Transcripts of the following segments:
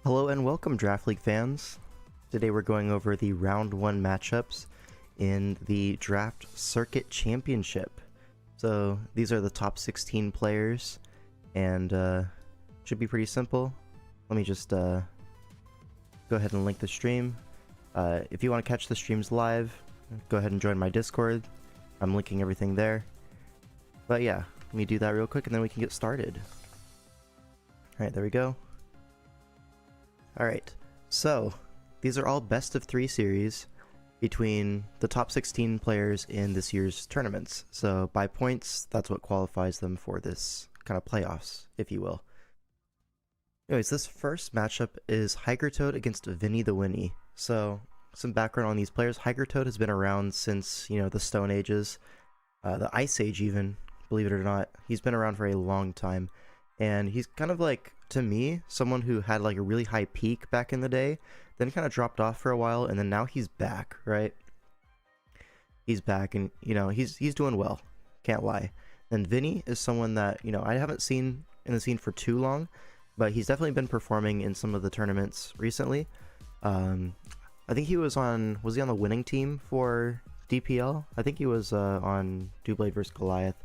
Hello and welcome, Draft League fans. Today we're going over the round 1 matchups in the Draft Circuit Championship. So these are the top 16 players, and should be pretty simple. Let me just go ahead and link the stream. If you want to catch the streams live, go ahead and join my Discord. I'm linking everything there. But yeah, let me do that real quick and then we can get started. Alright, there we go. Alright, so these are all best of 3 series between the top 16 players in this year's tournaments. So by points, that's what qualifies them for this kind of playoffs, if you will. Anyways, this first matchup is Hikertoad against Vinny the Winnie. So some background on these players. Hikertoad has been around since, the Stone Ages, the Ice Age even, believe it or not. He's been around for a long time. And he's kind of like, to me, someone who had like a really high peak back in the day, then kind of dropped off for a while, and then now he's back, right? He's back, and he's doing well, can't lie. And Vinny is someone that I haven't seen in the scene for too long, but he's definitely been performing in some of the tournaments recently. I think he was he on the winning team for DPL? I think he was on Doublade vs Goliath.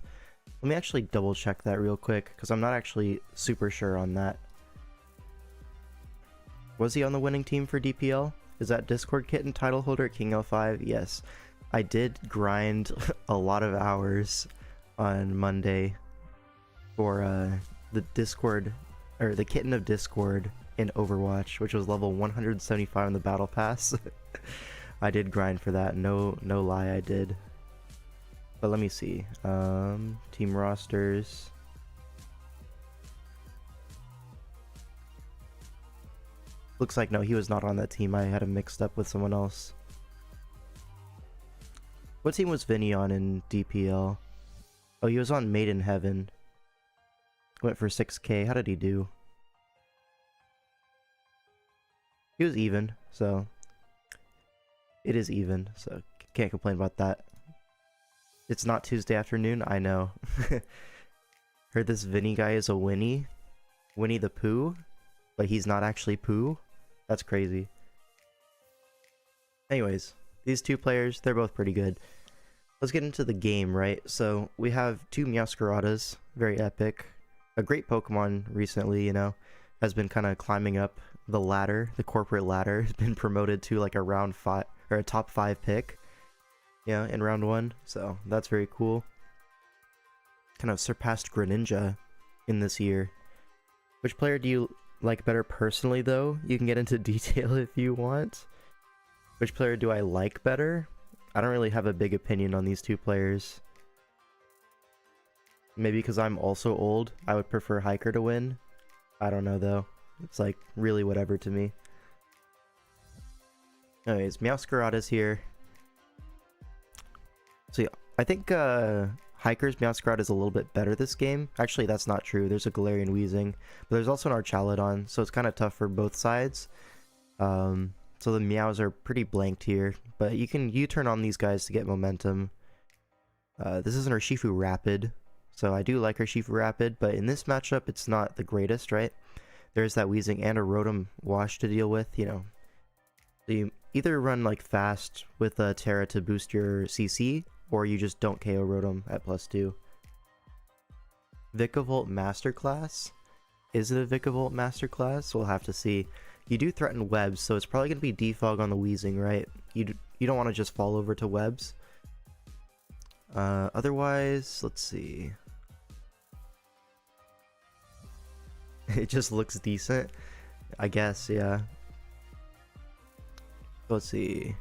Let me actually double check that real quick, because I'm not actually super sure on that. Was he on the winning team for DPL? Is that Discord Kitten title holder at King L5? Yes. I did grind a lot of hours on Monday for the Discord, or the Kitten of Discord in Overwatch, which was level 175 on the Battle Pass. I did grind for that, no lie, I did. But let me see. Team rosters. Looks like no, he was not on that team. I had him mixed up with someone else. What team was Vinny on in DPL? Oh, he was on Made in Heaven. Went for 6k. How did he do? He was even, so it is even, so can't complain about that. It's not Tuesday afternoon, I know. Heard this Vinny guy is a Winnie the Pooh, but he's not actually Pooh. That's crazy. Anyways, these two players, they're both pretty good. Let's get into the game, right? So we have two Meowscaradas, very epic. A great Pokemon recently, has been kind of climbing up the ladder, the corporate ladder. Has been promoted to like a round 5 or a top 5 pick. In round 1, so that's very cool. Kind of surpassed Greninja in this year. Which player do you like better personally, though? You can get into detail if you want. Which player do I like better? I don't really have a big opinion on these two players. Maybe because I'm also old, I would prefer Hiker to win. I don't know, though. It's like really whatever to me. Anyways, Meowscarada's here. So yeah, I think Hiker's Meowscarada is a little bit better this game. Actually, that's not true. There's a Galarian Weezing, but there's also an Archaludon, so it's kind of tough for both sides. So the Meows are pretty blanked here, but you can U-turn on these guys to get momentum. This is an Urshifu Rapid, so I do like Urshifu Rapid, but in this matchup, it's not the greatest, right? There's that Weezing and a Rotom Wash to deal with, So you either run like fast with Terra to boost your CC, or you just don't KO Rotom at +2. Vikavolt Masterclass? Is it a Vikavolt Masterclass? We'll have to see. You do threaten webs, so it's probably going to be defog on the Weezing, right? You don't want to just fall over to webs. Otherwise, let's see. It just looks decent, I guess, yeah. Let's see.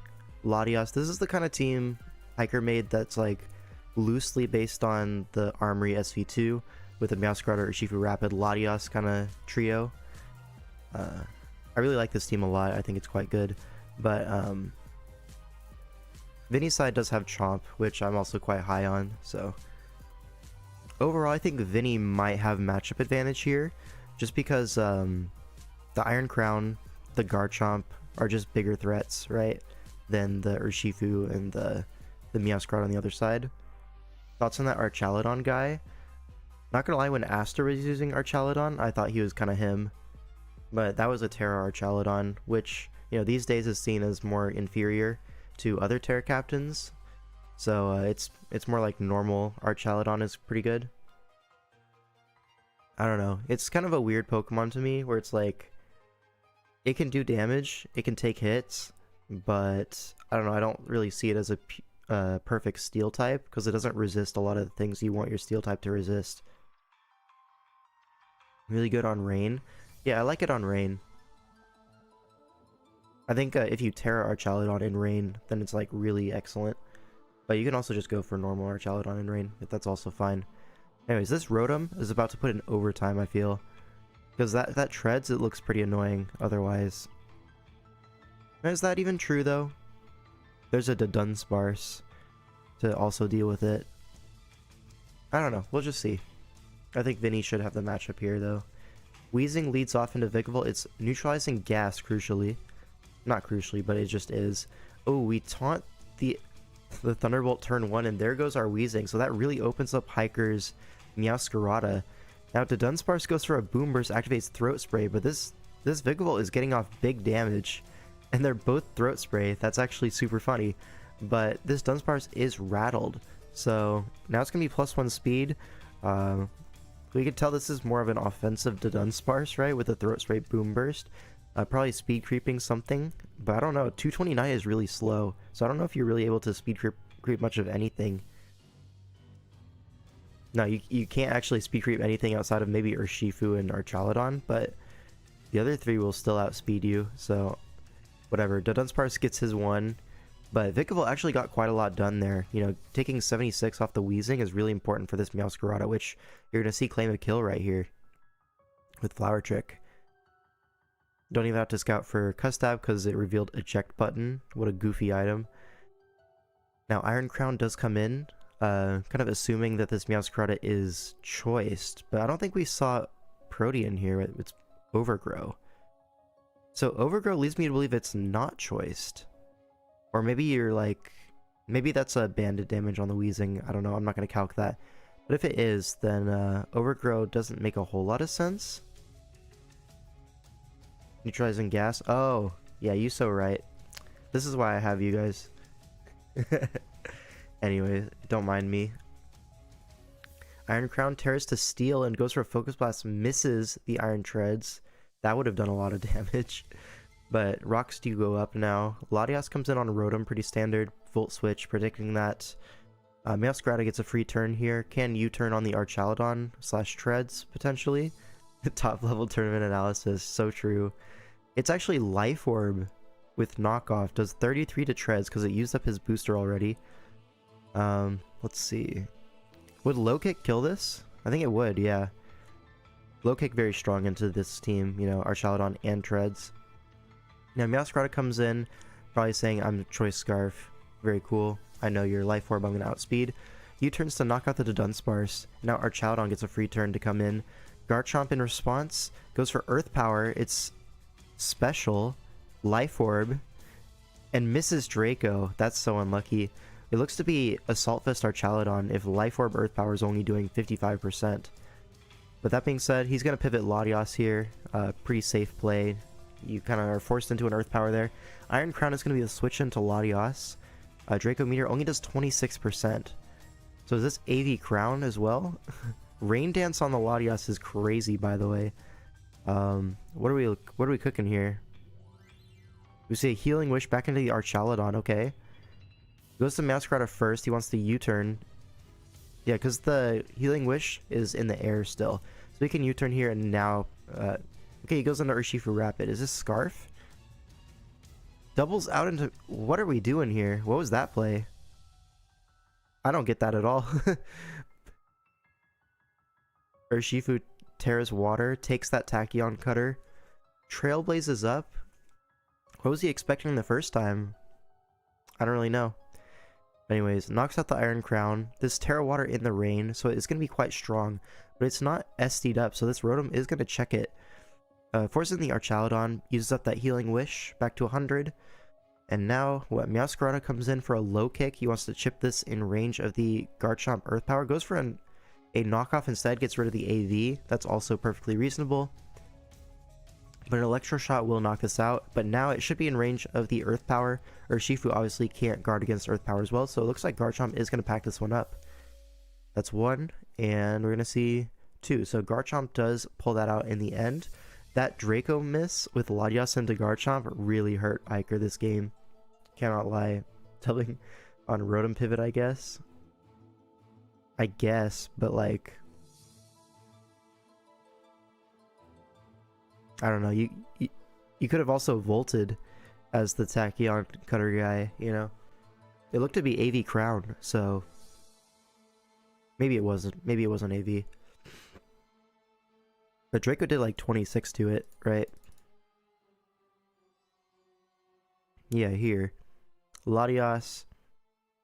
Latios. This is the kind of team Hiker made that's like loosely based on the Armory SV2 with a Meowscarada or Urshifu Rapid Latios kind of trio. I really like this team a lot. I think it's quite good. But Vinny's side does have Chomp, which I'm also quite high on. So overall, I think Vinny might have matchup advantage here, just because the Iron Crown, the Garchomp are just bigger threats, right, than the Urshifu and the Meowscarada on the other side. Thoughts on that Archaludon guy? Not gonna lie, when Aster was using Archaludon, I thought he was kind of him. But that was a Terra Archaludon, which, you know, these days is seen as more inferior to other Terra captains. So it's more like normal Archaludon is pretty good. I don't know. It's kind of a weird Pokemon to me, where it's like, it can do damage, it can take hits, but I don't know, I don't really see it as a perfect Steel type, because it doesn't resist a lot of the things you want your Steel type to resist. Really good on Rain. Yeah, I like it on Rain. I think if you Terra Archaludon in Rain, then it's like really excellent. But you can also just go for normal Archaludon in Rain, if that's also fine. Anyways, this Rotom is about to put in overtime, I feel. Because that treads, it looks pretty annoying otherwise. Is that even true, though? There's a Dunsparce to also deal with it. I don't know. We'll just see. I think Vinny should have the matchup here, though. Weezing leads off into Vikavolt. It's neutralizing gas, crucially. Not crucially, but it just is. Oh, we taunt the Thunderbolt turn 1, and there goes our Weezing. So that really opens up Hiker's Meowscarada. Now, Dunsparce goes for a Boom Burst, activates Throat Spray, but this Vikavolt is getting off big damage. And they're both Throat Spray. That's actually super funny. But this Dunsparce is rattled. So now it's going to be +1 speed. We can tell this is more of an offensive Dunsparce, right? With the Throat Spray Boom Burst. Probably speed creeping something. But I don't know. 229 is really slow. So I don't know if you're really able to speed creep much of anything. No, you can't actually speed creep anything outside of maybe Urshifu and Archaludon. But the other three will still outspeed you. So whatever. Dunsparce gets his one. But Vikavolt actually got quite a lot done there. You know, taking 76 off the Weezing is really important for this Meowscarada, which you're going to see claim a kill right here with Flower Trick. Don't even have to scout for Custab because it revealed eject button. What a goofy item. Now Iron Crown does come in, kind of assuming that this Meowscarada is choiced, but I don't think we saw Protean here. It's Overgrow. So Overgrow leads me to believe it's not choiced. Or maybe you're like, maybe that's a bandit damage on the Weezing. I don't know, I'm not going to calc that. But if it is, then Overgrow doesn't make a whole lot of sense. Neutralizing gas. Oh, yeah, you so right. This is why I have you guys. Anyway, don't mind me. Iron Crown tears to Steel and goes for a Focus Blast, misses the Iron Treads. That would have done a lot of damage. But rocks do go up now. Latias comes in on Rotom, pretty standard. Volt Switch, predicting that. Meowscarada gets a free turn here. Can U-turn on the Archaludon / Treads, potentially? Top level tournament analysis, so true. It's actually Life Orb with knockoff. Does 33 to Treads because it used up his booster already. Let's see. Would Low Kick kill this? I think it would, yeah. Low Kick very strong into this team, you know, Archaludon and Treads. Now Meowscarada comes in, probably saying, I'm Choice Scarf. Very cool. I know your Life Orb, I'm going to outspeed. U-turns to knock out the Dunsparce. Now Archaludon gets a free turn to come in. Garchomp in response goes for Earth Power. It's special. Life Orb. And misses Draco. That's so unlucky. It looks to be Assault Vest Archaludon if Life Orb Earth Power is only doing 55%. But that being said, he's going to pivot Latias here. Pretty safe play. You kind of are forced into an Earth Power there. Iron Crown is going to be the switch into Latias. Draco Meteor only does 26%. So is this AV Crown as well? Rain Dance on the Latias is crazy, by the way. What are we cooking here? We see a Healing Wish back into the Archaludon. Okay. Goes to Meowscarada first. He wants the U-turn. Yeah, because the Healing Wish is in the air still. So we can U-turn here and now... okay, he goes into Urshifu Rapid. Is this Scarf? Doubles out into... What are we doing here? What was that play? I don't get that at all. Urshifu tears water, takes that Tachyon Cutter. Trailblazes up. What was he expecting the first time? I don't really know. Anyways, knocks out the Iron Crown. This Terra Water in the rain, so it's going to be quite strong. But it's not SD'd up, so this Rotom is going to check it. Forcing the Archaludon, uses up that Healing Wish, back to 100. And now, Meowscarada comes in for a Low Kick. He wants to chip this in range of the Garchomp Earth Power. Goes for a knockoff instead, gets rid of the AV. That's also perfectly reasonable. But an Electro Shot will knock this out, but now it should be in range of the Earth Power. Urshifu obviously can't guard against Earth Power as well, so it looks like Garchomp is going to pack this one up. That's one, and we're going to see two. So Garchomp does pull that out in the end. That Draco miss with Latias into Garchomp really hurt Iker this game. Cannot lie. Doubling on Rotom Pivot, I guess. But like... I don't know, you could have also vaulted as the Tachyon Cutter guy, you know? It looked to be AV Crown, so... Maybe it wasn't AV. But Draco did like 26 to it, right? Yeah, here. Latias,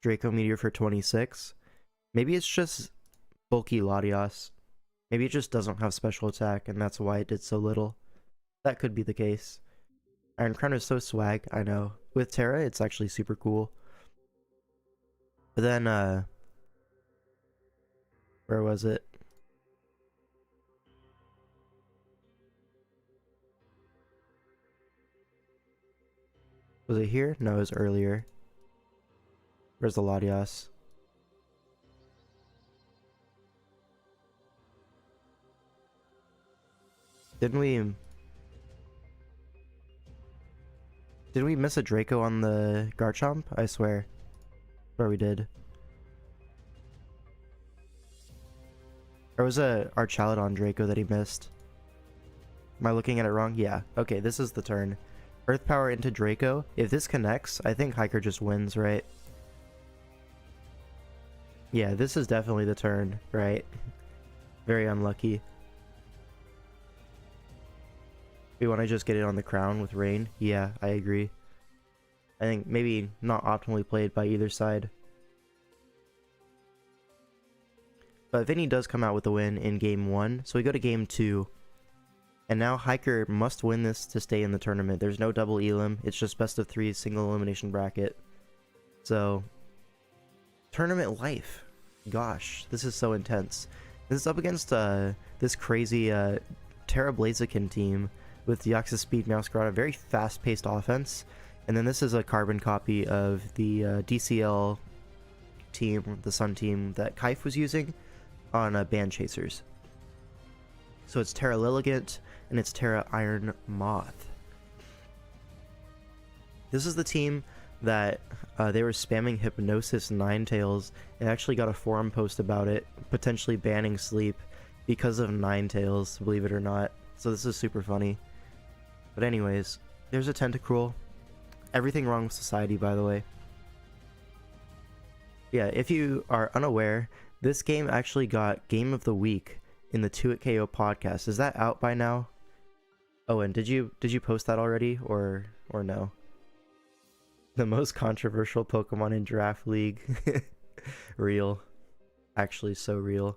Draco Meteor for 26. Maybe it's just bulky Latias. Maybe it just doesn't have special attack, and that's why it did so little. That could be the case. Iron Crown is so swag, I know. With Terra, it's actually super cool. But then, where was it? Was it here? No, it was earlier. Where's the Latias? Didn't we miss a Draco on the Garchomp? I swear. Where we did. Or was a Archaludon Draco that he missed? Am I looking at it wrong? Yeah. Okay, this is the turn. Earth Power into Draco. If this connects, I think Hiker just wins, right? Yeah, this is definitely the turn, right? Very unlucky. We want to just get it on the crown with Rain? Yeah, I agree. I think maybe not optimally played by either side. But Vinny does come out with the win in Game 1, so we go to Game 2. And now Hiker must win this to stay in the tournament. There's no double elim, it's just best of 3 single elimination bracket. So, tournament life. Gosh, this is so intense. This is up against this crazy Terra Blaziken team with Deoxys Speed Meowscarada, a very fast-paced offense. And then this is a carbon copy of the DCL team, the Sun team that Kaif was using on Band Chasers. So it's Terra Lilligant and it's Terra Iron Moth. This is the team that they were spamming Hypnosis Ninetales and actually got a forum post about it, potentially banning Sleep because of Ninetales, believe it or not. So this is super funny. But anyways, there's a Tentacruel. Everything wrong with society, by the way. Yeah, if you are unaware, this game actually got Game of the Week in the 2-It-KO podcast. Is that out by now? Oh, and did you post that already, or no? The most controversial Pokemon in Draft League. Real. Actually, so real.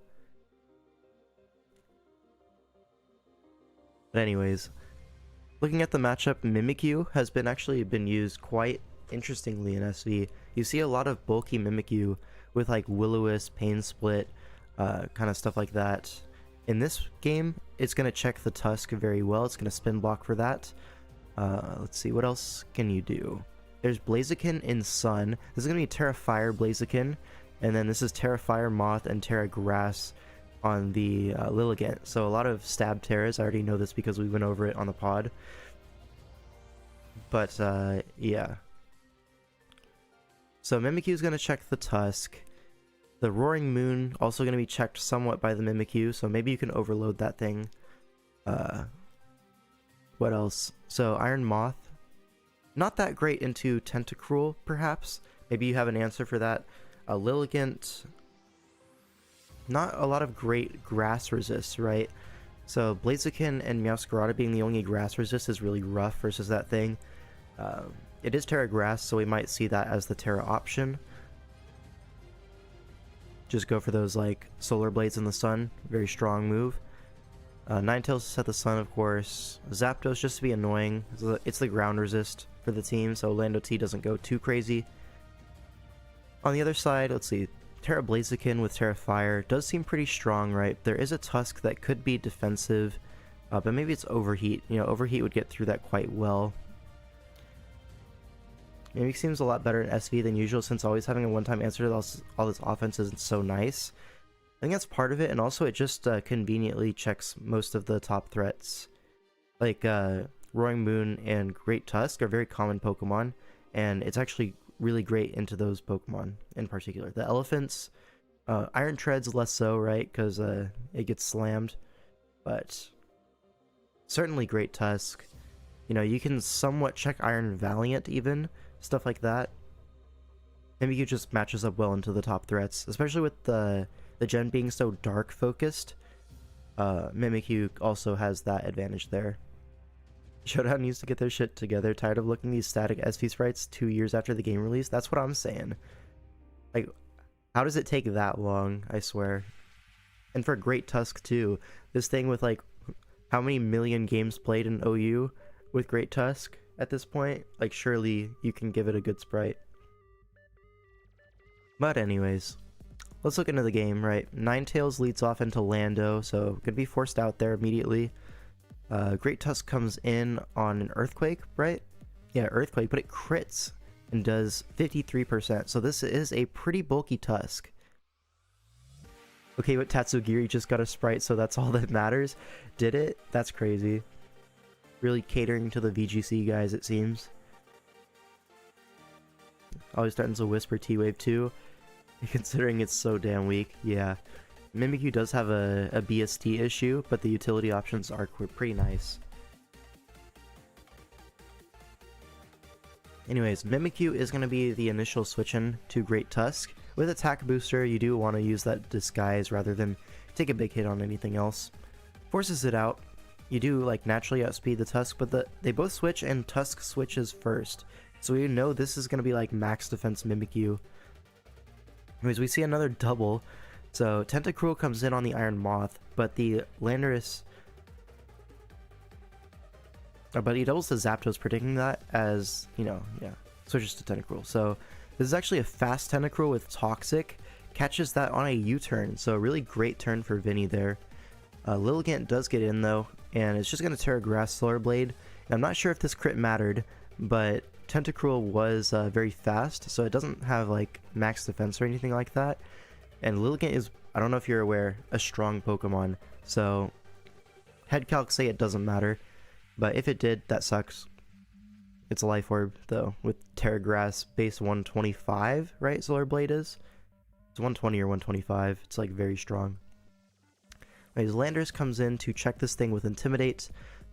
But anyways, looking at the matchup, Mimikyu has been used quite interestingly in SV. You see a lot of bulky Mimikyu with like Will-O-Wisp, Pain Split, kind of stuff like that. In this game, it's going to check the Tusk very well. It's going to spin block for that. Let's see, what else can you do? There's Blaziken in Sun. This is going to be Terra Fire Blaziken, and then this is Terra Fire Moth and Terra Grass on the Lilligant. So a lot of stab Terras. I already know this because we went over it on the pod. But yeah. So Mimikyu is going to check the Tusk. The Roaring Moon also going to be checked somewhat by the Mimikyu, so maybe you can overload that thing. What else? So Iron Moth. Not that great into Tentacruel, perhaps. Maybe you have an answer for that. Lilligant. Not a lot of great grass resist, right? So Blaziken and Meowscarada being the only grass resist is really rough versus that thing. It is Terra Grass, so we might see that as the Terra option. Just go for those like Solar Blades in the Sun. Very strong move. Ninetales to set the Sun, of course. Zapdos just to be annoying. It's the ground resist for the team, so Lando T doesn't go too crazy. On the other side, let's see. Terra Blaziken with Terra Fire does seem pretty strong, right? There is a Tusk that could be defensive But maybe it's Overheat. You know, Overheat would get through that quite well. Mimic seems a lot better in SV than usual, since always having a one-time answer to all this offense isn't so nice. I think that's part of it, and also it just conveniently checks most of the top threats. Like, Roaring Moon and Great Tusk are very common Pokemon, and it's actually really great into those Pokemon in particular. The elephants, Iron Tread's less so, right? Because it gets slammed. But certainly Great Tusk. You know, you can somewhat check Iron Valiant even. Stuff like that. Mimikyu just matches up well into the top threats. Especially with the gen being so dark focused. Mimikyu also has that advantage there. Showdown needs to get their shit together. Tired of looking at these static SV sprites 2 years after the game release? That's what I'm saying. Like, how does it take that long? I swear. And for Great Tusk too. This thing with like, how many million games played in OU with Great Tusk at this point? Like, surely you can give it a good sprite. But anyways, let's look into the game, right? Ninetales leads off into Lando, so could be forced out there immediately. Great Tusk comes in on an Earthquake, right? Yeah, Earthquake, but it crits and does 53%. So this is a pretty bulky Tusk. Okay, but Tatsugiri just got a sprite, so that's all that matters. Did it? That's crazy. Really catering to the VGC guys, it seems. Always threatens a Whisper T-Wave too, considering it's so damn weak. Yeah. Mimikyu does have a BST issue, but the utility options are pretty nice. Anyways, Mimikyu is going to be the initial switch-in to Great Tusk. With Attack Booster, you do want to use that Disguise rather than take a big hit on anything else. Forces it out. You do like naturally outspeed the Tusk, but they both switch and Tusk switches first. So we know this is going to be like max defense Mimikyu. Anyways, we see another double. So Tentacruel comes in on the Iron Moth, but the Landorus... but he doubles to Zapdos, predicting that as, you know, yeah, switches to Tentacruel. So this is actually a fast Tentacruel with Toxic. Catches that on a U-turn, so a really great turn for Vinny there. Lilligant does get in though, and it's just going to Terra Grass Solar Blade. And I'm not sure if this crit mattered, but Tentacruel was very fast, so it doesn't have like max defense or anything like that. And Lilligant is, I don't know if you're aware, a strong Pokemon, so head calcs say it doesn't matter, but if it did, that sucks. It's a Life Orb, though, with Terra Grass base 125, right? Solar Blade is? It's 120 or 125, it's like very strong. Anyways, Landorus comes in to check this thing with Intimidate,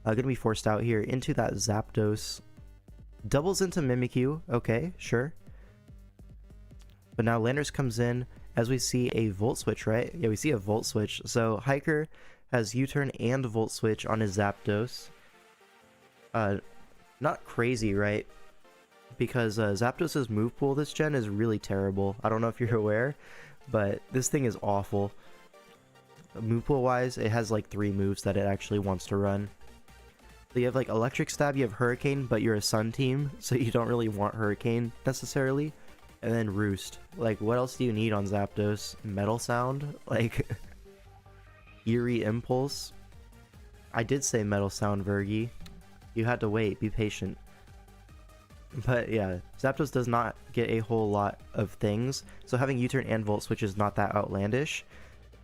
gonna be forced out here into that Zapdos. Doubles into Mimikyu, okay, sure. But now Landorus comes in, as we see a Volt Switch, right? Yeah, we see a Volt Switch. So Hiker has U-turn and Volt Switch on his Zapdos. Not crazy, right? Because Zapdos' move pool this gen is really terrible. I don't know if you're aware, but this thing is awful. Move pool wise, it has like 3 moves that it actually wants to run. So you have like Electric Stab, you have Hurricane, but you're a Sun team, so you don't really want Hurricane necessarily. And then Roost. Like, what else do you need on Zapdos? Metal Sound? Like, Eerie Impulse? I did say Metal Sound, Vergi. You had to wait, be patient. But yeah, Zapdos does not get a whole lot of things, so having U-turn and Volt Switch is not that outlandish.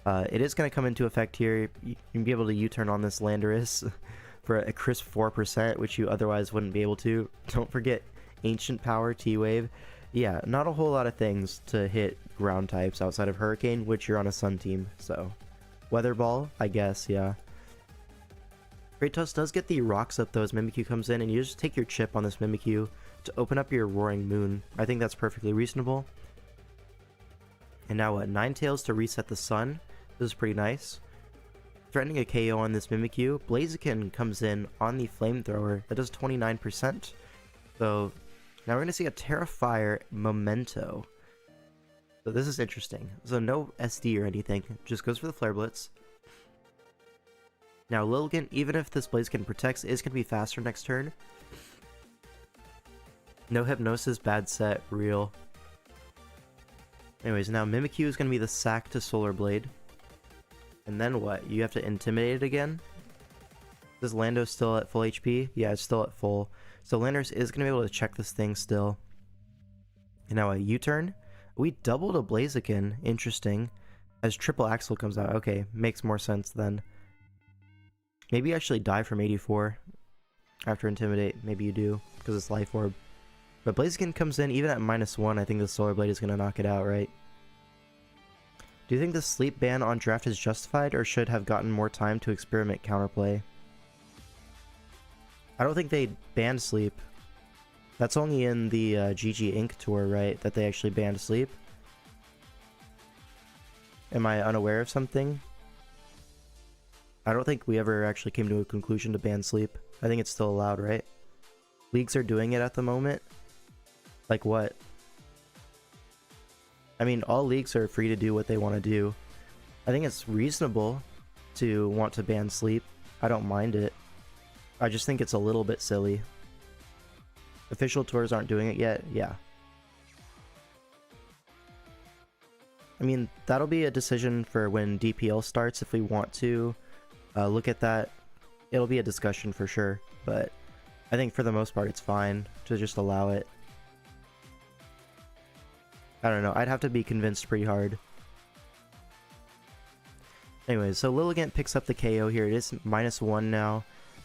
It is going to come into effect here. You can be able to U-turn on this Landorus for a crisp 4%, which you otherwise wouldn't be able to. Don't forget Ancient Power, T-Wave. Yeah, not a whole lot of things to hit ground types outside of Hurricane, which you're on a Sun team, so. Weather Ball, I guess, yeah. Great Tusk does get the Rocks up though as Mimikyu comes in, and you just take your chip on this Mimikyu to open up your Roaring Moon. I think that's perfectly reasonable. And now what? Ninetales to reset the Sun. This is pretty nice. Threatening a KO on this Mimikyu. Blaziken comes in on the Flamethrower. That does 29%. So now we're going to see a Terrafire Memento. So this is interesting. So no SD or anything. Just goes for the Flare Blitz. Now Lilligant, even if this Blaziken protects, is going to be faster next turn. No Hypnosis, bad set, real. Anyways, now Mimikyu is going to be the sack to Solar Blade. And then what? You have to Intimidate it again? Is Lando still at full HP? Yeah, it's still at full. So Landers is going to be able to check this thing still. And now a U-turn. We doubled a Blaziken. Interesting. As triple axle comes out. Okay, makes more sense then. Maybe you actually die from 84 after Intimidate. Maybe you do, because it's Life Orb. But Blaziken comes in, even at -1, I think the Solar Blade is going to knock it out, right? Do you think the sleep ban on draft is justified, or should have gotten more time to experiment counterplay? I don't think they banned sleep. That's only in the GG Inc. tour, right? That they actually banned sleep. Am I unaware of something? I don't think we ever actually came to a conclusion to ban sleep. I think it's still allowed, right? Leagues are doing it at the moment. Like what? I mean, all leagues are free to do what they want to do. I think it's reasonable to want to ban sleep. I don't mind it. I just think it's a little bit silly. Official tours aren't doing it yet? Yeah. I mean, that'll be a decision for when DPL starts if we want to look at that. It'll be a discussion for sure, but I think for the most part it's fine to just allow it. I don't know, I'd have to be convinced pretty hard. Anyways, so Lilligant picks up the KO here. It is -1 now.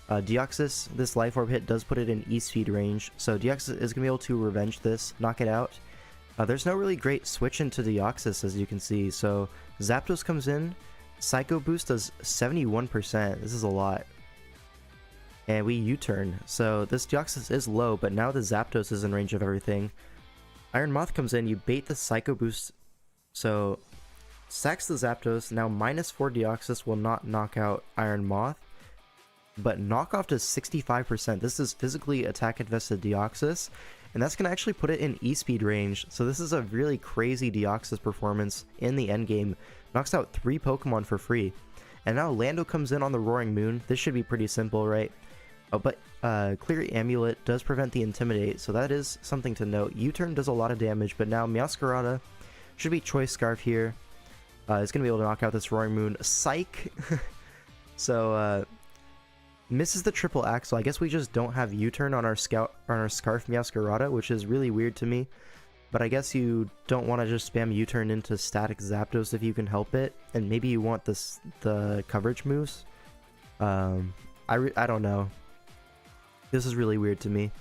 Deoxys, this Life Orb hit does put it in E-Speed range, so Deoxys is going to be able to revenge this, knock it out. There's no really great switch into Deoxys, as you can see, so Zapdos comes in, Psycho Boost does 71%, this is a lot. And we U-turn, so this Deoxys is low, but now the Zapdos is in range of everything. Iron Moth comes in, you bait the Psycho Boost, so sacks the Zapdos, now -4 Deoxys will not knock out Iron Moth. But knockoff does 65%. This is physically attack invested Deoxys, and that's going to actually put it in E-Speed range. So this is a really crazy Deoxys performance in the endgame. Knocks out 3 Pokemon for free. And now Lando comes in on the Roaring Moon. This should be pretty simple, right? Oh, but Clear Amulet does prevent the Intimidate, so that is something to note. U-turn does a lot of damage, but now Meowscarada should be Choice Scarf here. It's going to be able to knock out this Roaring Moon. Psych! So, misses the triple axle. I guess we just don't have U-turn on our Scarf Meowscarada, which is really weird to me. But I guess you don't want to just spam U-turn into static Zapdos if you can help it, and maybe you want the coverage moves. I don't know. This is really weird to me.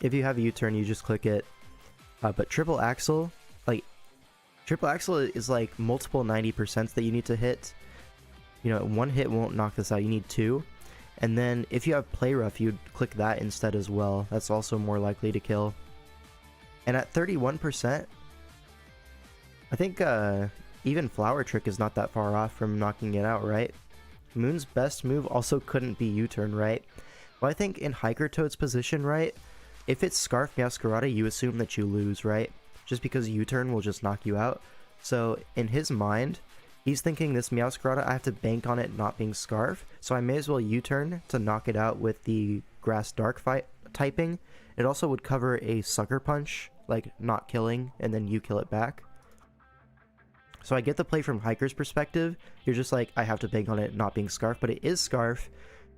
If you have U-turn, you just click it. But triple axle, triple axle is like multiple 90% that you need to hit. You know, 1 hit won't knock this out. You need 2. And then if you have Play Rough, you'd click that instead as well. That's also more likely to kill. And at 31%, I think even Flower Trick is not that far off from knocking it out, right? Moon's best move also couldn't be U-turn, right? Well, I think in Hiker Toad's position, right? If it's Scarf Meowscarada, you assume that you lose, right? Just because U-turn will just knock you out. So in his mind, he's thinking this Meowscarada, I have to bank on it not being Scarf, so I may as well U-turn to knock it out with the Grass Dark typing. It also would cover a Sucker Punch, like not killing, and then you kill it back. So I get the play from Hiker's perspective. You're just like, I have to bank on it not being Scarf, but it is Scarf.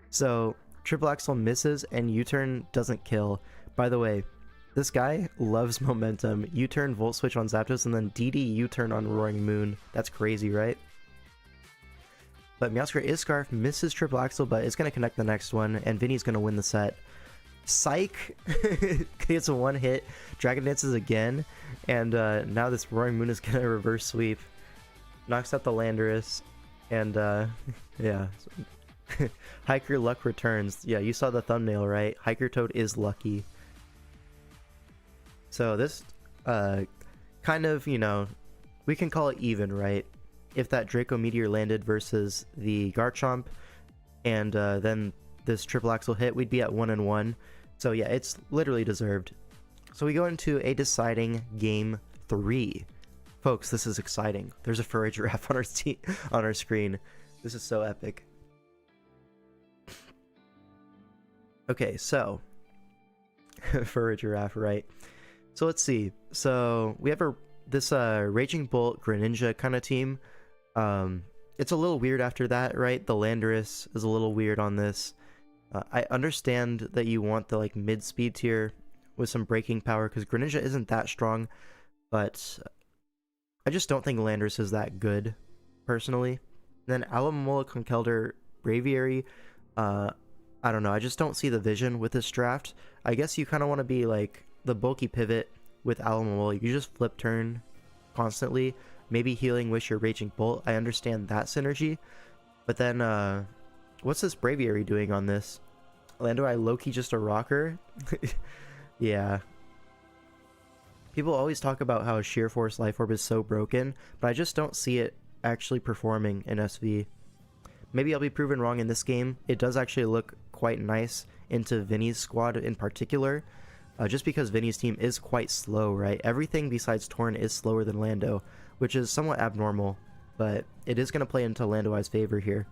So Triple Axle misses, and U-turn doesn't kill. By the way, this guy loves momentum. U-turn, Volt Switch on Zapdos, and then DD U-turn on Roaring Moon. That's crazy, right? But Meowscarada is Scarf, misses Triple Axle, but it's going to connect the next one, and Vinny's going to win the set. Psych! Gets a 1 hit, Dragon Dances again, and now this Roaring Moon is going to reverse sweep. Knocks out the Landorus, and yeah. Hiker luck returns. Yeah, you saw the thumbnail, right? Hiker Toad is lucky. So this kind of, you know, we can call it even, right? If that Draco Meteor landed versus the Garchomp, and then this triple axle hit, we'd be at 1-1. So yeah, it's literally deserved. So we go into a deciding game 3. Folks, this is exciting. There's a furry giraffe on our screen. This is so epic. Okay, so furry giraffe, right? So let's see. So we have this Raging Bolt Greninja kind of team. it's a little weird after that, right? The Landorus is a little weird on this. I understand that you want the like mid speed tier with some breaking power because Greninja isn't that strong, but I just don't think Landorus is that good, personally. And then Alomomola, Conkeldurr, Braviary, I don't know, I just don't see the vision with this draft. I guess you kind of want to be like the bulky pivot with Alomomola. You just flip turn constantly, maybe healing Wish your Raging Bolt. I understand that synergy, but then what's this Braviary doing on this? Landorus Loki just a rocker? Yeah. People always talk about how Sheer Force Life Orb is so broken, but I just don't see it actually performing in SV. Maybe I'll be proven wrong in this game. It does actually look quite nice into Vinny's squad in particular, just because Vinny's team is quite slow, right? Everything besides Torn is slower than Lando, which is somewhat abnormal, but it is going to play into Lando-I's favor here.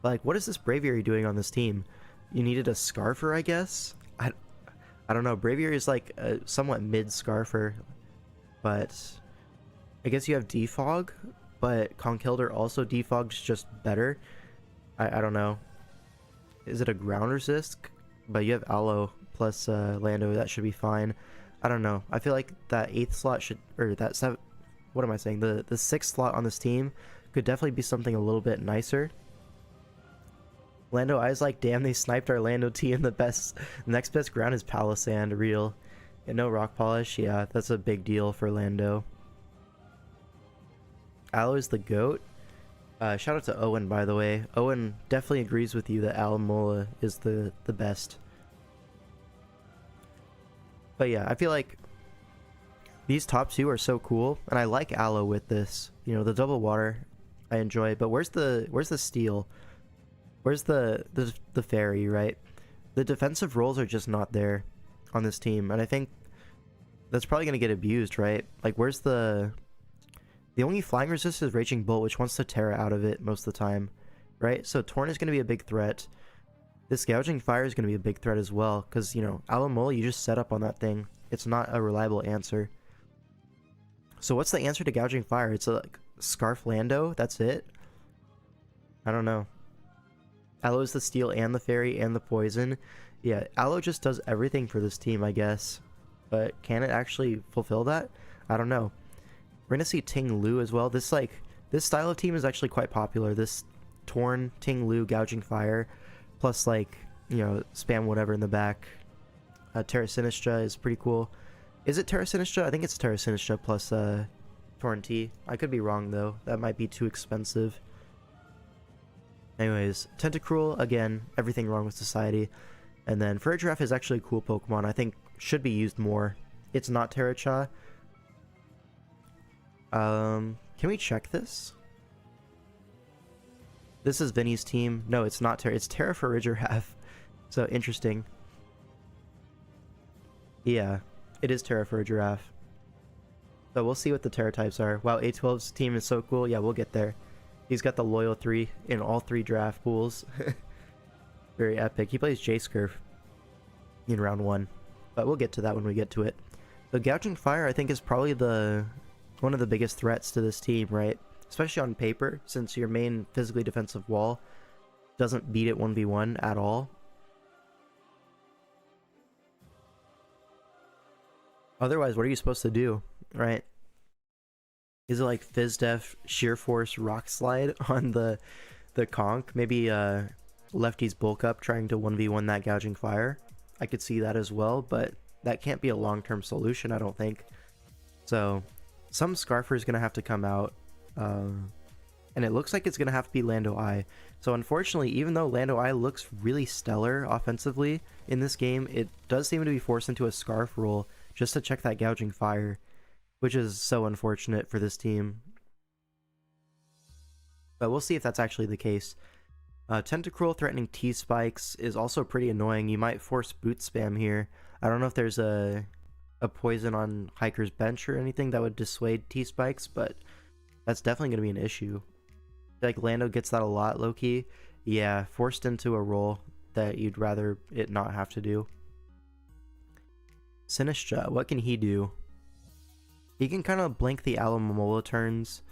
Like, what is this Braviary doing on this team? You needed a Scarfer, I guess? I don't know. Braviary is like a somewhat mid Scarfer, but I guess you have Defog, but Conkeldurr also defogs just better. I don't know. Is it a ground resist? But you have Aloe plus Lando, that should be fine. I don't know. I feel like that 8th slot should, or that 7th, what am I saying? The 6th slot on this team could definitely be something a little bit nicer. Lando I's like, damn, they sniped our Lando T in the next best ground is Palisand, real. And no rock polish, yeah, that's a big deal for Lando. Aloe is the GOAT. Shout out to Owen, by the way. Owen definitely agrees with you that Alomomola is the best. But yeah, I feel like these top two are so cool, and I like Aloe with this. You know, the double water, I enjoy. But where's the steal? Where's the fairy, right? The defensive roles are just not there on this team, and I think that's probably gonna get abused, right? Like, where's the only flying resist is Raging Bolt, which wants to Terra out of it most of the time, right? So Torn is going to be a big threat. This Gouging Fire is going to be a big threat as well, because, you know, Alomomola, you just set up on that thing. It's not a reliable answer. So what's the answer to Gouging Fire? It's a like, Scarf Lando? That's it? I don't know. Aloe is the steal and the fairy and the poison. Yeah, Aloe just does everything for this team, I guess. But can it actually fulfill that? I don't know. We're gonna see Ting Lu as well. This style of team is actually quite popular. This Torn, Ting Lu, Gouging Fire, plus like, you know, spam whatever in the back. Terra Sinistra is pretty cool. Is it Terra Sinistra? I think it's Terra Sinistra plus Torn T. I could be wrong though. That might be too expensive. Anyways, Tentacruel, again, everything wrong with society. And then Farigiraf is actually a cool Pokemon. I think should be used more. It's not Terracha. Can we check this? This is Vinny's team. No, it's not Terra. It's Terra Farigiraf. So, interesting. Yeah, it is Terra Farigiraf. So, we'll see what the Terra types are. Wow, A12's team is so cool. Yeah, we'll get there. He's got the loyal 3 in all 3 draft pools. Very epic. He plays J-Scurf in round 1. But we'll get to that when we get to it. The Gouging Fire, I think, is probably one of the biggest threats to this team, right? Especially on paper, since your main physically defensive wall doesn't beat it 1v1 at all. Otherwise, what are you supposed to do, right? Is it like Fizz Def, Sheer Force, Rock Slide on the conch? Maybe Lefty's bulk up trying to 1v1 that Gouging Fire. I could see that as well, but that can't be a long-term solution, I don't think. So some Scarfer is going to have to come out, and it looks like it's going to have to be Lando I. So unfortunately, even though Lando I looks really stellar offensively in this game, it does seem to be forced into a Scarf role just to check that Gouging Fire, which is so unfortunate for this team. But we'll see if that's actually the case. Tentacruel threatening T-Spikes is also pretty annoying. You might force boot spam here. I don't know if there's a poison on Hiker's bench or anything that would dissuade T-Spikes, but that's definitely going to be an issue. Like, Lando gets that a lot, low-key. Yeah, forced into a role that you'd rather it not have to do. Sinistra, what can he do? He can kind of blink the Alomomola turns.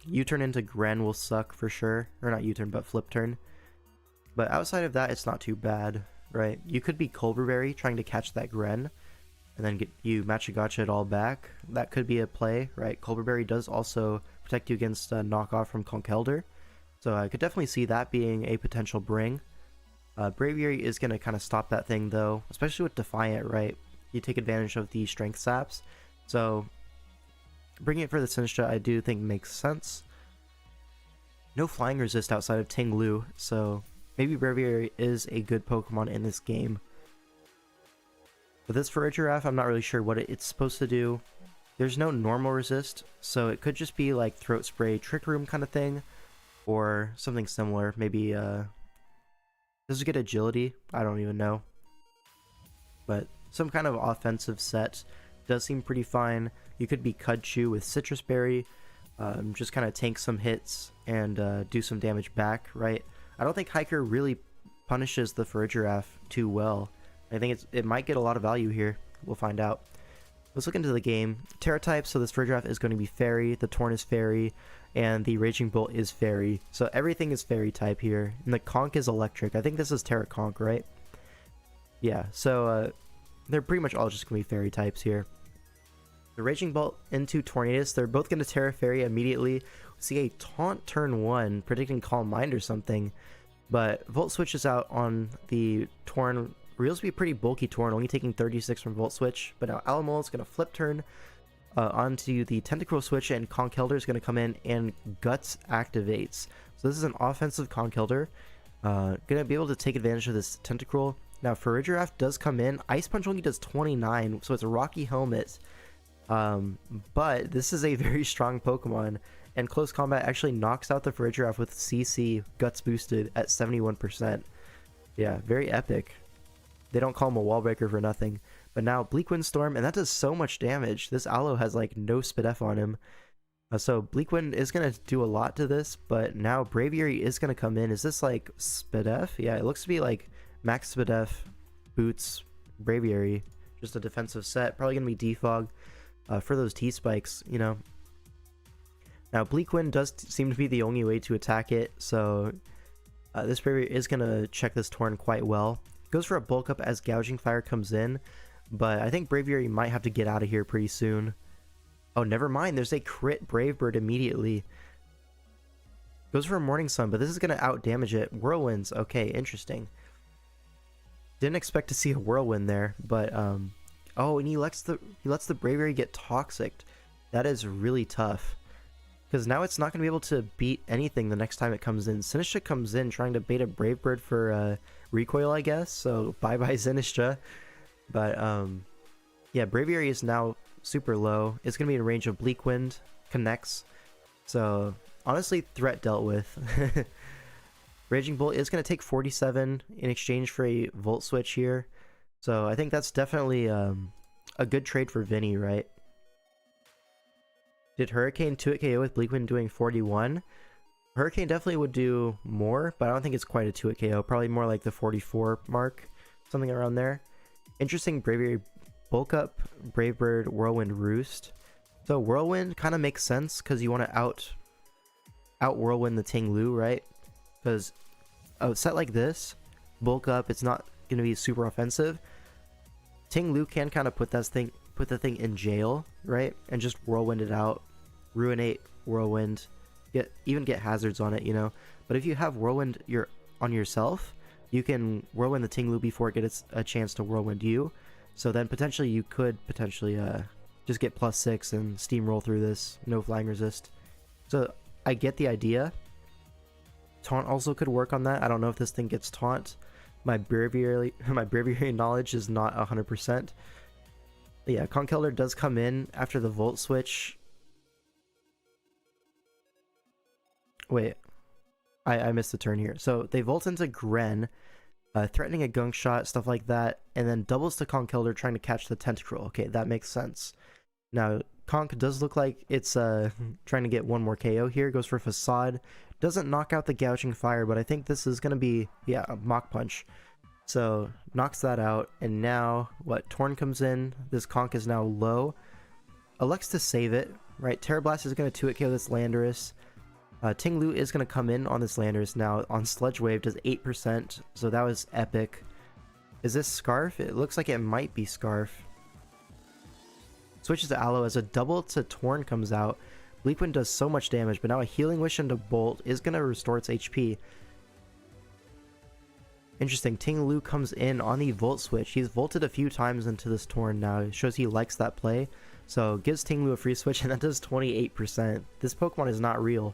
U-turn into Gren will suck for sure. Or not U-turn, but flip turn. But outside of that, it's not too bad, right? You could be Colberberry trying to catch that Gren, and then you Machigotcha it all back. That could be a play, right? Colberberry does also protect you against a knockoff from Conkeldurr, so I could definitely see that being a potential bring. Braviary is going to kind of stop that thing though, especially with Defiant, right? You take advantage of the strength saps, so bringing it for the Sinistcha I do think makes sense. No flying resist outside of Ting-Lu, so maybe Braviary is a good Pokemon in this game. But this Farigiraf, I'm not really sure what it's supposed to do. There's no normal resist, so it could just be like Throat Spray, Trick Room kind of thing, or something similar. Maybe, does it get Agility? I don't even know. But some kind of offensive set does seem pretty fine. You could be Cudchew with Citrus Berry, just kind of tank some hits and do some damage back, right? I don't think Hiker really punishes the Farigiraf too well. I think it might get a lot of value here. We'll find out. Let's look into the game. Terra type, so this Farigiraf is going to be Fairy, the Torn is Fairy, and the Raging Bolt is Fairy. So everything is Fairy type here. And the Conk is Electric. I think this is Terra Conk, right? Yeah, so they're pretty much all just going to be Fairy types here. The Raging Bolt into Tornadus, they're both going to Terra Fairy immediately. See a Taunt turn 1, predicting Calm Mind or something. But Volt switches out on the Torn. Reveals to be a pretty bulky Torn, only taking 36 from Volt Switch. But now Alamole is going to flip turn onto the Tentacruel switch, and Conkeldurr is going to come in and Guts activates. So this is an offensive Conkeldurr. Going to be able to take advantage of this Tentacruel. Now Farigiraf does come in. Ice Punch only does 29, so it's a Rocky Helmet. But this is a very strong Pokemon, and Close Combat actually knocks out the Farigiraf with CC Guts boosted at 71%. Yeah, very epic. They don't call him a wall breaker for nothing. But now Bleak Wind Storm, and that does so much damage. This Aloe has like no Spidef on him. So Bleak Wind is going to do a lot to this, but now Braviary is going to come in. Is this like Spidef? Yeah, it looks to be like Max Spidef, Boots, Braviary. Just a defensive set. Probably going to be Defog for those T-Spikes, you know. Now Bleak Wind does seem to be the only way to attack it, so this Braviary is going to check this Torn quite well. Goes for a bulk up as Gouging Fire comes in, but I think Braviary might have to get out of here pretty soon. Oh, never mind. There's a crit Brave Bird immediately. Goes for a Morning Sun, but this is going to out damage it. Whirlwinds. Okay, interesting. Didn't expect to see a Whirlwind there, but oh, and he lets the Braviary get Toxic. That is really tough, because now it's not going to be able to beat anything the next time it comes in. Sinistcha comes in trying to bait a Brave Bird for recoil, I guess, so bye-bye Sinistcha. But yeah, Braviary is now super low. It's going to be in range of Bleak Wind, connects, so honestly, threat dealt with. Raging Bolt is going to take 47 in exchange for a Volt Switch here, so I think that's definitely a good trade for Vinny, right? Did Hurricane 2-hit KO with Bleak Wind doing 41? Hurricane definitely would do more, but I don't think it's quite a 2-hit KO. Probably more like the 44 mark, something around there. Interesting Braviary Bulk Up, Brave Bird, Whirlwind Roost. So Whirlwind kind of makes sense because you want to out Whirlwind the Ting-Lu, right? Because a set like this, Bulk Up, it's not going to be super offensive. Ting-Lu can kind of put the thing in jail, right? And just Whirlwind it out, Ruinate Whirlwind, even get hazards on it, you know. But if you have Whirlwind on yourself, you can Whirlwind the Ting-Lu before it gets a chance to Whirlwind you. So then potentially you could just get +6 and steamroll through this, no flying resist. So I get the idea. Taunt also could work on that. I don't know if this thing gets Taunt. My Braviary knowledge is not 100%. But yeah, Conkeldurr does come in after the Volt Switch. Wait, I missed the turn here. So they Volt into Gren, threatening a Gunk Shot, stuff like that, and then doubles to Conkeldurr trying to catch the Tentacruel. Okay, that makes sense. Now, Conk does look like it's trying to get one more KO here. Goes for Facade. Doesn't knock out the Gouging Fire, but I think this is going to be, yeah, a Mach Punch. So, knocks that out, and now, what, Torn comes in. This Conk is now low. Elects to save it, right? Terra Blast is going to 2-hit KO this Landorus. Ting Lu is going to come in on this Landorus now. On Sludge Wave does 8%, so that was epic. Is this Scarf? It looks like it might be Scarf. Switches to Aloe as a double to Torn comes out. Bleak Wind does so much damage, but now a Healing Wish into Bolt is going to restore its HP. Interesting, Ting Lu comes in on the Volt Switch. He's volted a few times into this Torn now. It shows he likes that play. So gives Ting Lu a free switch, and that does 28%. This Pokemon is not real.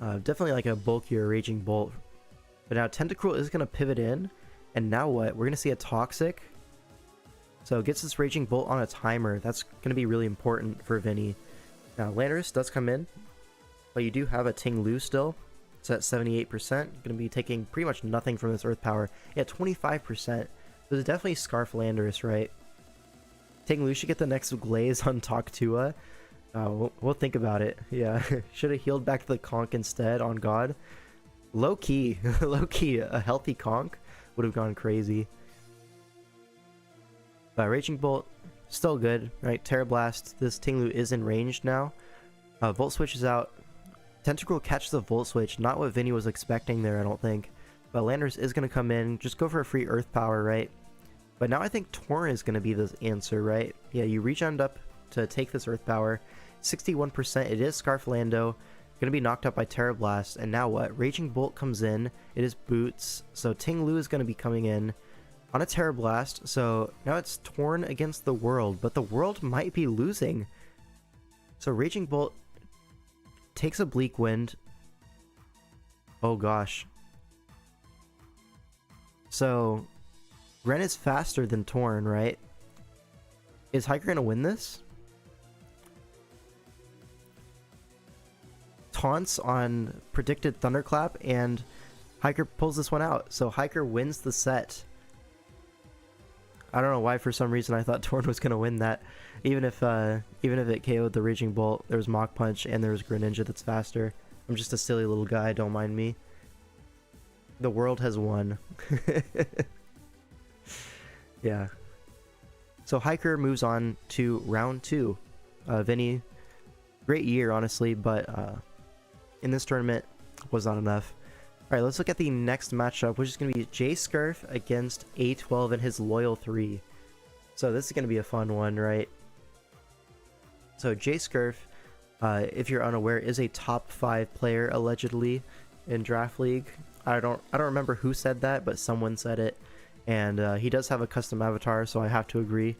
Definitely like a bulkier Raging Bolt. But now Tentacruel is going to pivot in. And now what? We're going to see a Toxic. So it gets this Raging Bolt on a timer. That's going to be really important for Vinny. Now Landorus does come in. But you do have a Ting Lu still. It's at 78%. Going to be taking pretty much nothing from this Earth Power. Yeah, 25%. So it's definitely Scarf Landorus, right? Ting Lu should get the next Glaze on Toktua. We'll think about it. Yeah, should have healed back to the Conk instead on God. Low key, a healthy Conk would have gone crazy. Raging Bolt, still good, right? Terra Blast, this Ting Lu is in range now. Volt Switch is out. Tentacruel catches the Volt Switch, not what Vinny was expecting there, I don't think. But Landorus is going to come in, just go for a free Earth Power, right? But now I think Torn is going to be the answer, right? Yeah, you regen up to take this Earth Power. 61%, it is Scarf Lando. Going to be knocked out by Terra Blast. And now what? Raging Bolt comes in. It is Boots. So Ting Lu is going to be coming in on a Terra Blast. So now it's Torn against the World. But the World might be losing. So Raging Bolt takes a Bleak Wind. Oh gosh. So Ren is faster than Torn, right? Is Hiker going to win this? Taunts on predicted Thunderclap, and Hiker pulls this one out. So Hiker wins the set. I don't know why, for some reason I thought Torn was going to win that. Even if it KO'd the Raging Bolt, there was Mach Punch, and there was Greninja that's faster. I'm just a silly little guy, don't mind me. The world has won. Yeah. So Hiker moves on to round 2. Vinny, great year, honestly, but in this tournament was not enough. Alright, let's look at the next matchup, which is going to be J Scarf against A12 and his Loyal 3. So this is going to be a fun one, right? So J Scarf, if you're unaware, is a top 5 player, allegedly, in Draft League. I don't remember who said that, but someone said it. And he does have a custom avatar, so I have to agree.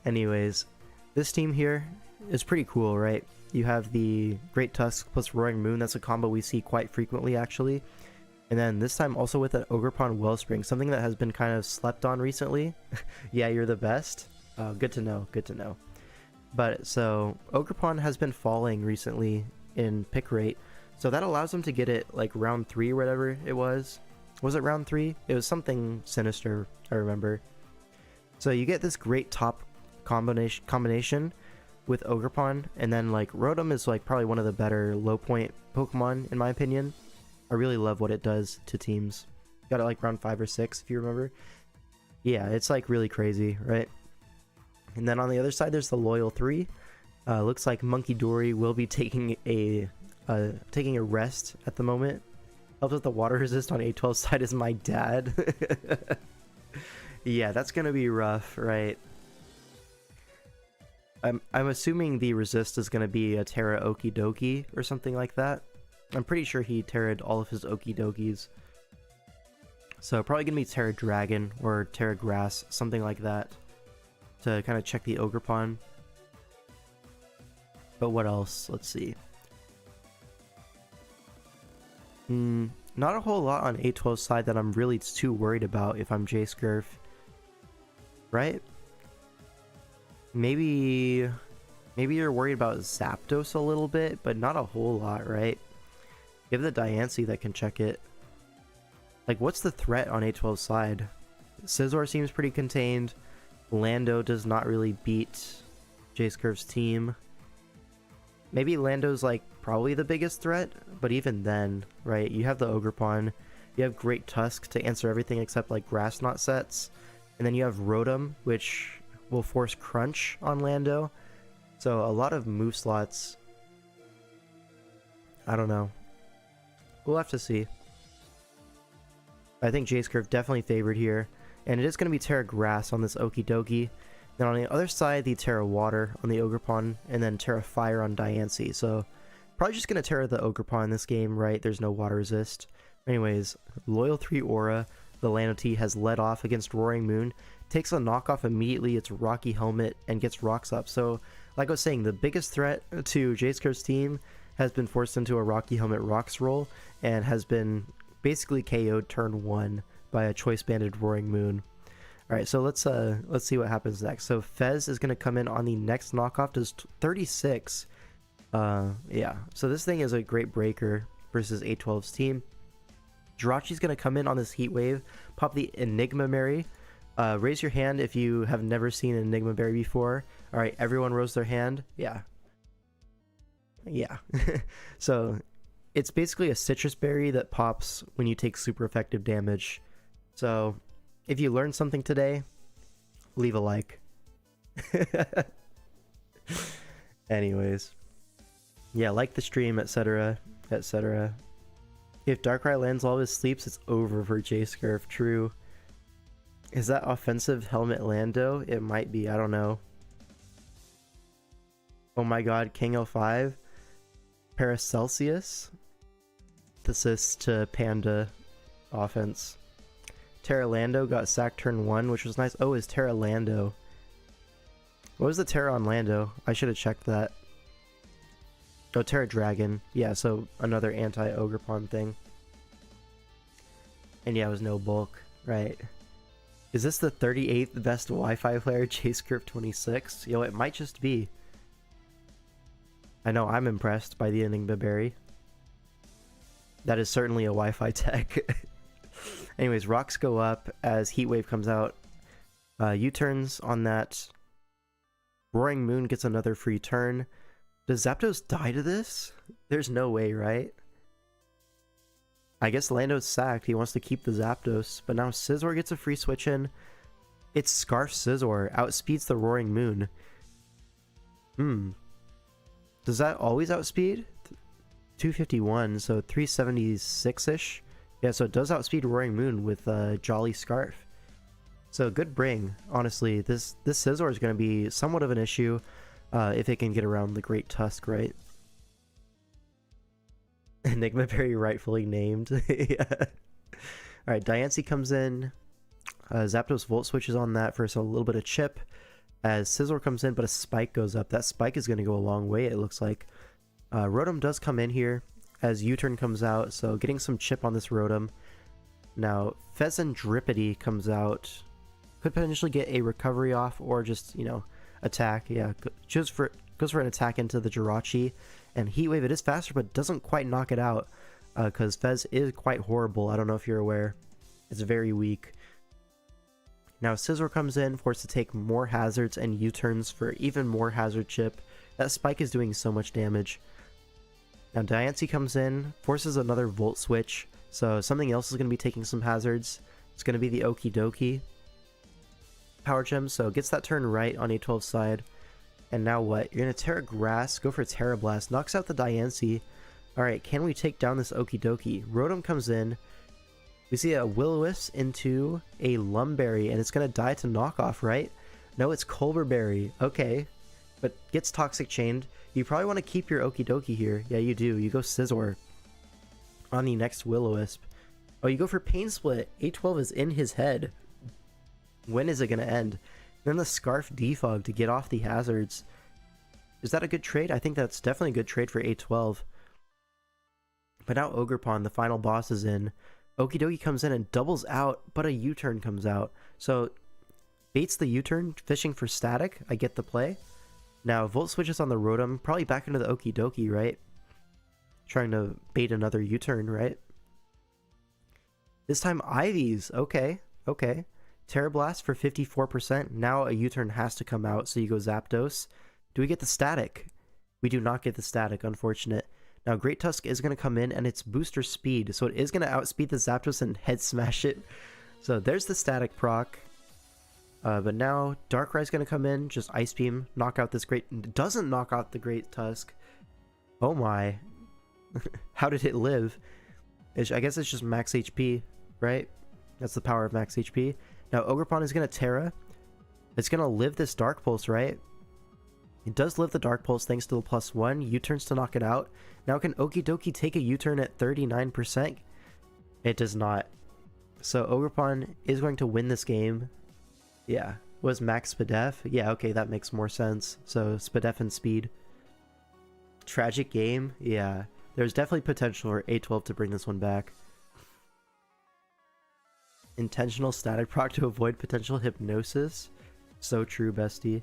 Anyways, this team here is pretty cool, right? You have the Great Tusk plus Roaring Moon. That's a combo we see quite frequently, actually. And then this time also with an Ogerpon Wellspring, something that has been kind of slept on recently. Yeah, you're the best. Good to know, good to know. But so Ogerpon has been falling recently in pick rate, so that allows them to get it like round 3 or whatever it was. Was it round 3? It was something sinister, I remember. So you get this great top combination with Ogerpon, and then like Rotom is like probably one of the better low point Pokemon in my opinion. I really love what it does to teams. Got it like round 5 or 6 if you remember. Yeah, it's like really crazy, right? And then on the other side there's the Loyal 3. Looks like Monkey Dory will be taking a rest at the moment. Helps with the water resist on A12 side is my dad. Yeah, that's gonna be rough, right? I'm assuming the resist is gonna be a Terra Okidoki or something like that. I'm pretty sure he terra'd all of his Okidokis. So probably gonna be Terra Dragon or Terra Grass, something like that, to kind of check the Ogerpon. But what else? Let's see. Not a whole lot on A12's side that I'm really too worried about if I'm J Scarf. Right? Maybe you're worried about Zapdos a little bit, but not a whole lot, right? You have the Diancie that can check it. Like, what's the threat on A12's side? Scizor seems pretty contained. Lando does not really beat J Scarf's team. Maybe Lando's like probably the biggest threat, but even then, right? You have the Ogerpon, you have Great Tusk to answer everything except like Grass Knot sets, and then you have Rotom, which will force Crunch on Lando. So a lot of move slots. I don't know. We'll have to see. I think Jace Curve definitely favored here. And it is going to be Terra Grass on this Okie Dokie. Then on the other side, the Terra Water on the Ogerpon. And then Terra Fire on Diancie. So probably just going to Terra the Ogerpon in this game, right? There's no water resist. Anyways, Loyal 3 Aura, the Lano T, has led off against Roaring Moon. Takes a knockoff immediately, its Rocky Helmet, and gets rocks up. So, like I was saying, the biggest threat to Jace Curve's team has been forced into a Rocky Helmet Rocks roll, and has been basically KO'd turn 1 by a Choice Banded Roaring Moon. Alright, so let's see what happens next. So Fez is going to come in on the next knockoff, does 36. Yeah, so this thing is a great breaker versus A12's team. Jirachi's going to come in on this Heat Wave, pop the Enigma Berry. Raise your hand if you have never seen an Enigma Berry before. Alright, everyone rose their hand. Yeah. Yeah. So it's basically a citrus berry that pops when you take super effective damage. So if you learned something today, leave a like. Anyways. Yeah, like the stream, etc. etc. If Darkrai lands while his sleeps, it's over for Jace Curve. True. Is that offensive Helmet Lando? It might be. I don't know. Oh my god, King 05. Paracelsius. Assist to Panda offense. Terra Lando got sacked turn 1, which was nice. Oh, it's Terra Lando. What was the Terra on Lando? I should have checked that. Oh, Terra Dragon. Yeah, so another anti-Ogerpon thing. And yeah, it was no bulk. Right. Is this the 38th best Wi-Fi player, Jace Curve 26? Yo, it might just be. I know, I'm impressed by the Enigma Berry. That is certainly a Wi-Fi tech. Anyways, rocks go up as Heat Wave comes out. U-turns on that. Roaring Moon gets another free turn. Does Zapdos die to this? There's no way, right? I guess Lando's sacked. He wants to keep the Zapdos. But now Scizor gets a free switch in. It's Scarf Scizor. Outspeeds the Roaring Moon. Does that always outspeed? 251, so 376-ish. Yeah, so it does outspeed Roaring Moon with Jolly Scarf. So good bring, honestly. This Scizor is going to be somewhat of an issue if it can get around the Great Tusk, right? Enigma Berry rightfully named. Yeah. Alright, Diancie comes in. Zapdos Volt switches on that for a little bit of chip. As Scizor comes in, but a Spike goes up. That Spike is going to go a long way, it looks like. Rotom does come in here as U-turn comes out, so getting some chip on this Rotom. Now, Pheasantdripity comes out. Could potentially get a recovery off, or just, you know, attack. Yeah, goes for an attack into the Jirachi. And Heat Wave, it is faster, but doesn't quite knock it out, because Fez is quite horrible. I don't know if you're aware. It's very weak. Now Scizor comes in, forced to take more hazards and U-turns for even more hazard chip. That Spike is doing so much damage. Now Diancie comes in, forces another Volt switch, so something else is going to be taking some hazards. It's going to be the Okie Dokie Power Gem, so gets that turn right on A12 side. And now what? You're going to Terra Grass, go for Terra Blast, knocks out the Diancie. Alright, can we take down this Okie Dokie? Rotom comes in. We see a Will-O-Wisp into a Lumberry, and it's going to die to knockoff, right? No, it's Colbur Berry. Okay. But gets Toxic Chained. You probably want to keep your Okie Dokie here. Yeah, you do. You go Scizor on the next Will-O-Wisp. Oh, you go for Pain Split. A12 is in his head. When is it going to end? Then the Scarf Defog to get off the hazards. Is that a good trade? I think that's definitely a good trade for A12. But now Ogerpon, the final boss, is in. Okie Dokie comes in and doubles out, but a U-turn comes out. So, baits the U-turn, fishing for static. I get the play. Now, Volt switches on the Rotom, probably back into the Okie Dokie, right? Trying to bait another U-turn, right? This time, Ivy's. Okay, okay. Terra Blast for 54%. Now a U-turn has to come out, so you go Zapdos. Do we get the static? We do not get the static, unfortunate. Now, Great Tusk is going to come in, and it's booster speed, so it is going to outspeed the Zapdos and head smash it. So there's the static proc. But now Darkrai's gonna come in, just Ice Beam, knock out this great... Doesn't knock out the Great Tusk. Oh my. How did it live? I guess it's just max HP, right? That's the power of max HP. Now Ogerpon is gonna Terra. It's gonna live this Dark Pulse, right? It does live the Dark Pulse thanks to the +1. U-turns to knock it out. Now can Okidoki take a U-turn at 39%? It does not. So Ogerpon is going to win this game. Yeah. Was max Spadef? Yeah, okay, that makes more sense. So Spadef and speed. Tragic game? Yeah. There's definitely potential for A12 to bring this one back. Intentional static proc to avoid potential hypnosis. So true, bestie.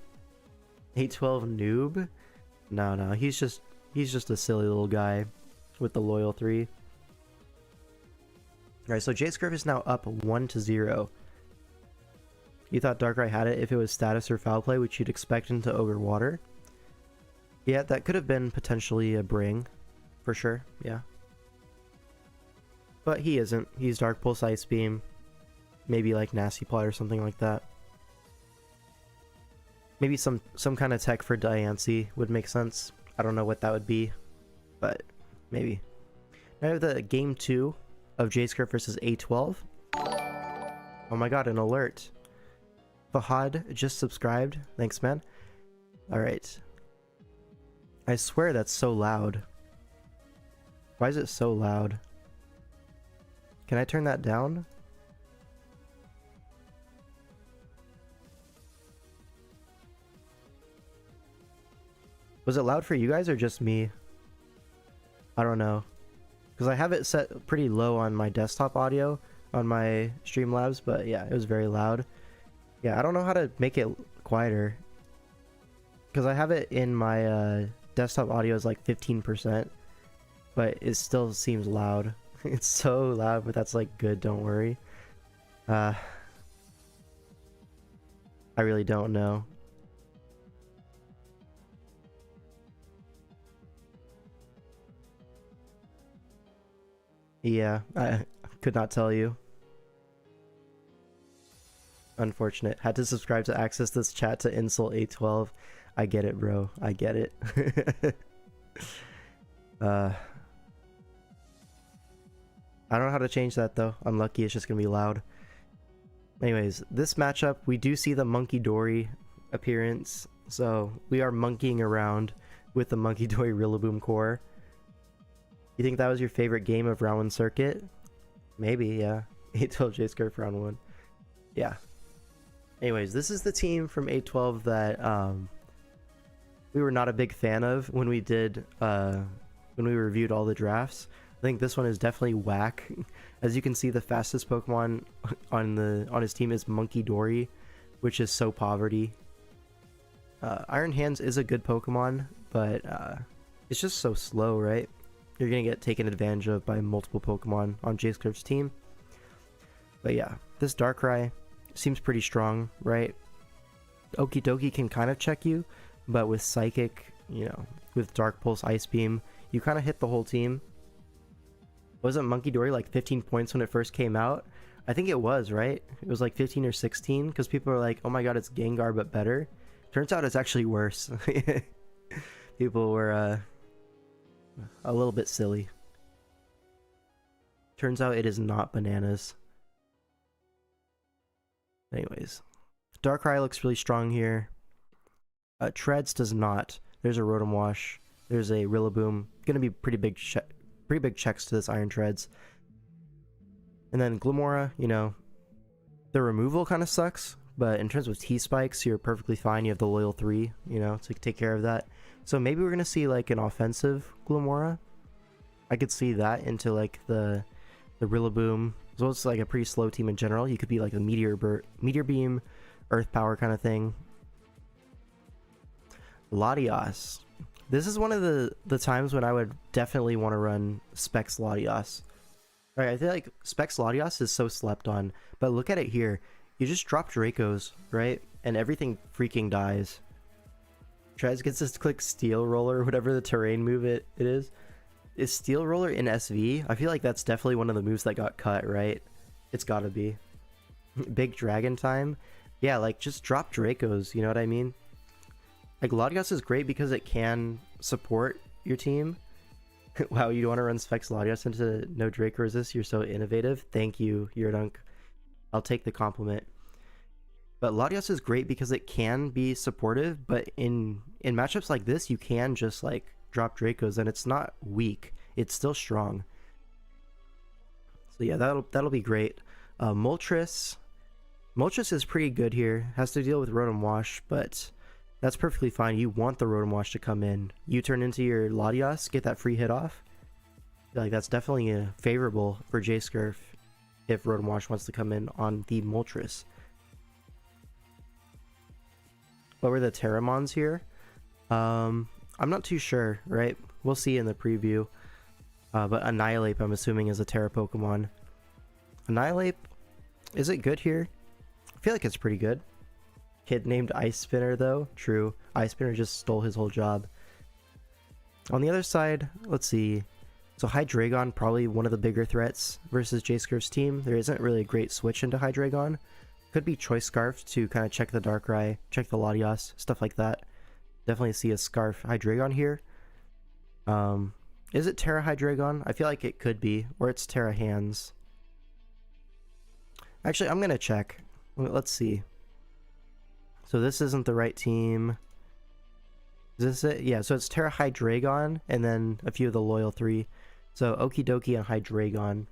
A12 noob? No, he's just a silly little guy with the loyal 3. Alright, so J-Scriff is now up 1-0. You thought Darkrai had it if it was status or foul play, which you'd expect into Ogre Water. Yeah, that could have been potentially a bring. For sure, yeah. But he isn't. He's Dark Pulse Ice Beam. Maybe like Nasty Plot or something like that. Maybe some kind of tech for Diancie would make sense. I don't know what that would be, but maybe. Now I have the game 2 of J-Script versus A12. Oh my god, an alert. Fahad just subscribed. Thanks, man. Alright. I swear that's so loud. Why is it so loud? Can I turn that down? Was it loud for you guys or just me? I don't know. Because I have it set pretty low on my desktop audio on my Streamlabs, but yeah, it was very loud. Yeah, I don't know how to make it quieter. Because I have it in my desktop audio is like 15%, but it still seems loud. It's so loud, but that's like good, don't worry. I really don't know. Yeah, I could not tell you. Unfortunate. Had to subscribe to access this chat to insult A12. I get it, bro. I get it. I don't know how to change that, though. Unlucky, it's just gonna be loud. Anyways, this matchup, we do see the Monkey Dory appearance. So, we are monkeying around with the Monkey Dory Rillaboom core. You think that was your favorite game of round 1 circuit? Maybe, yeah. 812 J-Scarf for round 1. Yeah. Anyways, this is the team from 812 that we were not a big fan of when we did when we reviewed all the drafts. I think this one is definitely whack. As you can see, the fastest Pokemon on his team is Monkey Dory, which is so poverty. Iron Hands is a good Pokemon, but it's just so slow, right? You're gonna get taken advantage of by multiple Pokemon on J-Script's team. But yeah, this Darkrai seems pretty strong, right? Okidoki can kind of check you, but with Psychic, you know, with Dark Pulse, Ice Beam, you kind of hit the whole team. Wasn't Monkey Dory like 15 points when it first came out? I think it was, right? It was like 15 or 16, because people are like, oh my god, it's Gengar, but better. Turns out it's actually worse. People were a little bit silly. Turns out it is not bananas. Anyways, Darkrai looks really strong here. Treads does not. There's a Rotom Wash. There's a Rillaboom. Gonna be pretty big checks to this Iron Treads. And then Glimmora, you know, the removal kind of sucks, but in terms of T-Spikes, you're perfectly fine. You have the Loyal 3, you know, to take care of that. So maybe we're gonna see like an offensive Glimmora. I could see that into like the Rillaboom. As well as like a pretty slow team in general. You could be like a Meteor Beam, Earth Power kind of thing. Latias. This is one of the times when I would definitely want to run Specs Latias. Alright, I feel like Specs Latias is so slept on. But look at it here. You just drop Dracos, right? And everything freaking dies. Tries gets us to click Steel Roller, whatever the terrain move it is. Is Steel Roller in SV? I feel like that's definitely one of the moves that got cut, right? It's gotta be. Big Dragon time? Yeah, like just drop Dracos, you know what I mean? Like Latias is great because it can support your team. Wow, you don't want to run Specs Latias into no Draco resist? You're so innovative. Thank you, Yurdunk. I'll take the compliment. But Latias is great because it can be supportive, but in matchups like this, you can just like drop Dracos and it's not weak. It's still strong. So yeah, that'll be great. Moltres is pretty good here. Has to deal with Rotom Wash, but that's perfectly fine. You want the Rotom Wash to come in. You turn into your Latias, get that free hit off. I feel like that's definitely favorable for J-Scurf if Rotom Wash wants to come in on the Moltres. What were the Terramons here? I'm not too sure, right? We'll see in the preview. But Annihilate, I'm assuming, is a Terra Pokemon. Annihilate, is it good here? I feel like it's pretty good. Kid named Ice Spinner, though. True. Ice Spinner just stole his whole job. On the other side, let's see. So Hydreigon, probably one of the bigger threats versus J-Scurf's team. There isn't really a great switch into Hydreigon. Could be Choice Scarf to kind of check the Darkrai, check the Latias, stuff like that. Definitely see a Scarf Hydreigon here. Is it Terra Hydreigon? I feel like it could be, or it's Terra Hands. Actually, I'm gonna check. Let's see. So this isn't the right team. Is this it? Yeah, so it's Terra Hydreigon, and then a few of the Loyal 3. So Okidoki and Hydreigon.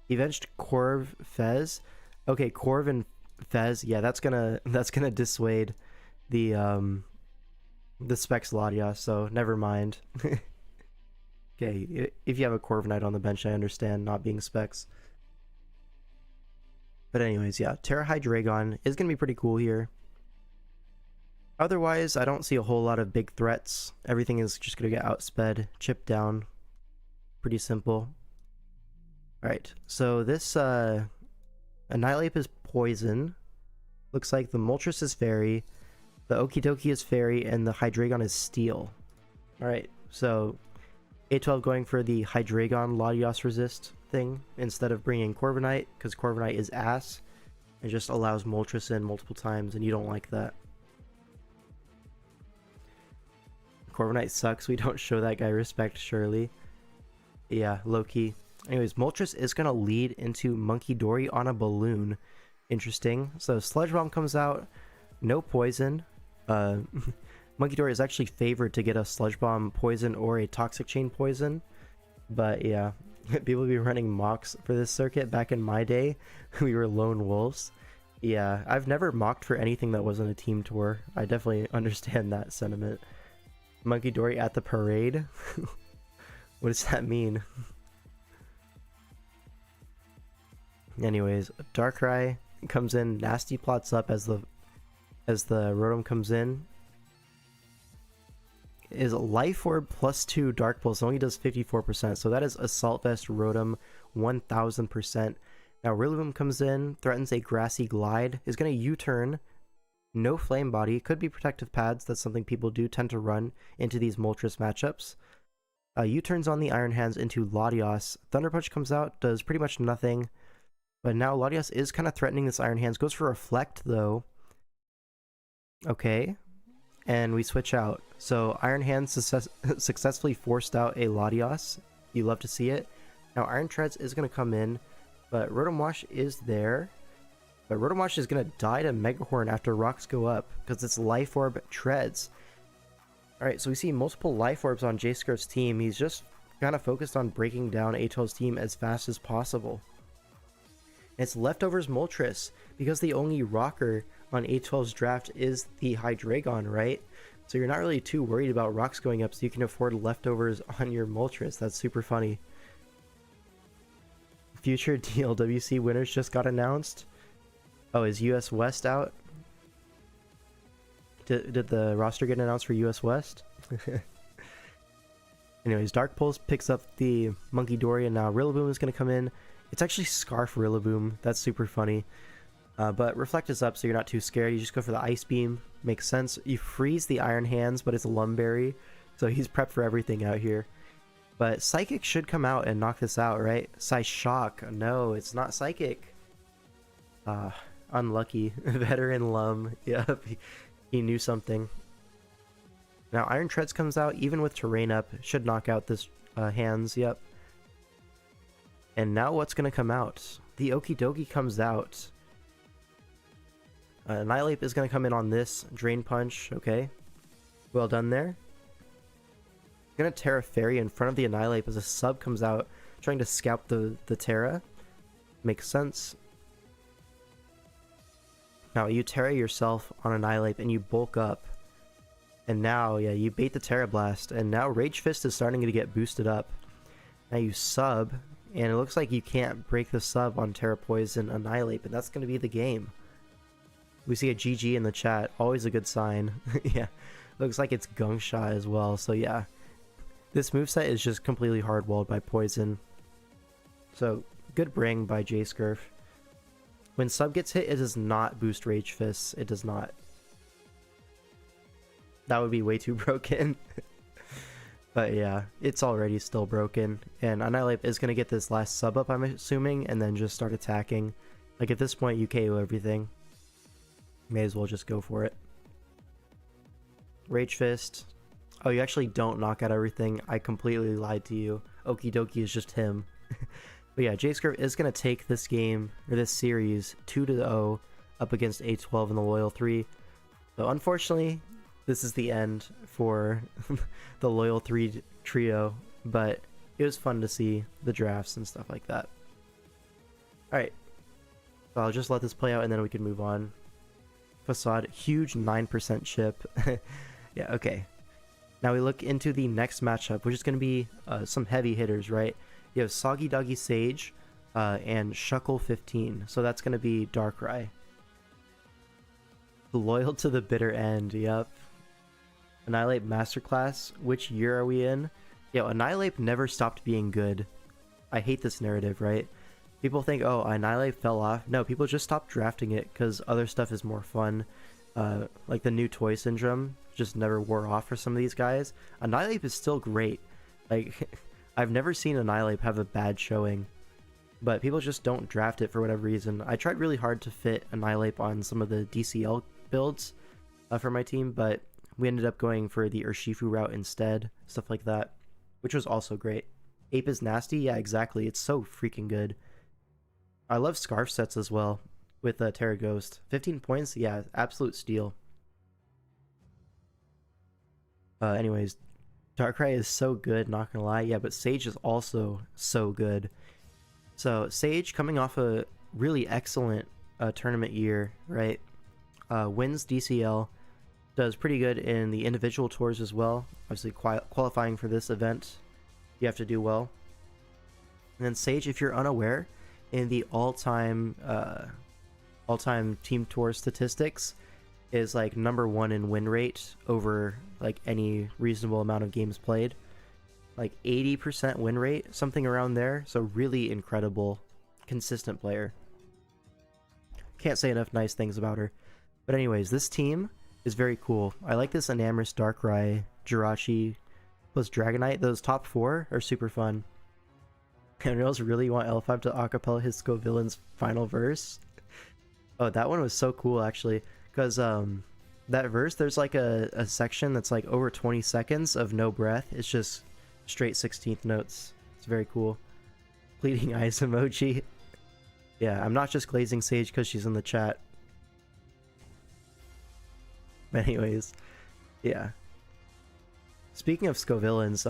Avenged Corv Fez. Okay, Corv and Fez. Yeah, that's gonna dissuade the Specs Latias, so never mind. Okay, if you have a Corviknight on the bench, I understand not being Specs. But anyways, yeah, Terra Hydreigon is gonna be pretty cool here. Otherwise, I don't see a whole lot of big threats. Everything is just gonna get outsped, chipped down. Pretty simple. Alright, so this Annihilate is Poison. Looks like the Moltres is Fairy, the Okidoki is Fairy, and the Hydreigon is Steel. Alright, so A12 going for the Hydreigon Latias resist thing instead of bringing Corviknight, because Corviknight is ass. It just allows Moltres in multiple times, and you don't like that. Corviknight sucks. We don't show that guy respect, surely. Yeah, low-key. Anyways, Moltres is going to lead into Monkey Dory on a balloon. Interesting. So Sludge Bomb comes out. No poison. Monkey Dory is actually favored to get a Sludge Bomb poison or a Toxic Chain poison. But yeah, people be running mocks for this circuit. Back in my day, we were lone wolves. Yeah, I've never mocked for anything that wasn't a team tour. I definitely understand that sentiment. Monkey Dory at the parade? What does that mean? Anyways, Darkrai comes in, Nasty plots up as the Rotom comes in. Is Life Orb +2 Dark Pulse, only does 54%, so that is Assault Vest Rotom 1000%. Now Rillaboom comes in, threatens a Grassy Glide, is going to U-turn, no Flame Body, could be Protective Pads, that's something people do tend to run into these Moltres matchups. U-turns on the Iron Hands into Latias. Thunder Punch comes out, does pretty much nothing. But now Latias is kind of threatening this Iron Hands. Goes for Reflect, though. Okay. And we switch out. So Iron Hands successfully forced out a Latias. You love to see it. Now Iron Treads is going to come in. But Rotom Wash is there. But Rotom Wash is going to die to Megahorn after rocks go up. Because it's Life Orb Treads. Alright, so we see multiple Life Orbs on J-Scurf's team. He's just kind of focused on breaking down A12's team as fast as possible. It's Leftovers Moltres, because the only rocker on A12's draft is the Hydreigon, right? So you're not really too worried about rocks going up, so you can afford Leftovers on your Moltres. That's super funny. Future DLWC winners just got announced. Oh, is US West out? Did the roster get announced for US West? Anyways, Dark Pulse picks up the Monkey Dory, and now Rillaboom is going to come in. It's actually Scarf Rillaboom. That's super funny. But Reflect is up, so you're not too scared. You just go for the Ice Beam. Makes sense. You freeze the Iron Hands, but it's Lumberry. So he's prepped for everything out here. But Psychic should come out and knock this out, right? Psyshock. No, it's not Psychic. I Unlucky. Veteran Lum. Yep, he knew something. Now Iron Treads comes out, even with terrain up, should knock out this hands, yep. And now what's gonna come out? The Okie Dokie comes out. Annihilate is gonna come in on this. Drain Punch, okay. Well done there. Gonna Terra Fairy in front of the Annihilate as a sub comes out, trying to scalp the Terra. Makes sense. Now you Terra yourself on Annihilate and you bulk up. And now, yeah, you bait the Terra Blast, and now Rage Fist is starting to get boosted up. Now you sub, and it looks like you can't break the sub on Terra Poison Annihilate, but that's going to be the game. We see a GG in the chat, always a good sign. Yeah, looks like it's Gungsha as well, so yeah. This moveset is just completely hard-walled by Poison. So, good bring by J-Scurf. When sub gets hit, it does not boost Rage Fists, it does not. That would be way too broken. But yeah, it's already still broken. And Annihilate is going to get this last sub up, I'm assuming, and then just start attacking. Like at this point, you KO everything. May as well just go for it. Rage Fist. Oh, you actually don't knock out everything. I completely lied to you. Okie Dokie is just him. But yeah, J-Scurf is going to take this game, or this series, 2-0 up against A12 in the Loyal 3. So unfortunately, this is the end for the Loyal 3 trio, but it was fun to see the drafts and stuff like that. Alright, so I'll just let this play out and then we can move on. Facade, huge 9% chip. Yeah, okay. Now we look into the next matchup, which is going to be some heavy hitters, right? You have Soggy Doggy Sage and Shuckle 15, so that's going to be Darkrai. Loyal to the bitter end, yep. Annihilate Masterclass, which year are we in? Yo, Annihilate never stopped being good. I hate this narrative, right? People think, oh, Annihilate fell off. No, people just stopped drafting it because other stuff is more fun. Like the new Toy Syndrome just never wore off for some of these guys. Annihilate is still great. Like, I've never seen Annihilate have a bad showing. But people just don't draft it for whatever reason. I tried really hard to fit Annihilate on some of the DCL builds for my team, but we ended up going for the Urshifu route instead, stuff like that, which was also great. Ape is nasty? Yeah, exactly. It's so freaking good. I love Scarf sets as well with Terra Ghost. 15 points? Yeah, absolute steal. Anyways, Darkrai is so good, not gonna lie. Yeah, but Sage is also so good. So, Sage coming off a really excellent tournament year, right? Wins DCL. Does pretty good in the individual tours as well. Obviously, qualifying for this event, you have to do well. And then Sage, if you're unaware, in the all-time team tour statistics, is like #1 in win rate over like any reasonable amount of games played. Like 80% win rate, something around there. So really incredible, consistent player. Can't say enough nice things about her. But anyways, this team is very cool. I like this Enamorous Darkrai, Jirachi, plus Dragonite. Those top 4 are super fun. Anyone else really want L5 to acapella his Scovillain's final verse? Oh, that one was so cool actually, because that verse, there's like a section that's like over 20 seconds of no breath. It's just straight 16th notes. It's very cool. Bleeding eyes emoji. Yeah, I'm not just glazing Sage because she's in the chat. But anyways, yeah. Speaking of Scovillains,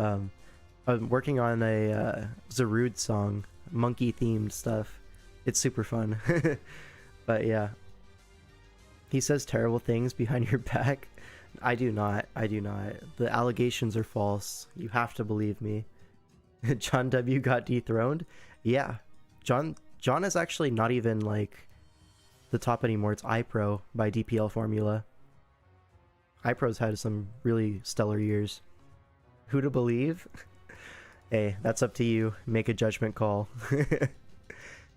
I'm working on a Zarude song, monkey themed stuff. It's super fun. But yeah. He says terrible things behind your back. I do not. I do not. The allegations are false. You have to believe me. John W got dethroned? Yeah. John is actually not even like the top anymore. It's iPro by DPL formula. iPro's had some really stellar years. Who to believe? Hey, that's up to you. Make a judgment call.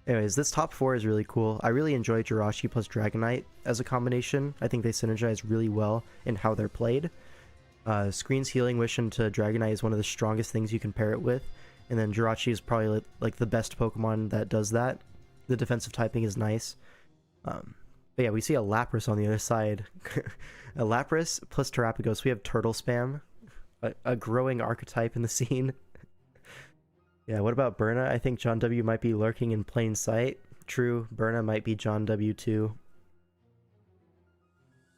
Anyways, this top 4 is really cool. I really enjoy Jirachi plus Dragonite as a combination. I think they synergize really well in how they're played. Screen's Healing Wish into Dragonite is one of the strongest things you can pair it with. And then Jirachi is probably like the best Pokemon that does that. The defensive typing is nice. But yeah, we see a Lapras on the other side. A Lapras plus Terapagos. We have Turtle Spam, a growing archetype in the scene. Yeah, what about Burna? I think John W might be lurking in plain sight. True, Burna might be John W too.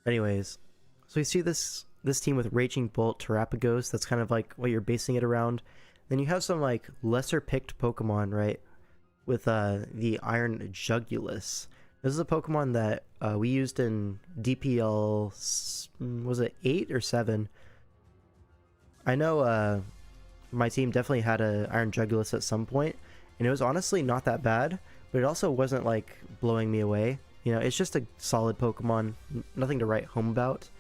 Anyways, so we see this team with Raging Bolt, Terapagos. That's kind of like what you're basing it around. Then you have some like lesser picked Pokemon, right? With the Iron Jugulus. This is a Pokemon that we used in DPL, was it 8 or 7? I know my team definitely had a Iron Jugulus at some point, and it was honestly not that bad, but it also wasn't like blowing me away. You know, it's just a solid Pokemon, nothing to write home about.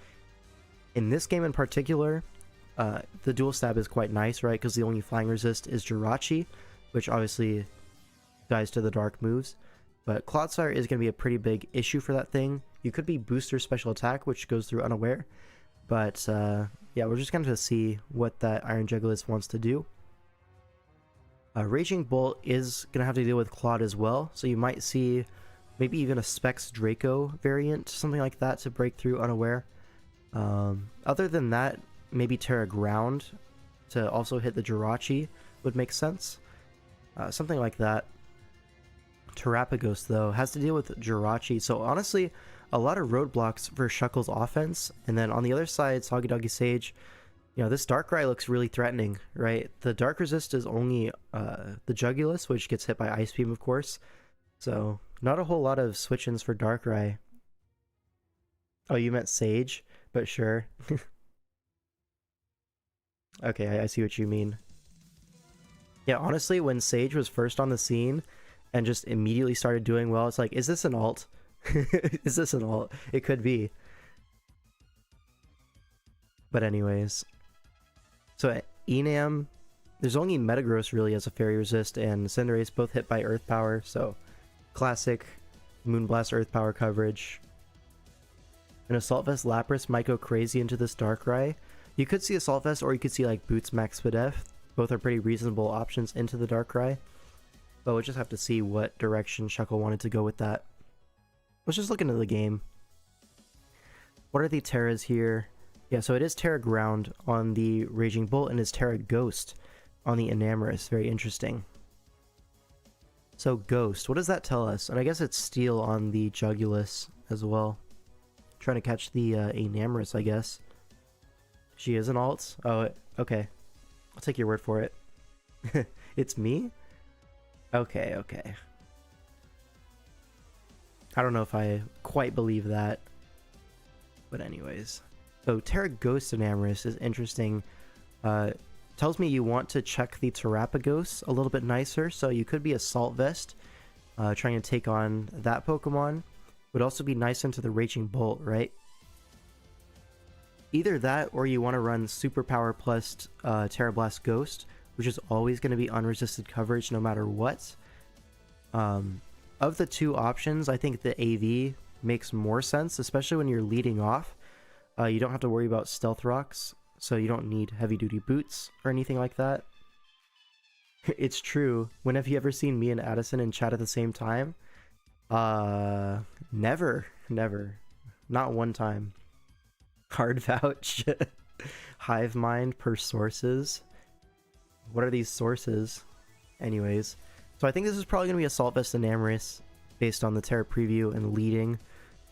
In this game in particular, the dual stab is quite nice, right? Because the only flying resist is Jirachi, which obviously dies to the dark moves. But Clodsire is going to be a pretty big issue for that thing. You could be booster special attack, which goes through unaware. But yeah, we're just going to see what that Iron Jugulus wants to do. Raging Bolt is going to have to deal with Claude as well. So you might see maybe even a Specs Draco variant, something like that, to break through unaware. Other than that, maybe Terra Ground to also hit the Jirachi would make sense. Something like that. Terapagos, though, has to deal with Jirachi, so honestly, a lot of roadblocks for Shuckle's offense. And then on the other side, Soggy Doggy Sage, you know, this Darkrai looks really threatening, right? The Dark Resist is only the Jugulus, which gets hit by Ice Beam, of course. So, not a whole lot of switch-ins for Darkrai. Oh, you meant Sage? But sure. Okay, I see what you mean. Yeah, honestly, when Sage was first on the scene and just immediately started doing well, it's like, is this an alt? Is this an alt? It could be. But anyways. So at Enam, there's only Metagross really as a Fairy Resist, and Cinderace both hit by Earth Power, so classic Moonblast Earth Power coverage. An Assault Vest Lapras might go crazy into this Darkrai. You could see Assault Vest, or you could see like Boots Max Spadef. Both are pretty reasonable options into the Darkrai. But we'll just have to see what direction Shuckle wanted to go with that. Let's just look into the game. What are the Terras here? Yeah, so it is Terra Ground on the Raging Bolt, and it's Terra Ghost on the Enamorus. Very interesting. So Ghost, what does that tell us? And I guess it's Steel on the Jugulus as well. Trying to catch the Enamorus, I guess. She is an alt? Oh, okay. I'll take your word for it. It's me? Okay, okay. I don't know if I quite believe that. But anyways. So Terra Ghost Enamorus is interesting. Tells me you want to check the Terapagos a little bit nicer. So you could be Assault Vest. Trying to take on that Pokemon. Would also be nice into the Raging Bolt, right? Either that, or you want to run Superpower plus Terra Blast Ghost, which is always going to be unresisted coverage no matter what. Of the two options, I think the AV makes more sense, especially when you're leading off. You don't have to worry about Stealth Rocks, so you don't need heavy-duty boots or anything like that. It's true. When have you ever seen me and Addison in chat at the same time? Never. Not one time. Hard vouch. Hive mind per sources. What are these sources? Anyways. So I think this is probably going to be Assault Vest and Enamorus based on the Terra preview and leading.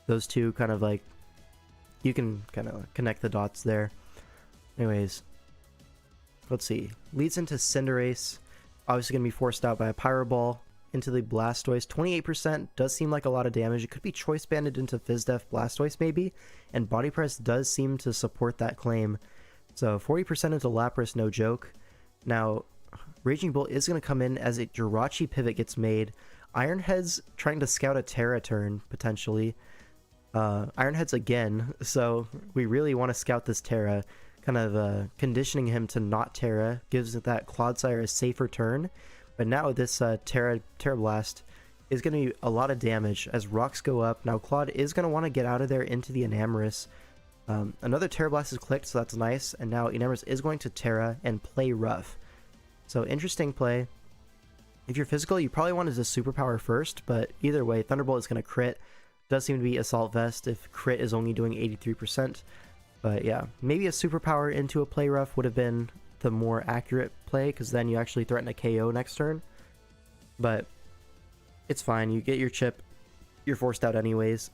Those two kind of like, you can kind of connect the dots there. Anyways. Let's see. Leads into Cinderace. Obviously going to be forced out by a Pyro Ball. Into the Blastoise. 28% does seem like a lot of damage. It could be Choice Banded into Fizdef Blastoise maybe, and Body Press does seem to support that claim. So 40% into Lapras, no joke. Now, Raging Bolt is going to come in as a Jirachi pivot gets made. Ironhead's trying to scout a Terra turn, potentially. Ironhead's again, so we really want to scout this Terra. Kind of conditioning him to not Terra gives that Clodsire a safer turn. But now this Terra Blast is going to be a lot of damage as rocks go up. Now Claude is going to want to get out of there into the Enamorus. Another Terra Blast is clicked, so that's nice. And now Enamorus is going to Terra and play rough. So interesting play. If you're physical, you probably wanted to Superpower first, but either way, Thunderbolt is going to crit. Does seem to be Assault Vest if crit is only doing 83%. But yeah, maybe a superpower into a play rough would have been the more accurate play, because then you actually threaten a KO next turn. But it's fine, you get your chip, you're forced out anyways.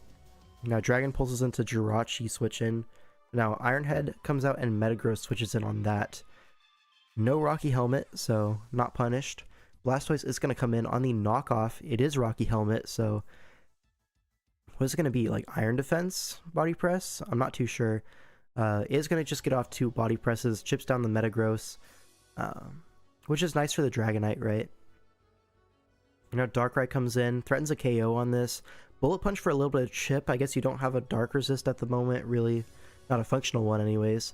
Now Dragon pulses into Jirachi switch in. Now Ironhead comes out and Metagross switches in on that. No Rocky Helmet, so not punished. Blastoise is going to come in on the knockoff. It is Rocky Helmet, so what is it going to be? Like Iron Defense Body Press? I'm not too sure. It is going to just get off 2 Body Presses, chips down the Metagross, which is nice for the Dragonite, right? You know, Darkrai comes in, threatens a KO on this. Bullet Punch for a little bit of chip. I guess you don't have a Dark Resist at the moment, really. Not a functional one anyways.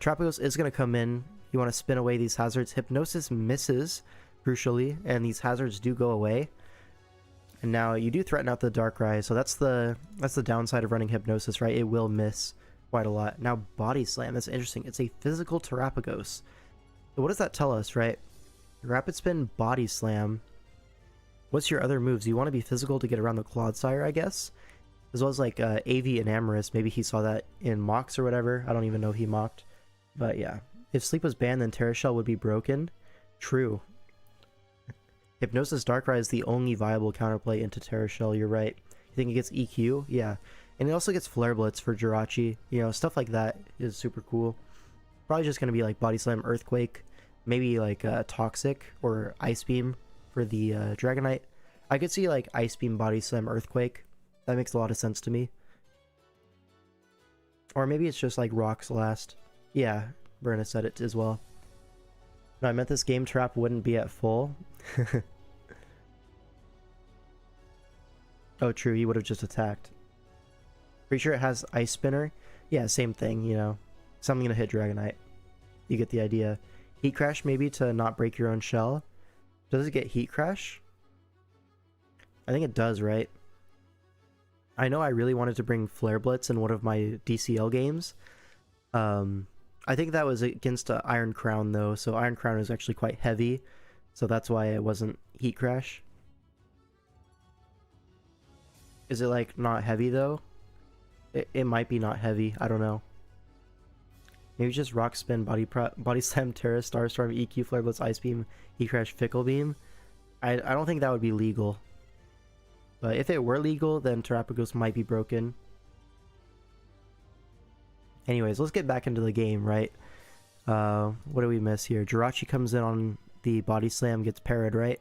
Trapagos is going to come in. You want to spin away these hazards. Hypnosis misses, crucially, and these hazards do go away. And now you do threaten out the Darkrai, so that's the downside of running Hypnosis, right? It will miss quite a lot. Now Body Slam, that's interesting. It's a physical Terapagos. So what does that tell us, right? Rapid Spin, Body Slam. What's your other moves? You want to be physical to get around the Clodsire, I guess? As well as like AV and Amorous. Maybe he saw that in mocks or whatever. I don't even know if he mocked. But yeah. If Sleep was banned, then Terra Shell would be broken. True. Hypnosis Darkrai is the only viable counterplay into Terra Shell, you're right. You think it gets EQ? Yeah. And it also gets Flare Blitz for Jirachi. You know, stuff like that is super cool. Probably just going to be like Body Slam, Earthquake. Maybe like Toxic or Ice Beam for the Dragonite. I could see like Ice Beam, Body Slam, Earthquake. That makes a lot of sense to me. Or maybe it's just like Rocks last. Yeah, Berna said it as well. No, I meant this game trap wouldn't be at full. Oh, true, he would have just attacked. Pretty sure it has Ice Spinner. Yeah, same thing, you know. Something gonna hit Dragonite. You get the idea. Heat Crash maybe to not break your own shell. Does it get Heat Crash? I think it does, right? I know I really wanted to bring Flare Blitz in one of my DCL games. I think that was against Iron Crown though, so Iron Crown is actually quite heavy, so that's why it wasn't Heat Crash. Is it like not heavy though? It might be not heavy, I don't know. Maybe just Rock Spin, Body Slam, Terra, Starstorm, EQ, Flare Blitz, Ice Beam, Heat Crash, Fickle Beam. I don't think that would be legal. But if it were legal, then Terapagos might be broken. Anyways, let's get back into the game, right? What do we miss here? Jirachi comes in on the Body Slam, gets parried, right?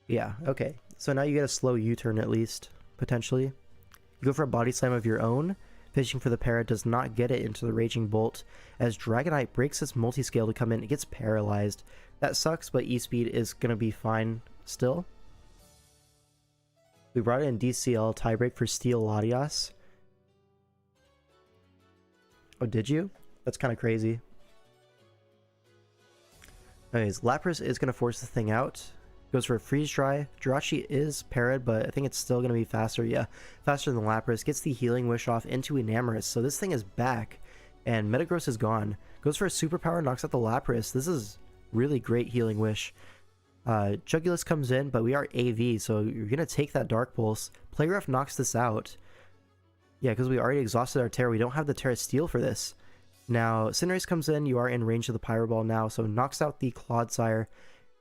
Yeah, okay. So now you get a slow U-turn at least, potentially. You go for a Body Slam of your own. Fishing for the parrot does not get it into the Raging Bolt. As Dragonite breaks its multi-scale to come in, it gets paralyzed. That sucks, but E-Speed is going to be fine still. We brought in DCL tiebreak for Steel Latias. Oh, did you? That's kind of crazy. Anyways, Lapras is going to force the thing out. Goes for a Freeze Dry. Jirachi is parried, but I think it's still going to be faster. Yeah, faster than Lapras. Gets the Healing Wish off into Enamorous. So this thing is back, and Metagross is gone. Goes for a Superpower, knocks out the Lapras. This is really great Healing Wish. Jugulus comes in, but we are AV, so you're going to take that Dark Pulse. Play Rough knocks this out. Yeah, because we already exhausted our Terra. We don't have the Terra Steel for this. Now, Cinderace comes in. You are in range of the Pyro Ball now, so knocks out the Clodsire.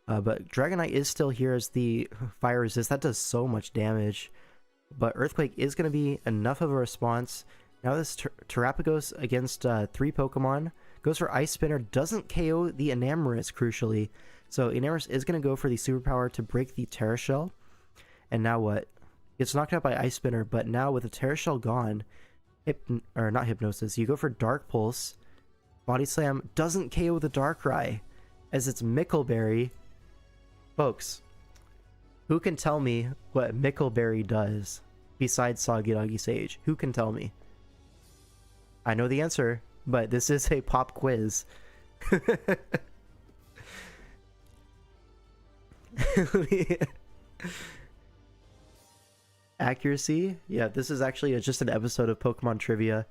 But Dragonite is still here as the Fire Resist. That does so much damage. But Earthquake is going to be enough of a response. Now this Terapagos against 3 Pokemon. Goes for Ice Spinner. Doesn't KO the Enamorous, crucially. So Enamorous is going to go for the Superpower to break the Terra Shell. And now what? Gets knocked out by Ice Spinner, but now with the Terra Shell gone, not Hypnosis, you go for Dark Pulse. Body Slam doesn't KO the Darkrai, as it's Mickleberry. Folks, who can tell me what Mickleberry does besides Soggy Sage? Who can tell me? I know the answer, but this is a pop quiz. Accuracy? Yeah, this is actually just an episode of Pokemon Trivia.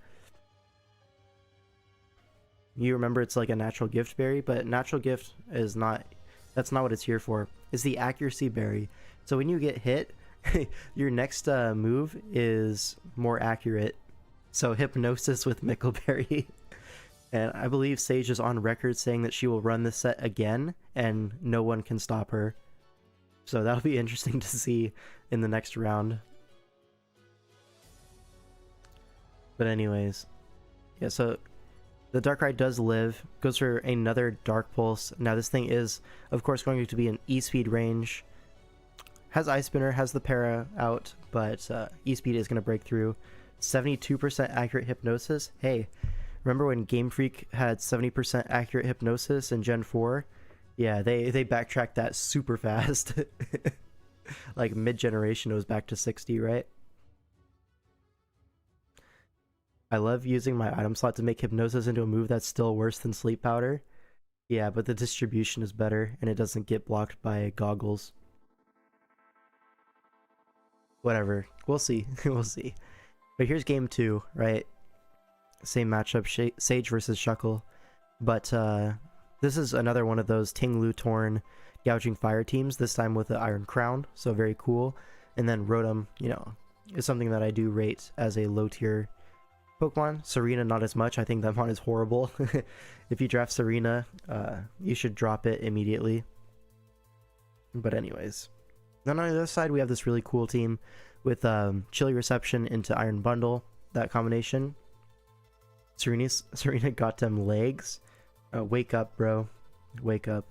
You remember it's like a natural gift berry, but natural gift is not, that's not what it's here for. It's the accuracy berry. So when you get hit, Your next move is more accurate. So Hypnosis with Mickleberry. And I believe Sage is on record saying that she will run this set again, and no one can stop her. So that'll be interesting to see in the next round. But anyways, yeah, so the Darkrai does live, goes for another Dark Pulse. Now this thing is, of course, going to be an E-Speed range. Has Ice Spinner, has the Para out, but E-Speed is going to break through. 72% accurate Hypnosis. Hey, remember when Game Freak had 70% accurate Hypnosis in Gen 4? Yeah, they backtracked that super fast. Like mid-generation, it was back to 60, right? I love using my item slot to make Hypnosis into a move that's still worse than Sleep Powder. Yeah, but the distribution is better, and it doesn't get blocked by Goggles. Whatever. We'll see. We'll see. But here's game 2, right? Same matchup, Sage versus Shuckle. But this is another one of those Ting-Lu Torn Gouging Fire teams, this time with the Iron Crown, so very cool. And then Rotom, you know, is something that I do rate as a low-tier Pokemon. Serena, not as much. I think that one is horrible. If you draft Serena, you should drop it immediately. But anyways. Then on the other side, we have this really cool team with Chilly Reception into Iron Bundle, that combination. Serena got them legs. Wake up, bro. Wake up.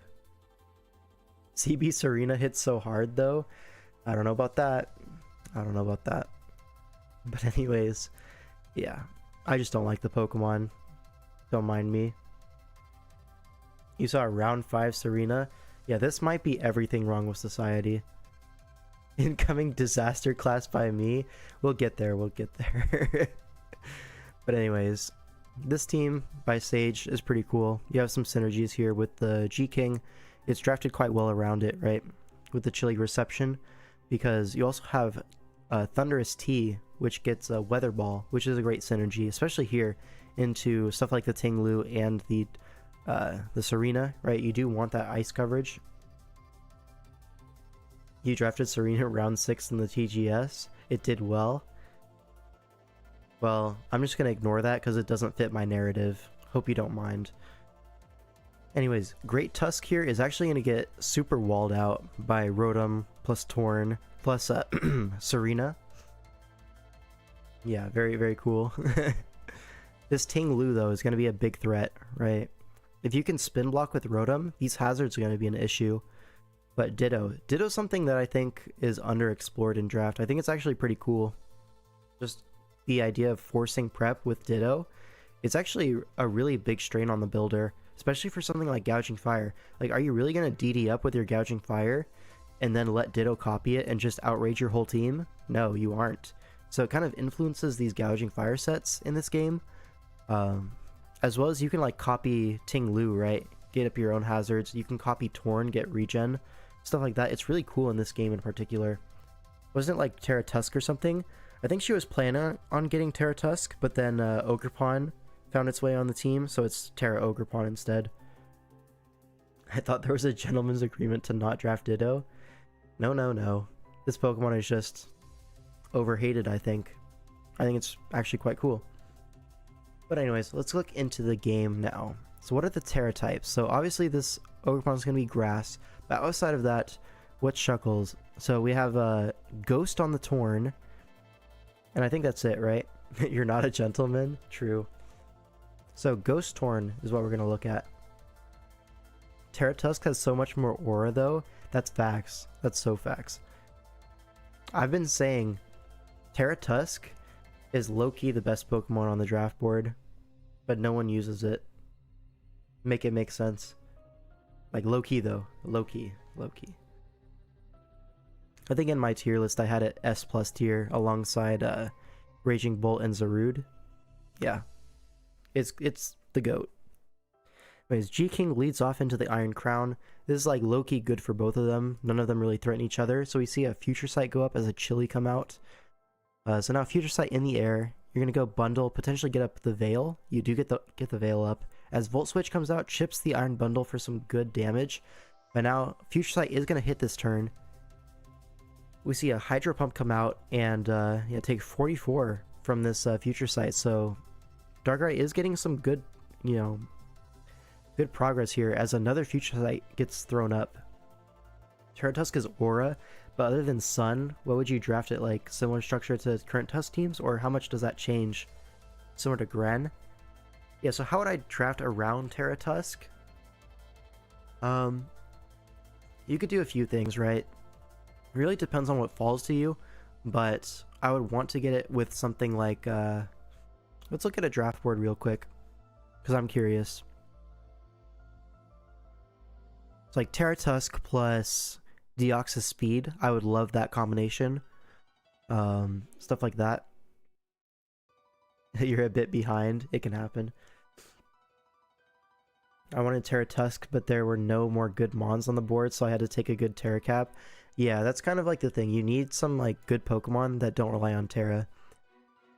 CB Serena hits so hard, though. I don't know about that. I don't know about that. But anyways, yeah. I just don't like the Pokemon. Don't mind me. You saw round 5 Serena. Yeah, this might be everything wrong with society. Incoming disaster class by me. We'll get there. We'll get there. But anyways, this team by Sage is pretty cool. You have some synergies here with the G-King. It's drafted quite well around it, right? With the Chilly Reception. Because you also have Thunderous T, which gets a Weather Ball, which is a great synergy, especially here into stuff like the Ting-Lu and the Serena, right? You do want that ice coverage. You drafted Serena round 6 in the TGS. It did well. Well, I'm just going to ignore that because it doesn't fit my narrative. Hope you don't mind. Anyways, Great Tusk here is actually going to get super walled out by Rotom plus Torn plus Serena. Yeah, very, very cool. This Ting-Lu, though, is going to be a big threat, right? If you can spin block with Rotom, these hazards are going to be an issue. But Ditto's something that I think is underexplored in draft. I think it's actually pretty cool. Just the idea of forcing prep with Ditto. It's actually a really big strain on the builder, especially for something like Gouging Fire. Like, are you really going to DD up with your Gouging Fire and then let Ditto copy it and just outrage your whole team? No, you aren't. So it kind of influences these Gouging Fire sets in this game. As well as you can like copy Ting-Lu, right? Get up your own hazards. You can copy Torn, get regen. Stuff like that. It's really cool in this game in particular. Wasn't it like Terra Tusk or something? I think she was planning on getting Terra Tusk, but then Ogerpon found its way on the team, so it's Terra Ogerpon instead. I thought there was a gentleman's agreement to not draft Ditto. No, no, no. This Pokemon is just overhated, I think. I think it's actually quite cool. But anyways, let's look into the game now. So what are the Terra types? So obviously this Ogerpon is going to be Grass, but outside of that, what's Shuckles? So we have a Ghost on the Torn, and I think that's it, right? You're not a gentleman? True. So Ghost Torn is what we're going to look at. Terra Tusk has so much more aura, though. That's facts. That's so facts. I've been saying Terra Tusk is low-key the best Pokemon on the draft board, but no one uses it. Make it make sense. Like, low-key, though. Low-key. Low-key. I think in my tier list I had it S+ tier alongside Raging Bolt and Zarude. Yeah. It's the GOAT. Anyways, G-King leads off into the Iron Crown. This is like low-key good for both of them. None of them really threaten each other. So we see a Future Sight go up as a Chilly come out. So now Future Sight in the air. You're going to go Bundle, potentially get up the Veil. You do get the Veil up. As Volt Switch comes out, chips the Iron Bundle for some good damage. But now Future Sight is going to hit this turn. we see a Hydro Pump come out and yeah, take 44 from this future site. So Darkrai is getting some good, you know, good progress here as another future site gets thrown up. Terratusk is Aura, but other than Sun, what would you draft it like? Similar structure to current Tusk teams, or how much does that change? Similar to Gren? Yeah, so how would I draft around Terratusk? You could do a few things, right? Really depends on what falls to you, but I would want to get it with something like, let's look at a draft board real quick, because I'm curious. It's like Terratusk plus Deoxys Speed. I would love that combination. Stuff like that. You're a bit behind. It can happen. I wanted Terratusk, but there were no more good Mons on the board, so I had to take a good Terracap. Yeah, that's kind of like the thing. You need some like good Pokemon that don't rely on Terra.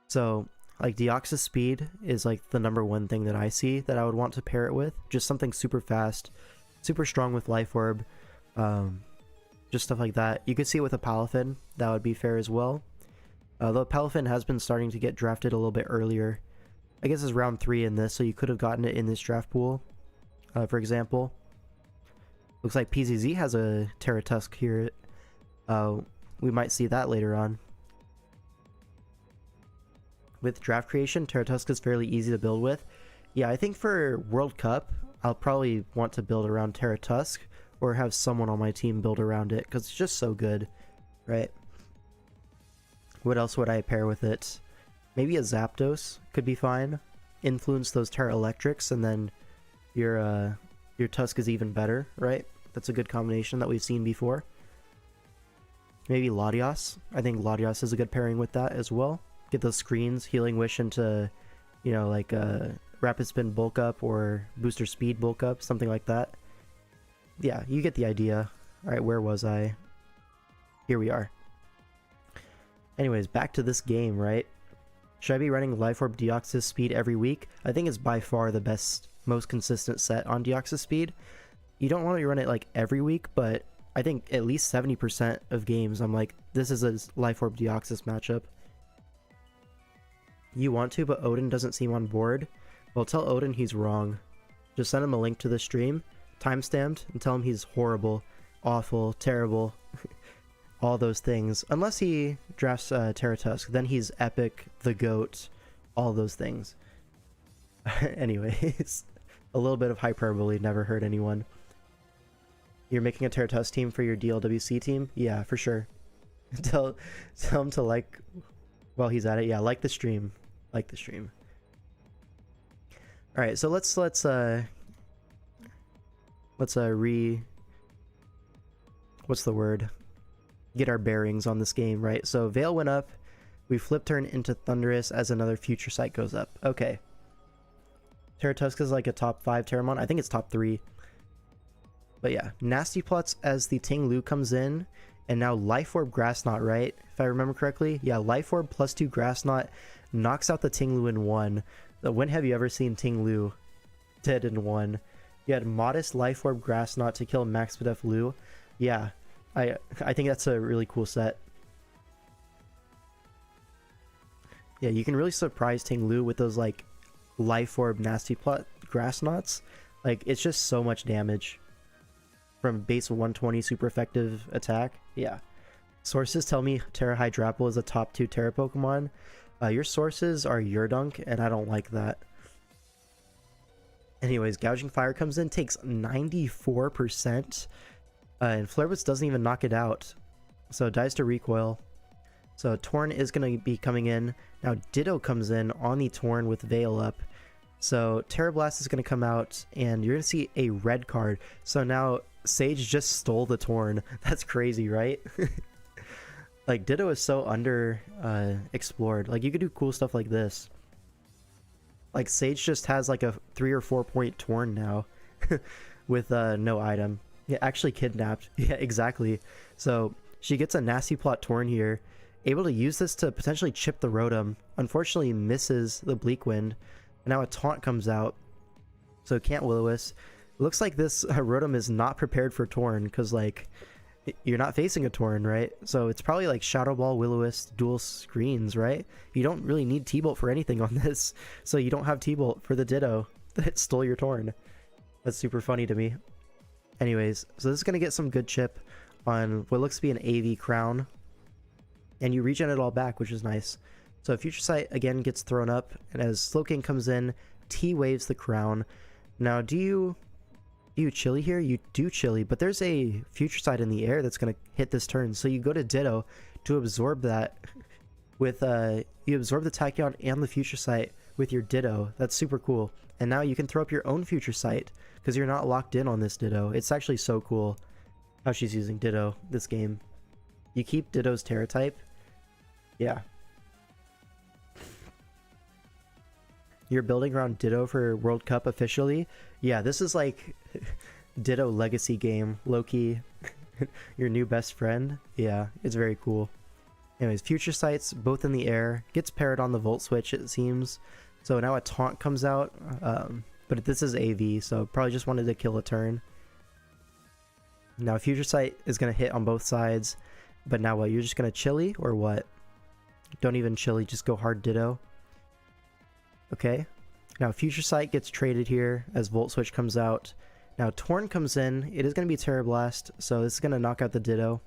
So, like Deoxys Speed is like the #1 thing that I see that I would want to pair it with. Just something super fast, super strong with Life Orb. Just stuff like that. You could see it with a Palafin. That would be fair as well. Though Palafin has been starting to get drafted a little bit earlier. I guess it's round 3 in this, so you could have gotten it in this draft pool. For example, looks like PZZ has a Terratusk here. We might see that later on. With draft creation, Terratusk is fairly easy to build with. Yeah, I think for World Cup, I'll probably want to build around Terratusk or have someone on my team build around it because it's just so good, right? What else would I pair with it? Maybe a Zapdos could be fine. Influence those Terra Electrics, and then your Tusk is even better, right? That's a good combination that we've seen before. Maybe Latios. I think Latios is a good pairing with that as well. Get those screens, Healing Wish into, you know, like Rapid Spin Bulk Up or Booster Speed Bulk Up, something like that. Yeah, you get the idea. Alright, where was I? Here we are. Anyways, back to this game, right? Should I be running Life Orb Deoxys Speed every week? I think it's by far the best, most consistent set on Deoxys Speed. You don't want to run it like every week, but I think at least 70% of games I'm like, this is a Life Orb Deoxys matchup. You want to, but Odin doesn't seem on board. Well, tell Odin he's wrong. Just send him a link to the stream, timestamped, and tell him he's horrible, awful, terrible, all those things. Unless he drafts Terratusk, then he's epic, the GOAT, all those things. Anyways, a little bit of hyperbole never hurt anyone. You're making a Terratusk team for your DLWC team? Yeah, for sure. Tell him to like, while he's at it, yeah, like the stream. Like the stream. Alright, so let's what's the word? Get our bearings on this game, right? So Veil went up, we flip turn into Thundurus as another future site goes up. Okay. Terratusk is like a top 5 Terramon. I think it's top 3. But yeah, Nasty Plots as the Ting Lu comes in, and now Life Orb Grass Knot, right? If I remember correctly. Yeah, Life Orb plus 2 Grass Knot knocks out the Ting Lu in 1. When have you ever seen Ting Lu dead in 1? You had Modest Life Orb Grass Knot to kill Max Def Lu. Yeah, I think that's a really cool set. Yeah, you can really surprise Ting Lu with those like Life Orb Nasty Plot Grass Knots. Like, it's just so much damage from base 120 super effective attack. Yeah. Sources tell me Terra Hydrapple is a top 2 Terra Pokemon. Your sources are Yurdunk, and I don't like that. Anyways, Gouging Fire comes in, takes 94%. And Flare Blitz doesn't even knock it out. So it dies to Recoil. So Torn is going to be coming in. Now Ditto comes in on the Torn with Veil up. So Terra Blast is going to come out, and you're going to see a red card. So now Sage just stole the Torn. That's crazy, right? Like, Ditto is so under explored. Like, you could do cool stuff like this. Like, Sage just has like a 3 or 4 point Torn now with no item. Yeah, actually kidnapped. Yeah, exactly. So she gets a Nasty Plot Torn here, able to use this to potentially chip the Rotom. Unfortunately misses the Bleak Wind. And now a Taunt comes out, so can't Will-O-Wisp. Looks like this Rotom is not prepared for Torn, because like You're not facing a Torn, right? So it's probably like Shadow Ball, Will-O-Wisp, dual screens, right? You don't really need T-Bolt for anything on this. So you don't have T-Bolt for the Ditto that stole your Torn. That's super funny to me. Anyways, so this is going to get some good chip on what looks to be an AV crown. And you regen it all back, which is nice. So Future Sight again gets thrown up, and as Slowking comes in, T-waves the crown. Now, do you chili here? You do chili, but there's a Future Sight in the air that's going to hit this turn. So you go to Ditto to absorb that with, you absorb the Tachyon and the Future Sight with your Ditto. That's super cool. And now you can throw up your own Future Sight because you're not locked in on this Ditto. It's actually so cool how she's using Ditto this game. You keep Ditto's Terra type. Yeah. You're building around Ditto for World Cup officially. Yeah, this is like Ditto legacy game, low-key. Your new best friend. Yeah, it's very cool. Anyways, Future Sights both in the air. Gets paired on the Volt Switch, it seems. So now a taunt comes out. But this is AV, so probably just wanted to kill a turn. Now Future Sight is going to hit on both sides. But now what? You're just going to chili or what? Don't even chili, just go hard Ditto. Okay. Now Future Sight gets traded here as Volt Switch comes out. Now Torn comes in. It is going to be Terra Blast, so this is going to knock out the Ditto.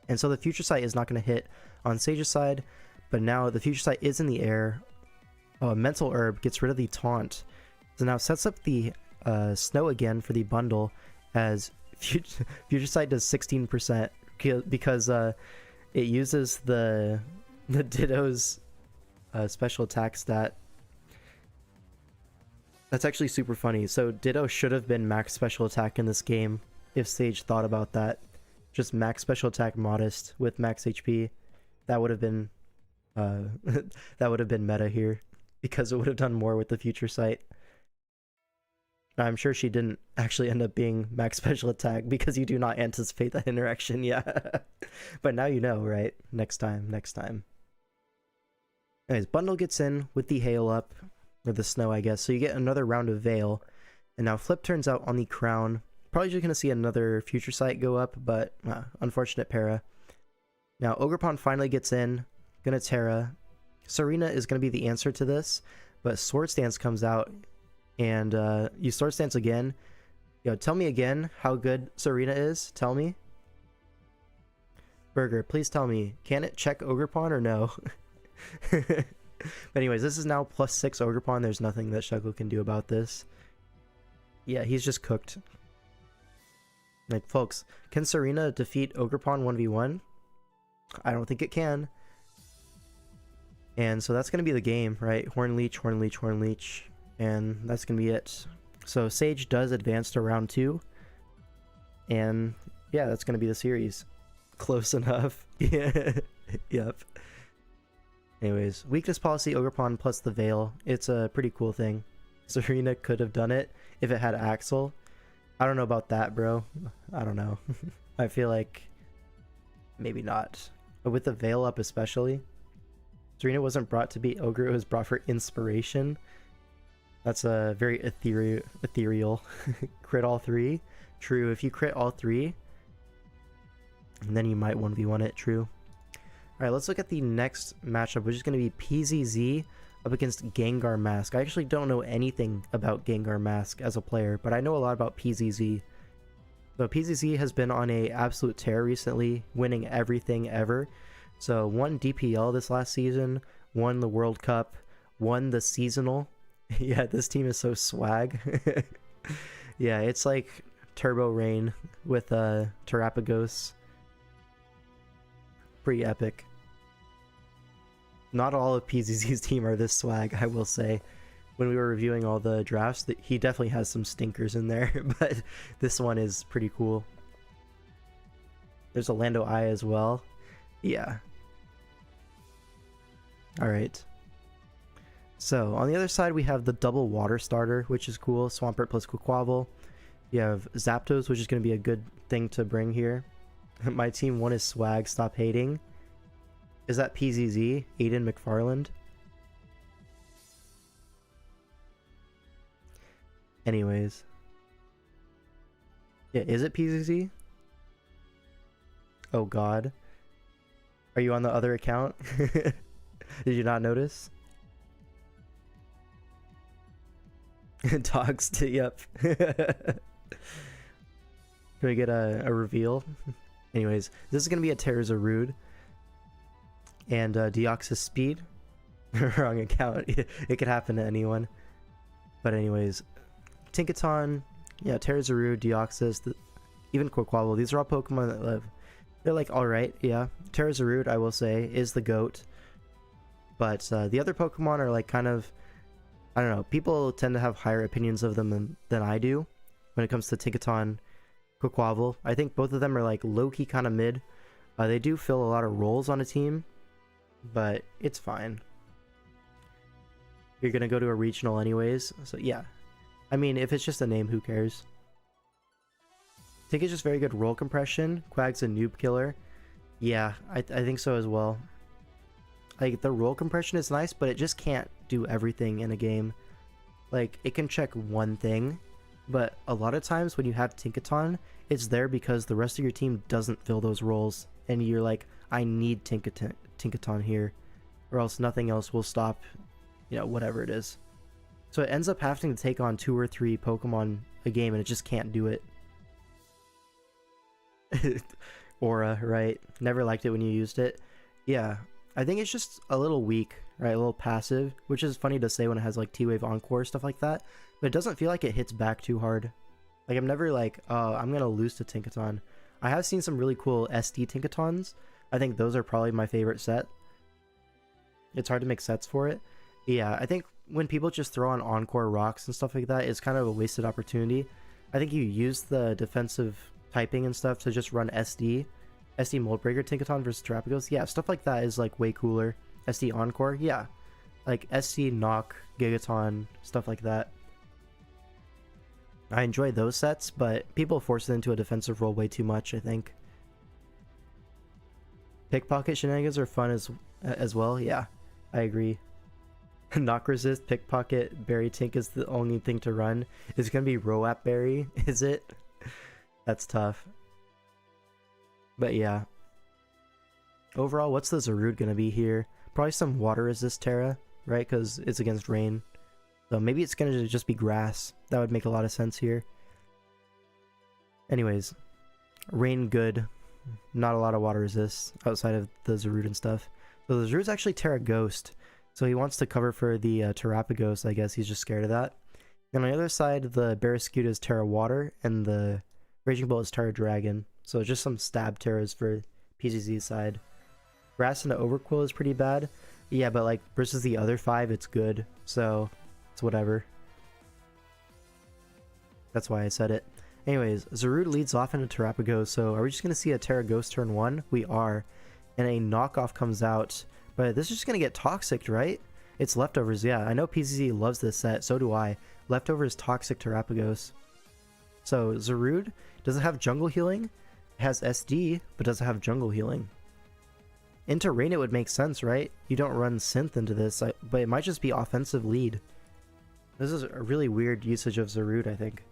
And so the Future Sight is not going to hit on Sage's side, but now the Future Sight is in the air. Oh, Mental Herb gets rid of the taunt. So now sets up the Snow again for the bundle as Future Sight does 16% because it uses the Ditto's special attack stat. That's actually super funny. So Ditto should have been max special attack in this game if Sage thought about that. Just max special attack modest with max HP. That would have been that would have been meta here because it would have done more with the Future Sight. I'm sure she didn't actually end up being max special attack because you do not anticipate that interaction. Yeah. But now you know, right? Next time. Anyways, bundle gets in with the hail up, or the snow, I guess. So you get another round of Veil. And now Flip turns out on the crown. Probably just going to see another Future Sight go up, but unfortunate para. Now Ogerpon finally gets in. Gonna Terra. Serena is going to be the answer to this, but Sword Stance comes out. And you Sword Stance again. Yo, tell me again how good Serena is. Tell me. Burger, please tell me. Can it check Ogerpon or no? But anyways, this is now +6 Ogerpon. There's nothing that Shuckle can do about this. Yeah, he's just cooked. Like, folks, can Serena defeat Ogerpon 1v1? I don't think it can. And so that's going to be the game, right? Horn Leech, Horn Leech, Horn Leech. And that's going to be it. So Sage does advance to round 2. And yeah, that's going to be the series. Close enough. Yeah. Yep. Anyways, weakness policy, Ogerpon plus the Veil. It's a pretty cool thing. Serena could have done it if it had Axel. I don't know about that, bro. I don't know. I feel like maybe not. But with the Veil up especially, Serena wasn't brought to beat Ogre, it was brought for inspiration. That's a very ethereal. Crit all 3. True, if you crit all 3, then you might 1v1 it, true. Alright, let's look at the next matchup, which is going to be PZZ up against Gengar Mask. I actually don't know anything about Gengar Mask as a player, but I know a lot about PZZ. So PZZ has been on a absolute tear recently, winning everything ever. So won DPL this last season, won the World Cup, won the Seasonal. Yeah, this team is so swag. Yeah, it's like Turbo Rain with Terrapagos. Pretty epic. Not all of PZZ's team are this swag, I will say. When we were reviewing all the drafts, he definitely has some stinkers in there, but this one is pretty cool. There's a Lando Eye as well. Yeah. Alright. So, on the other side we have the double water starter, which is cool. Swampert plus Quaquaval. You have Zapdos, which is going to be a good thing to bring here. My team 1 is swag, stop hating. Is that PZZ? Aiden McFarland? Anyways. Yeah, is it PZZ? Oh god. Are you on the other account? Did you not notice? Dogs to, yep. Can we get a reveal? Anyways, this is going to be a Terrazarude. And Deoxys Speed. Wrong account. It could happen to anyone. But anyways, Tinkaton, yeah, Terrazarude, Deoxys, even Quaquaval. These are all Pokemon that live. They're like alright, yeah. Terrazarude, I will say, is the GOAT. But the other Pokemon are like kind of, I don't know, people tend to have higher opinions of them than I do when it comes to Tinkaton, Quaquaval. I think both of them are like low-key kind of mid. They do fill a lot of roles on a team, but it's fine. You're gonna go to a regional anyways, so yeah. I mean, if it's just a name, who cares? Tinka's just very good roll compression. Quag's a noob killer. Yeah, I think so as well. Like, the roll compression is nice, but it just can't do everything in a game. Like, it can check one thing, but a lot of times when you have Tinkaton, it's there because the rest of your team doesn't fill those roles, and you're like, I need Tinkaton here, or else nothing else will stop, you know, whatever it is. So it ends up having to take on 2 or 3 Pokemon a game, and it just can't do it. Aura, right? Never liked it when you used it. Yeah, I think it's just a little weak, right? A little passive, which is funny to say when it has like T-Wave Encore, stuff like that. But it doesn't feel like it hits back too hard. Like, I'm never like, oh, I'm gonna lose to Tinkaton. I have seen some really cool SD Tinkatons. I think those are probably my favorite set. It's hard to make sets for it. Yeah, I think when people just throw on Encore rocks and stuff like that, it's kind of a wasted opportunity. I think you use the defensive typing and stuff to just run SD Mold Breaker Tinkaton versus Terapagos. Yeah, stuff like that is like way cooler. SD Encore, yeah. Like SD Knock, Gigaton, stuff like that. I enjoy those sets, but people force it into a defensive role way too much, I think. Pickpocket shenanigans are fun as well, yeah. I agree. Knock resist, pickpocket, berry tink is the only thing to run. It's gonna be Roap berry, is it? That's tough. But yeah. Overall, what's the Zarude gonna be here? Probably some water resist Terra, right? Because it's against rain. So maybe it's gonna just be grass. That would make a lot of sense here. Anyways. Rain good. Not a lot of water resist outside of the Zarude and stuff. So the Zarude's actually Terra Ghost. So he wants to cover for the Terapagos, I guess. He's just scared of that. And on the other side, the Barraskewda is Terra Water, and the Raging Bolt is Terra Dragon. So just some stab Terras for PZZ's side. Grass into Overquill is pretty bad. Yeah, but like versus the other 5, it's good. So it's whatever. That's why I said it. Anyways, Zarude leads off into Terapagos. So are we just going to see a Terra Ghost turn 1? We are. And a knockoff comes out. But this is just going to get toxic, right? It's Leftovers, yeah. I know PZZ loves this set, so do I. Leftovers Toxic Terapagos. So, Zarude doesn't have Jungle Healing. It has SD, but doesn't have Jungle Healing. Into Rain it would make sense, right? You don't run Synth into this, but it might just be offensive lead. This is a really weird usage of Zarude, I think.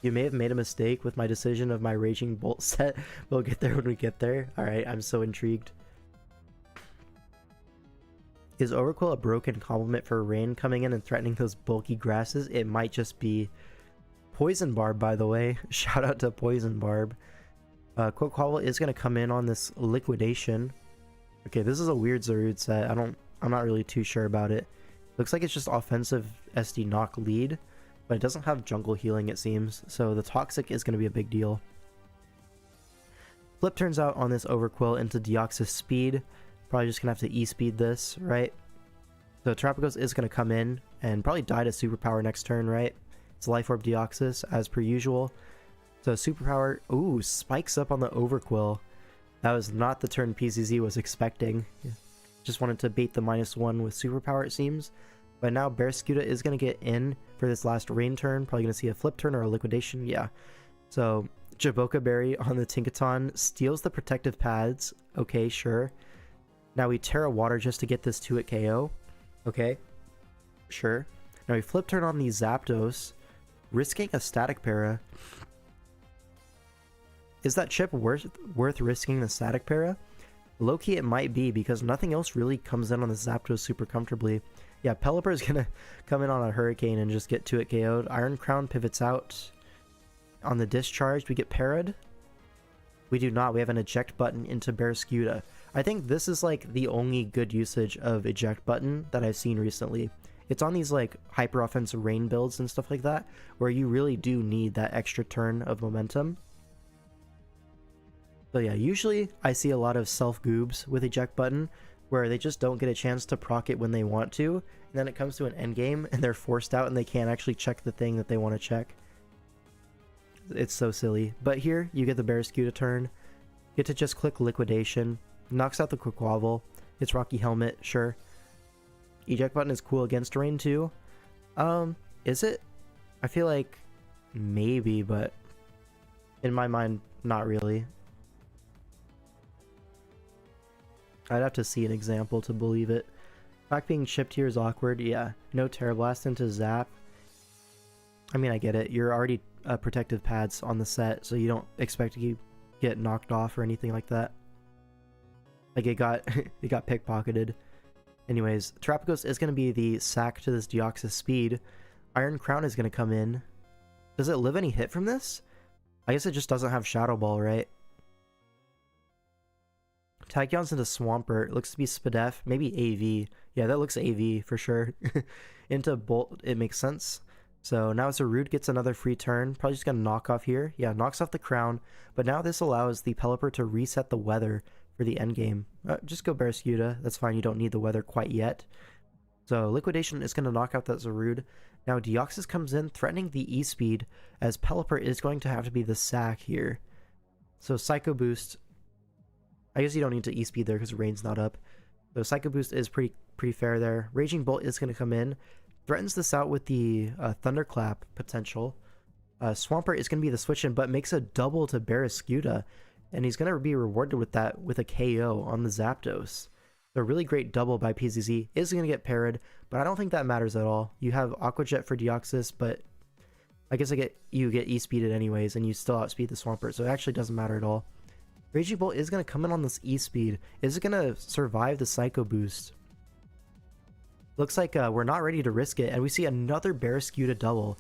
You may have made a mistake with my decision of my Raging Bolt set. We'll get there when we get there. Alright, I'm so intrigued. Is Overquill a broken compliment for Rain coming in and threatening those bulky grasses? It might just be Poison Barb, by the way. Shout out to Poison Barb. Quaquaval is going to come in on this Liquidation. Okay, this is a weird Zarude set. I'm not really too sure about it. Looks like it's just offensive SD Knock lead, but it doesn't have Jungle Healing, it seems. So the Toxic is going to be a big deal. Flip turns out on this Overquill into Deoxys Speed. Probably just gonna have to E-speed this, right? So Terapagos is gonna come in and probably die to Superpower next turn, right? It's Life Orb Deoxys, as per usual. So Superpower, ooh, spikes up on the Overquill. That was not the turn PZZ was expecting. Just wanted to bait the -1 with Superpower, it seems. But now Barraskewda is gonna get in for this last Rain turn. Probably gonna see a Flip turn or a Liquidation, yeah. So Jaboka Berry on the Tinkaton steals the Protective Pads. Okay, sure. Now we Terra Water just to get this 2-hit KO. Okay, sure. Now we Flip turn on the Zapdos, risking a Static Para. Is that chip worth risking the static para? Low-key it might be, because nothing else really comes in on the Zapdos super comfortably. Yeah, Pelipper is gonna come in on a Hurricane and just get 2-hit KO'd. Iron Crown pivots out. On the discharge, we get parried. We do not. We have an eject button into Barraskewda. I think this is like the only good usage of eject button that I've seen recently. It's on these like hyper offensive rain builds and stuff like that, where you really do need that extra turn of momentum. So yeah, usually I see a lot of self-goobs with eject button, where they just don't get a chance to proc it when they want to, and then it comes to an end game and they're forced out and they can't actually check the thing that they want to check. It's so silly. But here, you get the Barraskewda turn, you get to just click Liquidation, knocks out the Quick Wobble, it's Rocky Helmet, sure. Eject button is cool against rain too. Is it? I feel like maybe, but in my mind, not really. I'd have to see an example to believe it. Fact being chipped here is awkward, yeah. No Terra Blast into Zap. I mean, I get it. You're already protective pads on the set, so you don't expect to get knocked off or anything like that. Like it got it got pickpocketed. Anyways, Terapagos is going to be the sack to this Deoxys speed. Iron Crown is going to come in. Does it live any hit from this? I guess it just doesn't have Shadow Ball, right? Tachyon's into Swampert. It looks to be Spadef. Maybe AV. Yeah, that looks AV for sure. Into Bolt, it makes sense. So now it's a Rude gets another free turn. Probably just gonna knock off here. Yeah, knocks off the crown. But now this allows the Pelipper to reset the weather for the end game. Just go Barraskewda. That's fine. You don't need the weather quite yet. So Liquidation is gonna knock out that Zarude. Now Deoxys comes in, threatening the E-Speed, as Pelipper is going to have to be the sack here. So Psycho Boost. I guess you don't need to E-Speed there because Rain's not up. So Psycho Boost is pretty fair there. Raging Bolt is going to come in. Threatens this out with the Thunderclap potential. Swampert is going to be the switch in, but makes a double to Barraskewda. And he's going to be rewarded with that with a KO on the Zapdos. So a really great double by PZZ. Is going to get parried, but I don't think that matters at all. You have Aqua Jet for Deoxys, but I guess you get E-Speeded anyways, and you still outspeed the Swampert, so it actually doesn't matter at all. Raging Bolt is going to come in on this E-Speed. Is it going to survive the Psycho Boost? Looks like we're not ready to risk it, and we see another Barraskewda double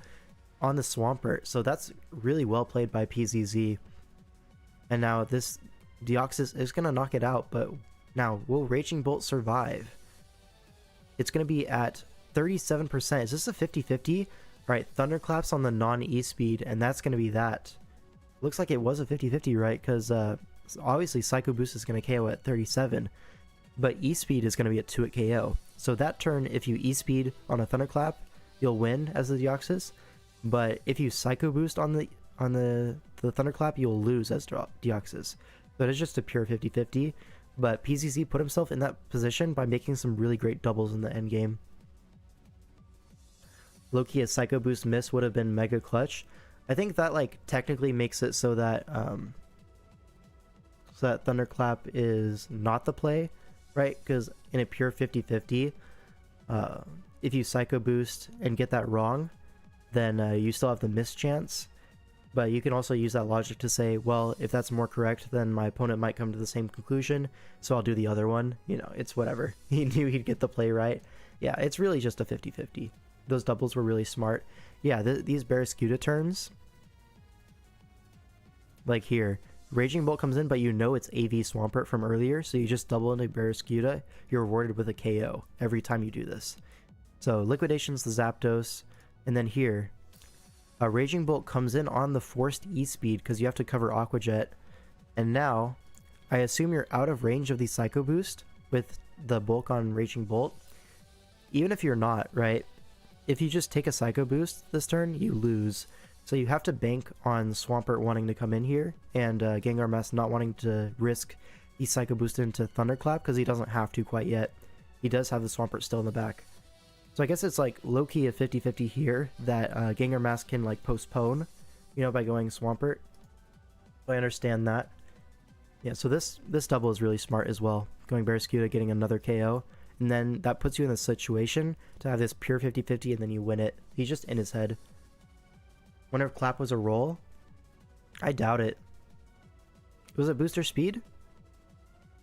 on the Swampert, so that's really well played by PZZ. And now this Deoxys is going to knock it out, but now will Raging Bolt survive? It's going to be at 37%. Is this a 50-50? Alright, Thunderclaps on the non-E-Speed, and that's going to be that. Looks like it was a 50-50, right? Because obviously Psycho Boost is going to KO at 37, but E-Speed is going to be at 2 at KO. So that turn, if you E-Speed on a Thunderclap, you'll win as the Deoxys. But if you Psycho Boost on the Thunderclap, you'll lose as Deoxys. So it is just a pure 50-50. But PZZ put himself in that position by making some really great doubles in the end game. Low-key, a Psycho Boost miss would have been mega clutch. I think that like technically makes it so that Thunderclap is not the play, right? Because in a pure 50-50, if you Psycho Boost and get that wrong, then you still have the miss chance. But you can also use that logic to say, well, if that's more correct, then my opponent might come to the same conclusion, so I'll do the other one. You know, it's whatever. He knew he'd get the play right. Yeah, it's really just a 50-50. Those doubles were really smart. Yeah, these Barraskewda turns, like here, Raging Bolt comes in, but you know it's AV Swampert from earlier, so you just double into Barraskewda. You're rewarded with a KO every time you do this. So Liquidation's the Zapdos, and then here, Raging Bolt comes in on the forced E-Speed because you have to cover Aqua Jet. And now, I assume you're out of range of the Psycho Boost with the bulk on Raging Bolt. Even if you're not, right? If you just take a Psycho Boost this turn, you lose. So you have to bank on Swampert wanting to come in here, and Gengar Mask not wanting to risk the Psycho Boost into Thunderclap because he doesn't have to quite yet. He does have the Swampert still in the back. So I guess it's like low-key a 50-50 here that Gengar Mask can like postpone, you know, by going Swampert. So I understand that. Yeah, so this double is really smart as well. Going Barraskewda, getting another KO. And then that puts you in the situation to have this pure 50-50 and then you win it. He's just in his head. Wonder if Clap was a roll? I doubt it. Was it booster speed?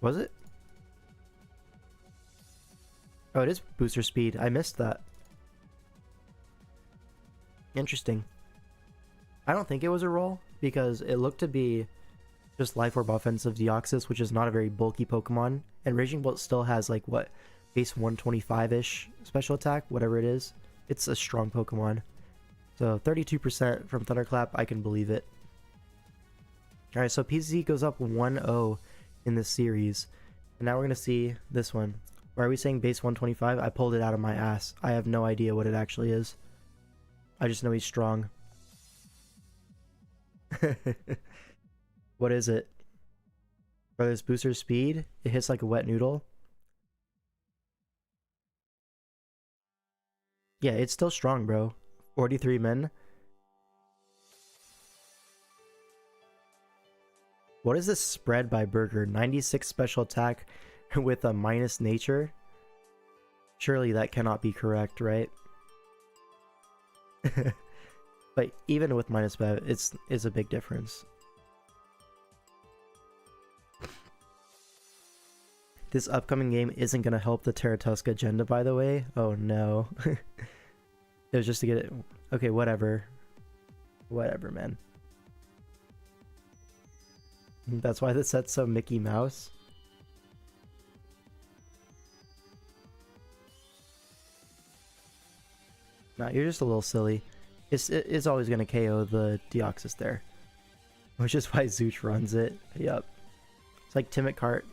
Was it? Oh, it is booster speed. I missed that. Interesting. I don't think it was a roll, because it looked to be just Life Orb offensive Deoxys, which is not a very bulky Pokemon. And Raging Bolt still has, like, what, base 125-ish special attack, whatever it is. It's a strong Pokemon. So 32% from Thunderclap, I can believe it. Alright, so PZ goes up 1-0 in this series. And now we're going to see this one. Why are we saying base 125? I pulled it out of my ass. I have no idea what it actually is. I just know he's strong. What is it? Bro, this booster speed, it hits like a wet noodle. Yeah, it's still strong, bro. 43 men. What is this spread by Burger? 96 special attack with a minus nature? Surely that cannot be correct, right? But even with minus bev, it's a big difference. This upcoming game isn't going to help the Terratusk agenda, by the way. Oh no. It was just to get it. Okay, whatever. Whatever, man. That's why the set's so Mickey Mouse. Nah, you're just a little silly. It's always going to KO the Deoxys there. Which is why Zooch runs it. Yup. It's like Timid Cart.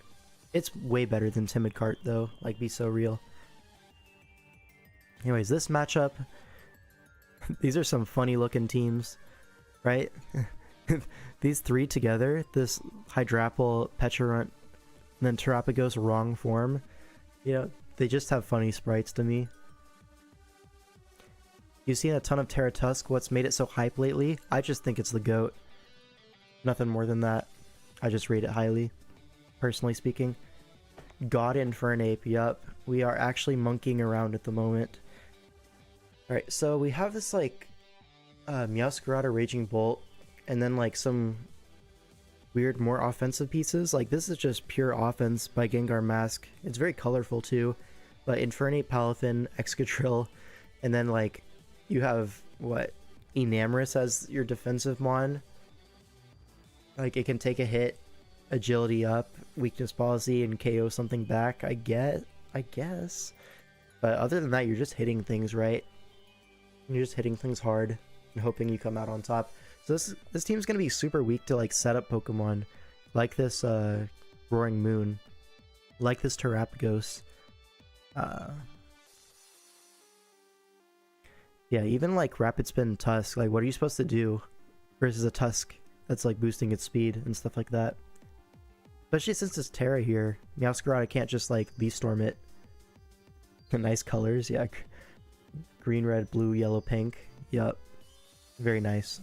It's way better than Timid Cart though. Like, be so real. Anyways, this matchup. These are some funny looking teams. Right? These three together. This Hydrapple, Pecharunt, and then Terapagos wrong form. You know, they just have funny sprites to me. You've seen a ton of Terratusk. What's made it so hype lately? I just think it's the GOAT. Nothing more than that. I just rate it highly, personally speaking. God Infernape, yup. We are actually monkeying around at the moment. Alright, so we have this, like, Meowscarada Raging Bolt, and then, like, some weird, more offensive pieces. Like, this is just pure offense by Gengar Mask. It's very colorful, too. But Infernape, Palafin, Excadrill, and then, like, you have, what, Enamorous as your defensive mon. Like, it can take a hit, agility up, weakness policy, and KO something back, I guess. But other than that, you're just hitting things, right? You're just hitting things hard and hoping you come out on top. So this team's gonna be super weak to, like, setup Pokemon. Like this, Roaring Moon. Like this Terapagos. Yeah, even like Rapid Spin Tusk, like what are you supposed to do versus a Tusk that's like boosting its speed and stuff like that? Especially since it's Terra here. Meowscarada can't just like Leaf Storm it. Nice colors, yeah. Green, red, blue, yellow, pink. Yup. Very nice.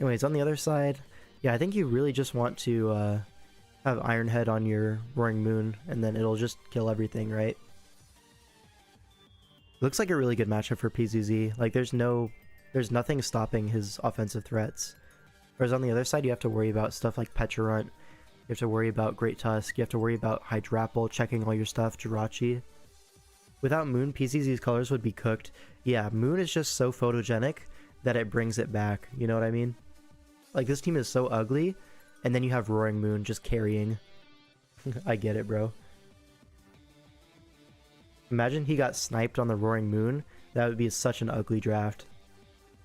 Anyways, on the other side, yeah, I think you really just want to have Iron Head on your Roaring Moon, and then it'll just kill everything, right? Looks like a really good matchup for PZZ. Like, there's nothing stopping his offensive threats. Whereas on the other side, you have to worry about stuff like Pecharunt. You have to worry about Great Tusk. You have to worry about Hydrapple, checking all your stuff, Jirachi. Without Moon, PZZ's colors would be cooked. Yeah, Moon is just so photogenic that it brings it back. You know what I mean? Like, this team is so ugly, and then you have Roaring Moon just carrying. I get it, bro. Imagine he got sniped on the Roaring Moon. That would be such an ugly draft.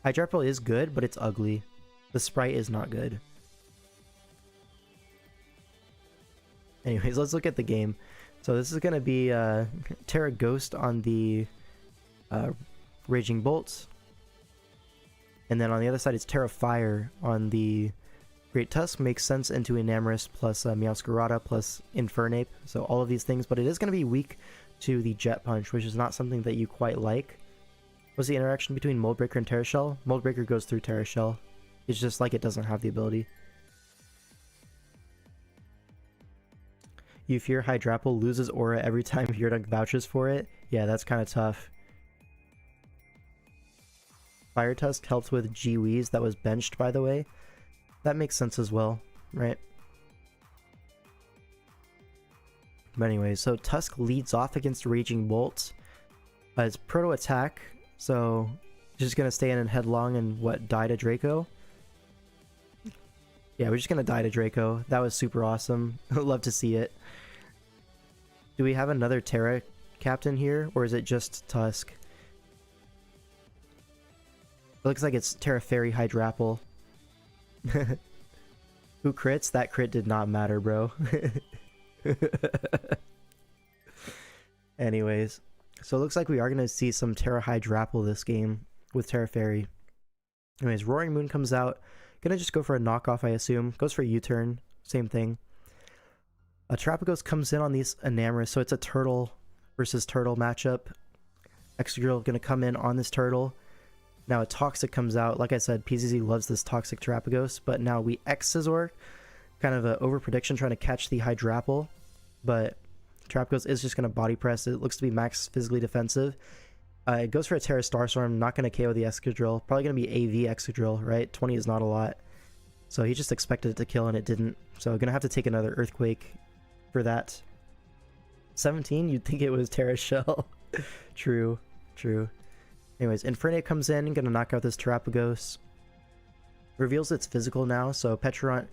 Hydrapple is good, but it's ugly. The sprite is not good. Anyways, let's look at the game. So this is going to be Terra Ghost on the Raging Bolts. And then on the other side, it's Terra Fire on the Great Tusk. Makes sense into Enamorous plus Meowscarada plus Infernape. So all of these things, but it is going to be weak to the Jet Punch, which is not something that you quite like. What's the interaction between Mold Breaker and Terra Shell? Mold Breaker goes through Terra Shell. It's just like it doesn't have the ability. You fear Hydrapple loses aura every time Yurdak vouches for it? Yeah, that's kind of tough. Fire Tusk helps with G-Weeze that was benched, by the way. That makes sense as well, right? But anyway, so Tusk leads off against Raging Bolt. It's proto attack, so just gonna stay in and headlong and what, die to Draco? Yeah, we're just gonna die to Draco. That was super awesome. Love to see it. Do we have another Terra captain here, or is it just Tusk? It looks like it's Terra Fairy Hydrapple. Who crits? That crit did not matter, bro. Anyways, so it looks like we are going to see some Terra Hydrapple this game with Terra Fairy. Anyways, Roaring Moon comes out. Gonna just go for a knockoff, I assume. Goes for a U-turn. Same thing. A Terrapagos comes in on these Enamorous, so it's a turtle versus turtle matchup. Excadrill gonna come in on this turtle. Now a Toxic comes out. Like I said, PZZ loves this Toxic Terrapagos, but now we X-Scizor. Kind of an over-prediction trying to catch the Hydrapple, but Terrapagos is just gonna body press. It looks to be max physically defensive. It goes for a Terra Starstorm, not going to KO the Excadrill. Probably going to be AV Excadrill, right? 20 is not a lot. So he just expected it to kill and it didn't. So going to have to take another Earthquake for that. 17? You'd think it was Terra Shell. True, true. Anyways, Infernape comes in, going to knock out this Terrapagos. Reveals its physical now, so Petrarant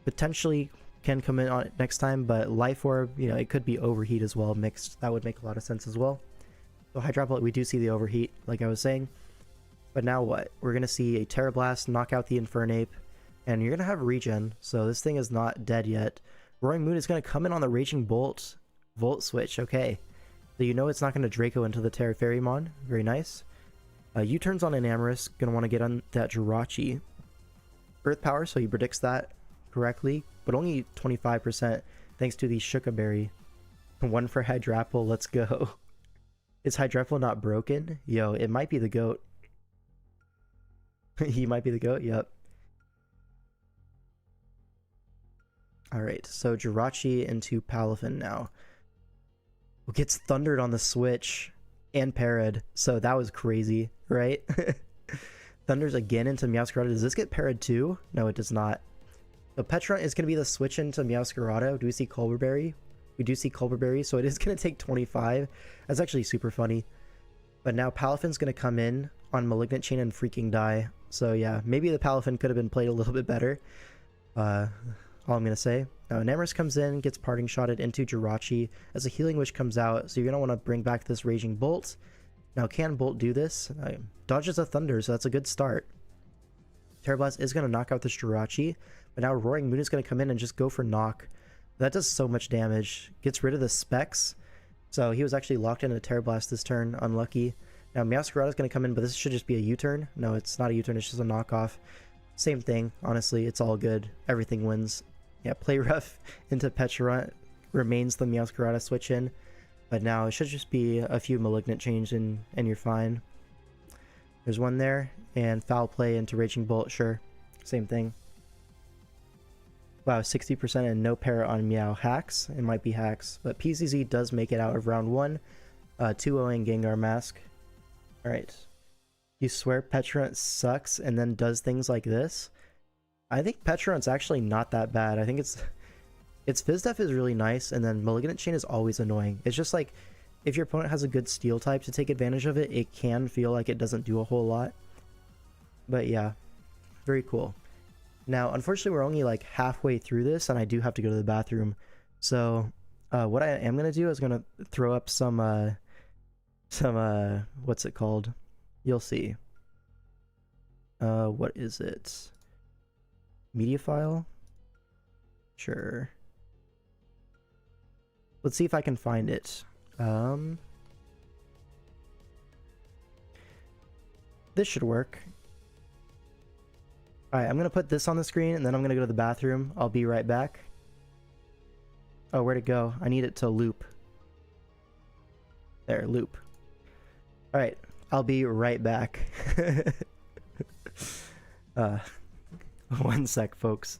potentially can come in on it next time, but Life Orb, you know, it could be Overheat as well mixed. That would make a lot of sense as well. So Hydrapple, we do see the Overheat, like I was saying. But now what? We're going to see a Terra Blast knock out the Infernape, and you're going to have regen, so this thing is not dead yet. Roaring Moon is going to come in on the Raging Bolt. Volt Switch, okay. So you know it's not going to Draco into the Terra Fairy Mon. Very nice. U-turns on Enamorous, going to want to get on that Jirachi. Earth Power, so he predicts that correctly, but only 25% thanks to the Shuka Berry. One for Hydrapple, let's go. Is Hydrapple not broken? Yo, it might be the GOAT. He might be the GOAT, yep. Alright, so Jirachi into Palafin now. Who gets thundered on the Switch and parried, so that was crazy, right? Thunders again into Meowscarada. Does this get parried too? No, it does not. So Petrarant is going to be the switch into Meowscarada. Do we see Colberberry? We do see Colberberry, so it is going to take 25. That's actually super funny. But now Palafin's going to come in on Malignant Chain and freaking die. So yeah, maybe the Palafin could have been played a little bit better. All I'm going to say. Now Enamorous comes in, gets Parting Shotted into Jirachi as a Healing Wish comes out. So you're going to want to bring back this Raging Bolt. Now can Bolt do this? Dodges a Thunder, so that's a good start. Terra Blast is going to knock out this Jirachi. But now Roaring Moon is going to come in and just go for knock. That does so much damage. Gets rid of the specs. So he was actually locked in a Terra Blast this turn. Unlucky. Now Meowscarada is going to come in, but this should just be a U-turn. No, it's not a U-turn. It's just a knockoff. Same thing. Honestly, it's all good. Everything wins. Yeah, play rough into Petrarant. Remains the Meowscarada switch in. But now it should just be a few Malignant Chains and you're fine. There's one there. And Foul Play into Raging Bolt. Sure. Same thing. Wow, 60% and no para on Meow. Hacks? It might be hacks. But PZZ does make it out of round 1. 2-0ing Gengar Mask. Alright. You swear Petrarant sucks and then does things like this? I think Petrarant's actually not that bad. I think its Fizdef is really nice, and then Malignant Chain is always annoying. It's just like, if your opponent has a good Steel type to take advantage of it, it can feel like it doesn't do a whole lot. But yeah, very cool. Now, unfortunately, we're only like halfway through this, and I do have to go to the bathroom. So, what I am going to do is going to throw up some, what's it called? You'll see. What is it? Media file? Sure. Let's see if I can find it. This should work. Alright, I'm going to put this on the screen, and then I'm going to go to the bathroom. I'll be right back. Oh, where'd it go? I need it to loop. There, loop. Alright, I'll be right back. 1 sec, folks.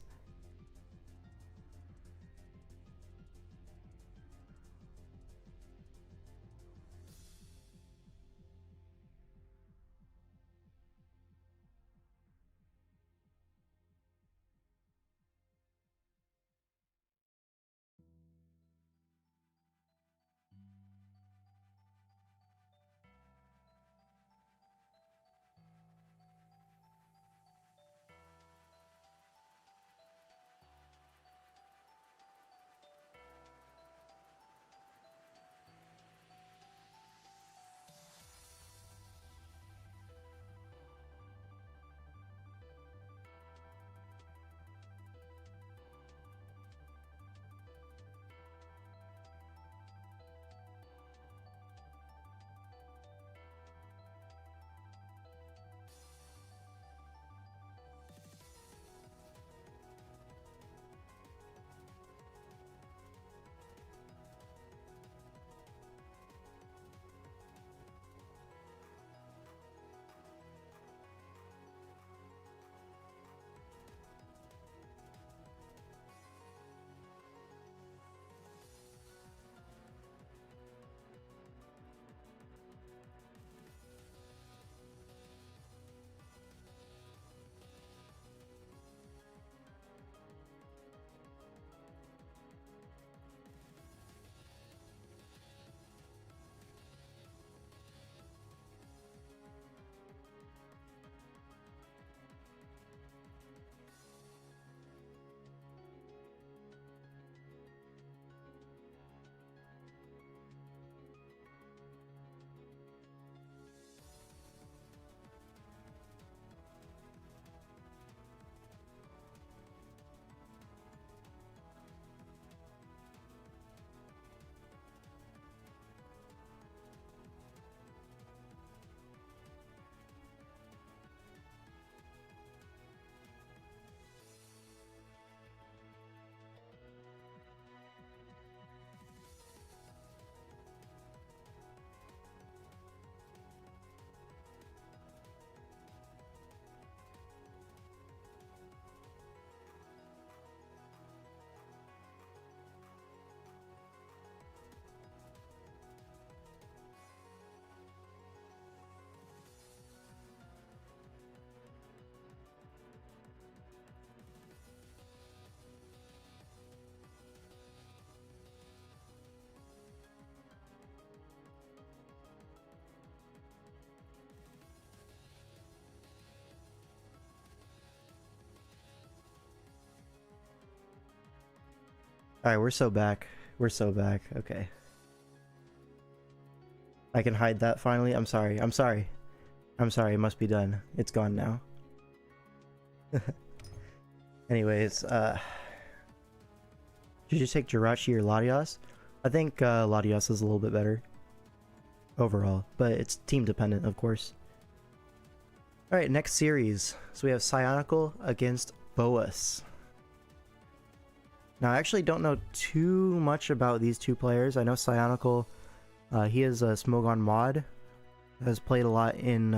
Alright, we're so back. We're so back. Okay. I can hide that finally. I'm sorry. I'm sorry. I'm sorry. It must be done. It's gone now. Anyways, did you take Jirachi or Latios? I think Latios is a little bit better overall, but it's team dependent, of course. Alright, next series. So we have Cyonical against Boas. Now, I actually don't know too much about these two players. I know Cyonical, he is a Smogon mod, has played a lot in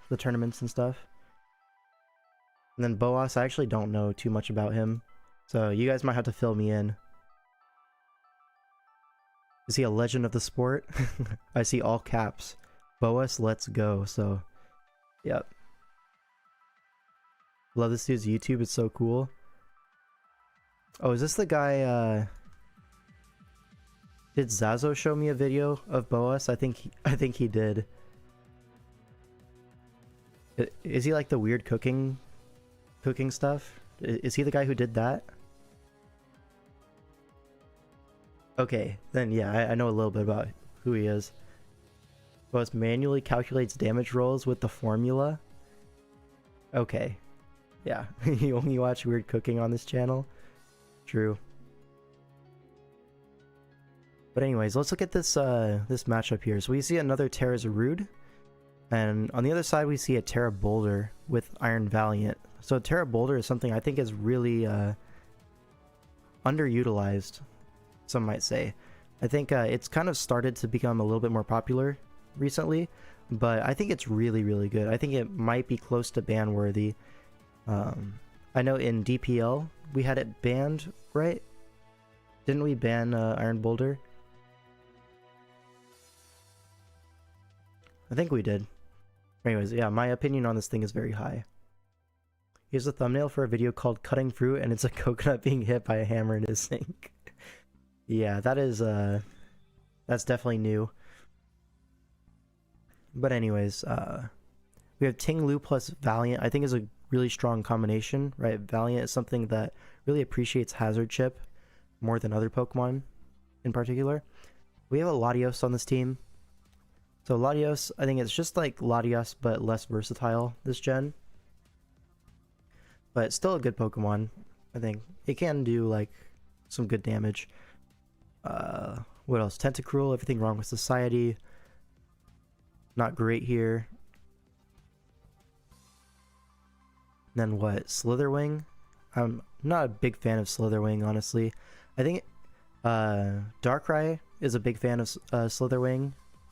the tournaments and stuff. And then Boas, I actually don't know too much about him, so you guys might have to fill me in. Is he a legend of the sport? I see all caps. Boas, let's go. So, yep. Love this dude's YouTube, it's so cool. Oh, is this the guy, did Zazo show me a video of Boas? I think he did. Is he like the weird cooking stuff? Is he the guy who did that? Okay, then yeah, I know a little bit about who he is. Boas manually calculates damage rolls with the formula. Okay. Yeah, you only watch weird cooking on this channel? True. But anyways, let's look at this this matchup here. So we see another Terra Zarude, and on the other side we see a Terra Boulder with Iron Valiant. So Terra Boulder is something I think is really underutilized, some might say. I think it's kind of started to become a little bit more popular recently, but I think it's really, really good. I think it might be close to ban worthy. I know in DPL we had it banned, right? Didn't we ban Iron Boulder? I think we did. Anyways, yeah, my opinion on this thing is very high. Here's a thumbnail for a video called Cutting Fruit, and it's a coconut being hit by a hammer in his sink. Yeah, that is, that's definitely new. But anyways, we have Ting Lu plus Valiant. I think is a really strong combination, right? Valiant is something that really appreciates Hazard Chip more than other Pokemon in particular. We have a Latios on this team. So Latios, I think it's just like Latios, but less versatile this gen. But it's still a good Pokemon, I think. It can do, like, some good damage. What else? Tentacruel, everything wrong with Society. Not great here. Then what? Slitherwing? I'm not a big fan of Slitherwing, honestly. I think Darkrai is a big fan of Slitherwing.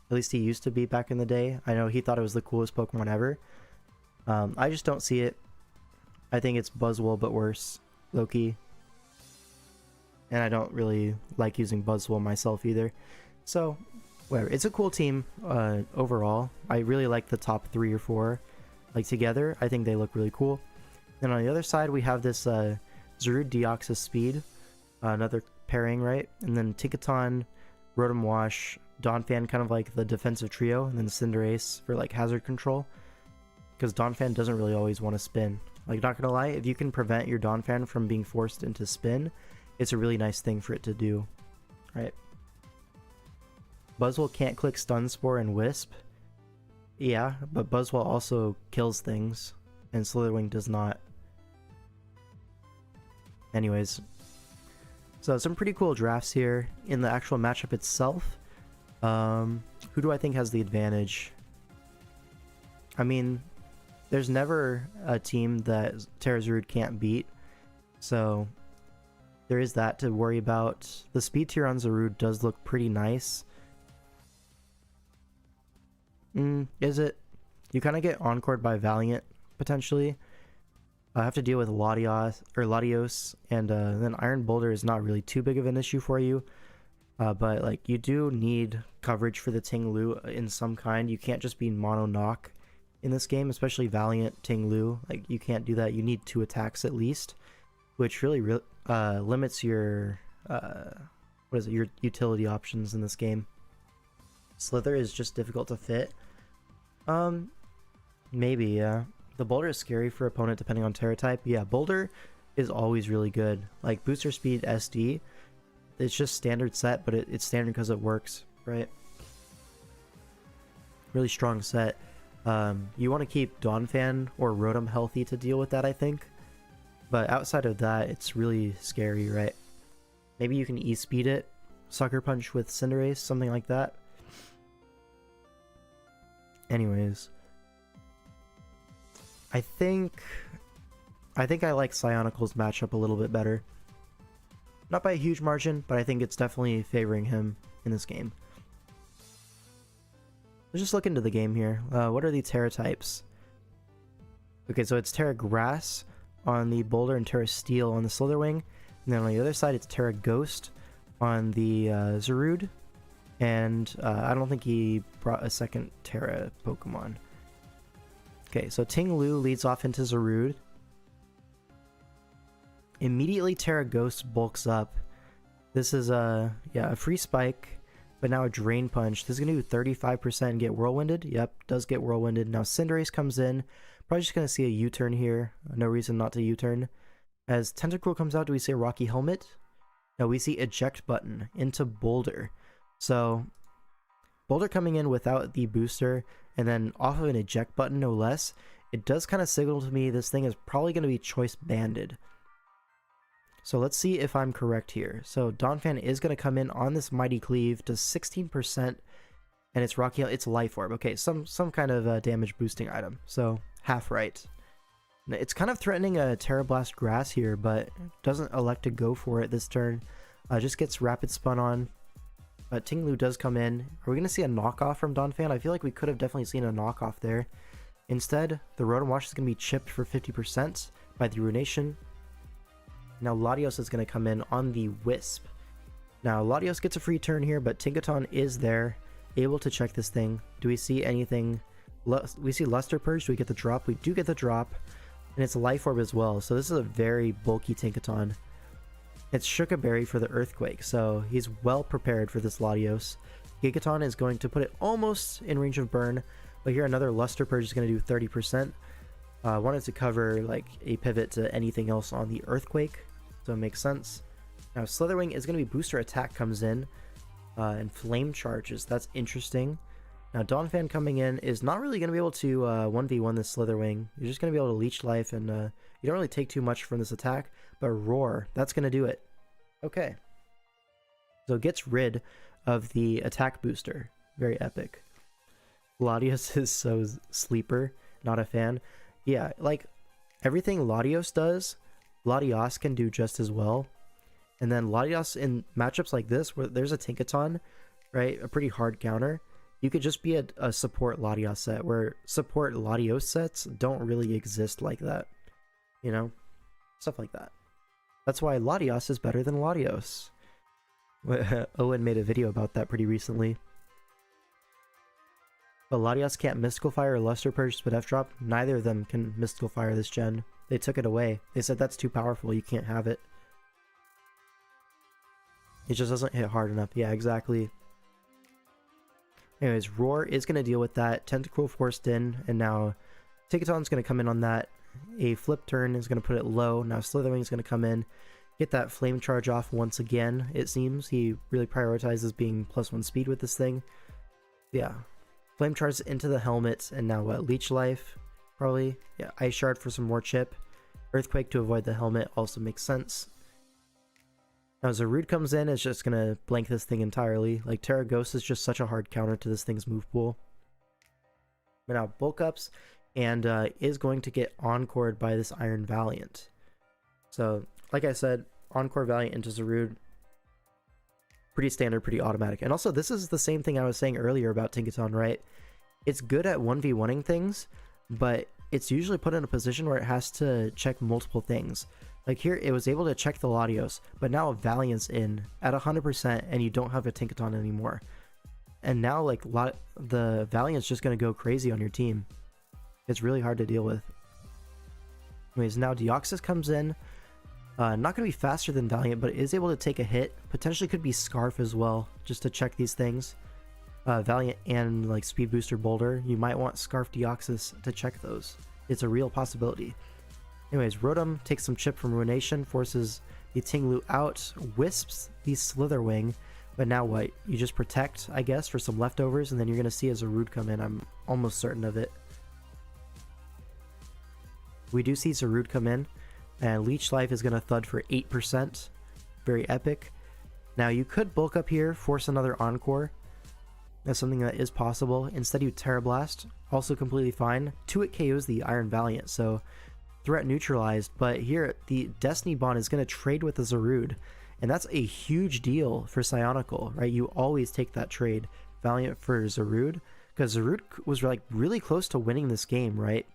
At least he used to be back in the day. I know he thought it was the coolest Pokemon ever. I just don't see it. I think it's Buzzwole, but worse. Low-key. And I don't really like using Buzzwole myself either. So, whatever. It's a cool team overall. I really like the top 3 or 4. Like, together, I think they look really cool. Then on the other side, we have this Zarude Deoxys Speed. Another pairing, right? And then Tinkaton, Rotom Wash, Donphan, kind of like the defensive trio, and then Cinderace for like hazard control. Because Donphan doesn't really always want to spin. Like, not gonna lie, if you can prevent your Donphan from being forced into spin, it's a really nice thing for it to do, right? Buzzwole can't click Stun Spore and Wisp. Yeah, but Buzzwole also kills things, and Slitherwing does not. Anyways, so some pretty cool drafts here. In the actual matchup itself, who do I think has the advantage? I mean, there's never a team that Terra Zarude can't beat, so there is that to worry about. The speed tier on Zarude does look pretty nice. Is it? You kind of get encored by Valiant, potentially. I have to deal with Latios, and then Iron Boulder is not really too big of an issue for you. But like, you do need coverage for the Ting Lu in some kind. You can't just be mono knock in this game, especially Valiant Ting Lu. Like, you can't do that. You need 2 attacks at least, which really limits your your utility options in this game. Slither is just difficult to fit. Maybe, yeah. The Boulder is scary for opponent depending on Terra type. Yeah, Boulder is always really good. Like, booster speed SD it's just standard set, but it's standard because it works, right? Really strong set. You want to keep Donphan or Rotom healthy to deal with that, I think. But outside of that, it's really scary, right? Maybe you can E-speed it, Sucker Punch with Cinderace, something like that. Anyways, I think I like Psionicle's matchup a little bit better. Not by a huge margin, but I think it's definitely favoring him in this game. Let's just look into the game here. What are the Terra types? Okay, so it's Terra Grass on the Boulder and Terra Steel on the Slitherwing. And then on the other side, it's Terra Ghost on the Zarude. And I don't think he brought a second Terra Pokemon. Okay, so Ting Lu leads off into Zarude. Immediately Terra Ghost bulks up. This is a free spike, but now a Drain Punch. This is going to do 35% and get Whirlwinded. Yep, does get Whirlwinded. Now Cinderace comes in. Probably just going to see a U-turn here. No reason not to U-turn. As Tentacruel comes out, do we see a Rocky Helmet? No, we see Eject Button into Boulder. So Boulder coming in without the booster and then off of an Eject Button, no less. It does kind of signal to me this thing is probably going to be Choice Banded. So let's see if I'm correct here. So Donphan is going to come in on this Mighty Cleave to 16%, and it's Rocky, it's Life Orb. Okay, some kind of damage boosting item. So half right. It's kind of threatening a Terra Blast Grass here, but doesn't elect to go for it this turn. Just gets Rapid Spun on. But Ting Lu does come in. Are we going to see a knockoff from Donphan? I feel like we could have definitely seen a knockoff there. Instead, the Rotom Wash is going to be chipped for 50% by the Ruination. Now Latios is going to come in on the Wisp. Now Latios gets a free turn here, but Tinkaton is there, able to check this thing. Do we see anything? We see Luster Purge. Do we get the drop? We do get the drop. And it's Life Orb as well, so this is a very bulky Tinkaton. It's Shuka Berry for the Earthquake, so he's well prepared for this Latios. Gigaton is going to put it almost in range of burn, but here another Luster Purge is going to do 30%. Wanted to cover like a pivot to anything else on the Earthquake, so it makes sense. Now Slitherwing is going to be Booster Attack comes in, and Flame Charges. That's interesting. Now Donphan coming in is not really going to be able to 1v1 this Slitherwing. You're just going to be able to Leech Life, and you don't really take too much from this attack, but Roar, that's going to do it. Okay. So it gets rid of the attack booster. Very epic. Latios is so sleeper, not a fan. Yeah, like everything Latios does, Latios can do just as well. And then Latios in matchups like this, where there's a Tinkaton, right, a pretty hard counter, you could just be a support Latios set, where support Latios sets don't really exist like that. You know? Stuff like that. That's why Latios is better than Latios. Owen made a video about that pretty recently. But Latios can't Mystical Fire or Luster Purge Spit F Drop. Neither of them can Mystical Fire this gen. They took it away. They said that's too powerful, you can't have it. It just doesn't hit hard enough. Yeah, exactly. Anyways, Roar is going to deal with that. Tentacruel forced in, and now Tinkaton's going to come in on that. A flip turn is going to put it low. Now Slitherwing is going to come in, get that Flame Charge off once again, it seems. He really prioritizes being +1 speed with this thing. Yeah. Flame Charge into the helmet, and now what? Leech Life, probably. Yeah, Ice Shard for some more chip. Earthquake to avoid the helmet also makes sense. Now Zarude comes in, is just going to blank this thing entirely. Like, Terra Ghost is just such a hard counter to this thing's move pool. But now bulk ups, and is going to get encored by this Iron Valiant. So, like I said, Encore Valiant into Zarude. Pretty standard, pretty automatic. And also, this is the same thing I was saying earlier about Tinkaton, right? It's good at 1v1ing things, but it's usually put in a position where it has to check multiple things. Like here, it was able to check the Latios, but now Valiant's in at 100% and you don't have a Tinkaton anymore. And now like the Valiant's just going to go crazy on your team. It's really hard to deal with. Anyways, now Deoxys comes in. Not going to be faster than Valiant, but is able to take a hit. Potentially could be Scarf as well, just to check these things. Valiant and like Speed Booster Boulder, you might want Scarf Deoxys to check those. It's a real possibility. Anyways, Rotom takes some chip from Ruination, forces The Tinglu out, wisps the Slitherwing, but now what? You just protect, I guess, for some leftovers, and then you're going to see a Zarude come in. I'm almost certain of it. We do see Zarude come in, and Leech Life is going to thud for 8%. Very epic. Now, you could bulk up here, force another Encore. That's something that is possible. Instead, you Terra Blast, also completely fine. 2 it KOs the Iron Valiant, so threat neutralized. But here, the Destiny Bond is going to trade with the Zarude. And that's a huge deal for Psionical, right? You always take that trade, Valiant for Zarude, because Zarude was like really close to winning this game, right?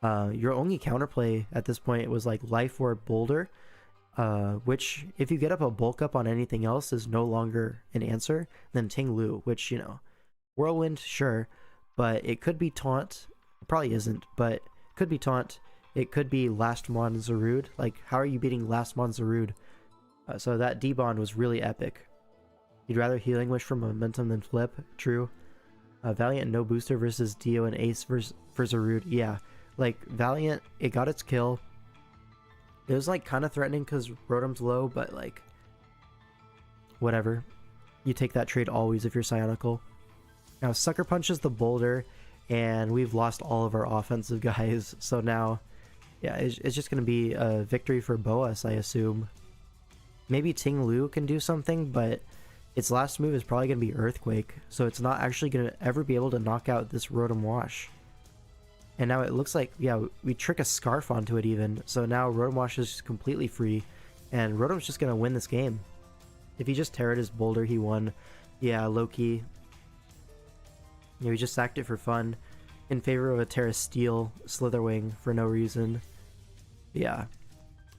Your only counterplay at this point was like Life Orb Boulder, which if you get up a bulk up on anything else is no longer an answer. Then Tinglu, which, you know, Whirlwind, sure, but it could be Taunt. It probably isn't, but could be Taunt. It could be Last Mon Zarude. Like, how are you beating Last Mon Zarude? So that D-Bond was really epic. You'd rather Healing Wish for momentum than flip. True. Valiant no booster versus Dio and Ace for Zarude. Yeah. Like, Valiant, it got its kill. It was, like, kind of threatening because Rotom's low, but, like, whatever. You take that trade always if you're Psionical. Now, Sucker Punches the Boulder, and we've lost all of our offensive guys. So now, yeah, it's just going to be a victory for Boas, I assume. Maybe Tinglu can do something, but its last move is probably going to be Earthquake, so it's not actually going to ever be able to knock out this Rotom Wash. And now it looks like, yeah, we trick a Scarf onto it even, so now Rotom Wash is just completely free, and Rotom's just going to win this game. If he just Terra'd his Boulder, he won. Yeah, low-key. Yeah, he just sacked it for fun, in favor of a Terra Steel Slitherwing for no reason. Yeah,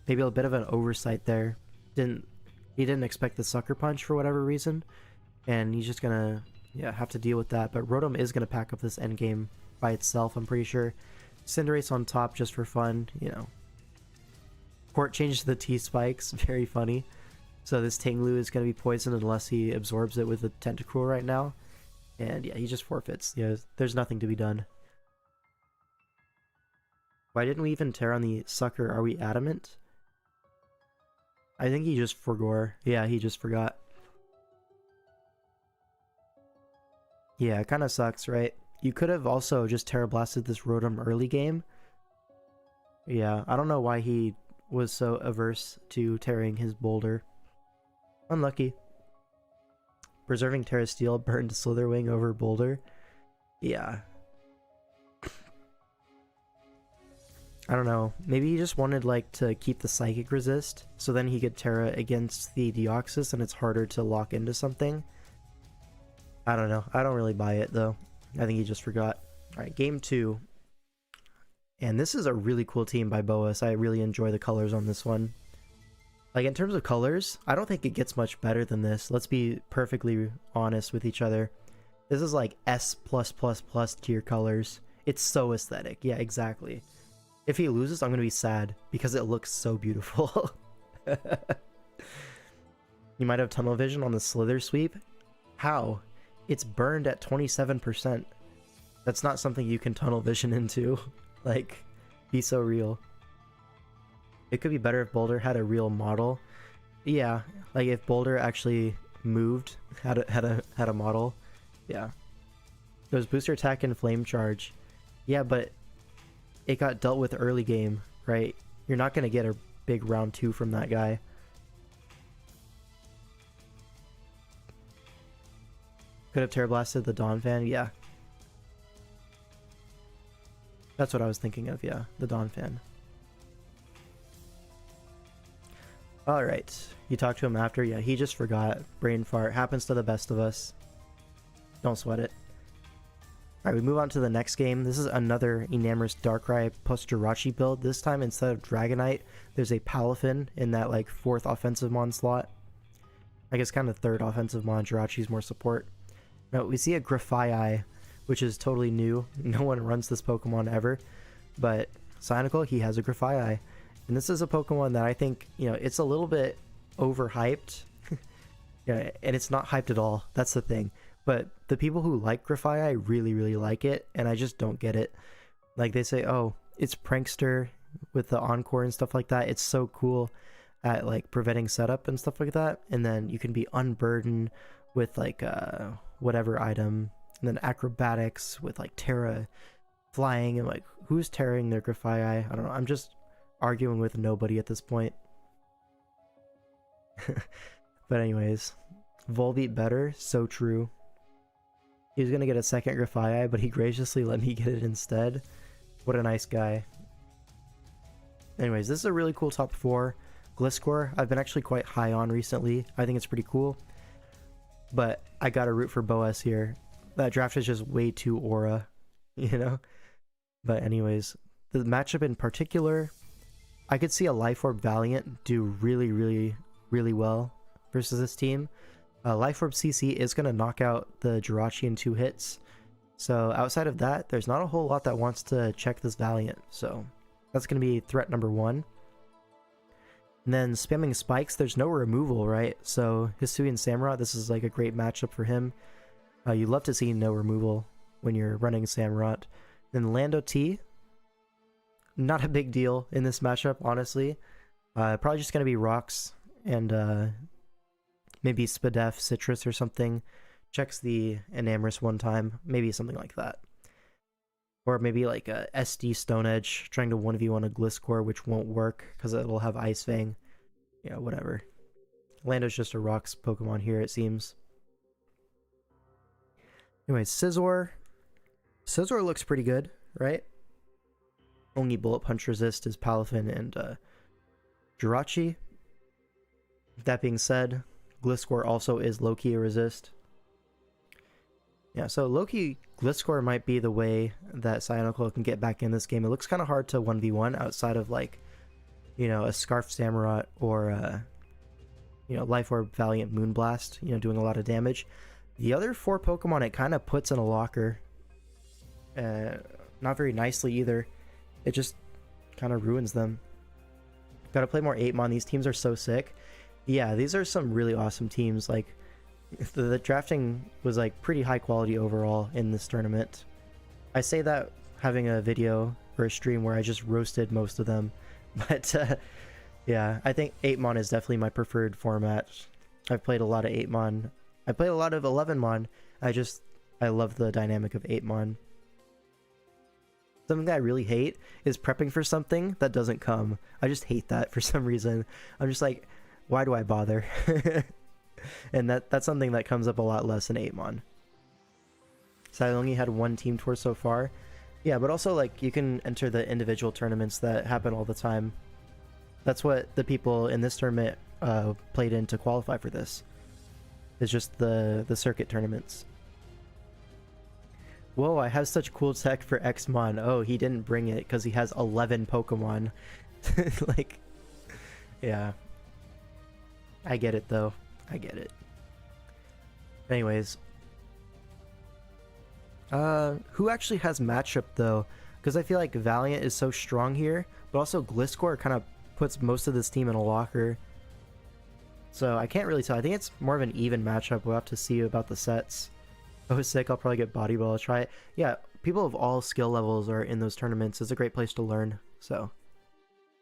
maybe a bit of an oversight there. He didn't expect the Sucker Punch for whatever reason, and he's just gonna have to deal with that. But Rotom is gonna pack up this endgame by itself, I'm pretty sure. Cinderace on top just for fun, you know. Port change to the T-Spikes, very funny. So this Tinglu is gonna be poisoned unless he absorbs it with the Tentacruel right now. And yeah, he just forfeits. Yeah, there's nothing to be done. Why didn't we even tear on the Sucker? Are we adamant? I think he just forgot. Yeah, he just forgot. Yeah, it kind of sucks, right? You could have also just Terra Blasted this Rotom early game. Yeah, I don't know why he was so averse to tearing his Boulder. Unlucky. Preserving Terra Steel burned Slitherwing over Boulder. Yeah. I don't know. Maybe he just wanted, like, to keep the Psychic resist, so then he could Terra against the Deoxys, and it's harder to lock into something. I don't know. I don't really buy it, though. I think he just forgot. Alright, game 2. And this is a really cool team by Boas. I really enjoy the colors on this one. Like, in terms of colors, I don't think it gets much better than this. Let's be perfectly honest with each other. This is, like, S+++ tier colors. It's so aesthetic. Yeah, exactly. If he loses, I'm going to be sad because it looks so beautiful. You might have tunnel vision on the Slither Sweep. How? It's burned at 27%. That's not something you can tunnel vision into. Like, be so real. It could be better if Boulder had a real model. Yeah, like if Boulder actually moved, had a model. Yeah. It was booster attack and flame charge. Yeah, but it got dealt with early game, right? You're not going to get a big round 2 from that guy. Could have Terra Blasted the Dawn Fan, yeah. That's what I was thinking of, yeah. The Dawn Fan. Alright. You talked to him after? Yeah, he just forgot. Brain fart. Happens to the best of us. Don't sweat it. Alright, we move on to the next game. This is another Enamorous Darkrai plus Jirachi build. This time, instead of Dragonite, there's a Palafin in that, like, 4th offensive mon slot. I guess kind of 3rd offensive mon. Jirachi's more support. Now, we see a Grafaiai, which is totally new. No one runs this Pokemon ever. But Psionical, he has a Grafaiai. And this is a Pokemon that I think, you know, it's a little bit overhyped. Yeah, and it's not hyped at all. That's the thing. But the people who like Grafaiai really, really like it, and I just don't get it. Like, they say, oh, it's Prankster with the Encore and stuff like that. It's so cool. at like preventing setup and stuff like that, and then you can be unburdened with like whatever item, and then acrobatics with like Terra flying, and like who's tearing their Grafii? I don't know. I'm just arguing with nobody at this point. But anyways, Volbeat better, so true. He was gonna get a second Grafii, but he graciously let me get it instead. What a nice guy. Anyways, this is a really cool top 4. Gliscor, I've been actually quite high on recently. I think it's pretty cool. But I gotta root for Boas here. That draft is just way too aura, you know? But anyways, the matchup in particular, I could see a Life Orb Valiant do really, really, really well versus this team. Life Orb CC is going to knock out the Jirachi in 2 hits. So outside of that, there's not a whole lot that wants to check this Valiant. So that's going to be threat number 1. And then spamming spikes, there's no removal, right? So Hisuian Samurott, this is like a great matchup for him. You love to see no removal when you're running Samurott. Then Lando T, not a big deal in this matchup, honestly. Probably just going to be rocks and maybe Spadef, Citrus or something. Checks the Enamorous one time, maybe something like that. Or maybe like a SD Stone Edge, trying to 1v1 a Gliscor, which won't work because it'll have Ice Fang. Yeah, whatever. Lando's just a rocks Pokemon here, it seems. Anyways, Scizor. Scizor looks pretty good, right? Only Bullet Punch resist is Palafin and Jirachi. That being said, Gliscor also is low-key a resist. Yeah, so low-key Gliscor might be the way that Cyanocle can get back in this game. It looks kind of hard to 1v1 outside of like, you know, a Scarf Samurott or you know, Life Orb Valiant Moonblast, you know, doing a lot of damage. The other 4 Pokemon it kind of puts in a locker. Not very nicely either. It just kind of ruins them. Gotta play more 8mon. These teams are so sick. Yeah, these are some really awesome teams. Like, the drafting was like pretty high quality overall in this tournament. I say that having a video or a stream where I just roasted most of them. But yeah, I think 8mon is definitely my preferred format. I've played a lot of 8mon. I played a lot of 11mon. I love the dynamic of 8mon. Something that I really hate is prepping for something that doesn't come. I just hate that for some reason. I'm just like, why do I bother? And that's something that comes up a lot less in 8mon. So I only had 1 team tour so far. Yeah, but also like you can enter the individual tournaments that happen all the time. That's what the people in this tournament played in to qualify for this. It's just the circuit tournaments. Whoa, I have such cool tech for Xmon. Oh, he didn't bring it because he has 11 Pokemon. Like, yeah. I get it though. I get it. Anyways. Who actually has matchup though? Because I feel like Valiant is so strong here, but also Gliscor kind of puts most of this team in a locker. So I can't really tell. I think it's more of an even matchup. We'll have to see about the sets. Oh, sick. I'll probably get Body Ball. I'll try it. Yeah, people of all skill levels are in those tournaments. It's a great place to learn. So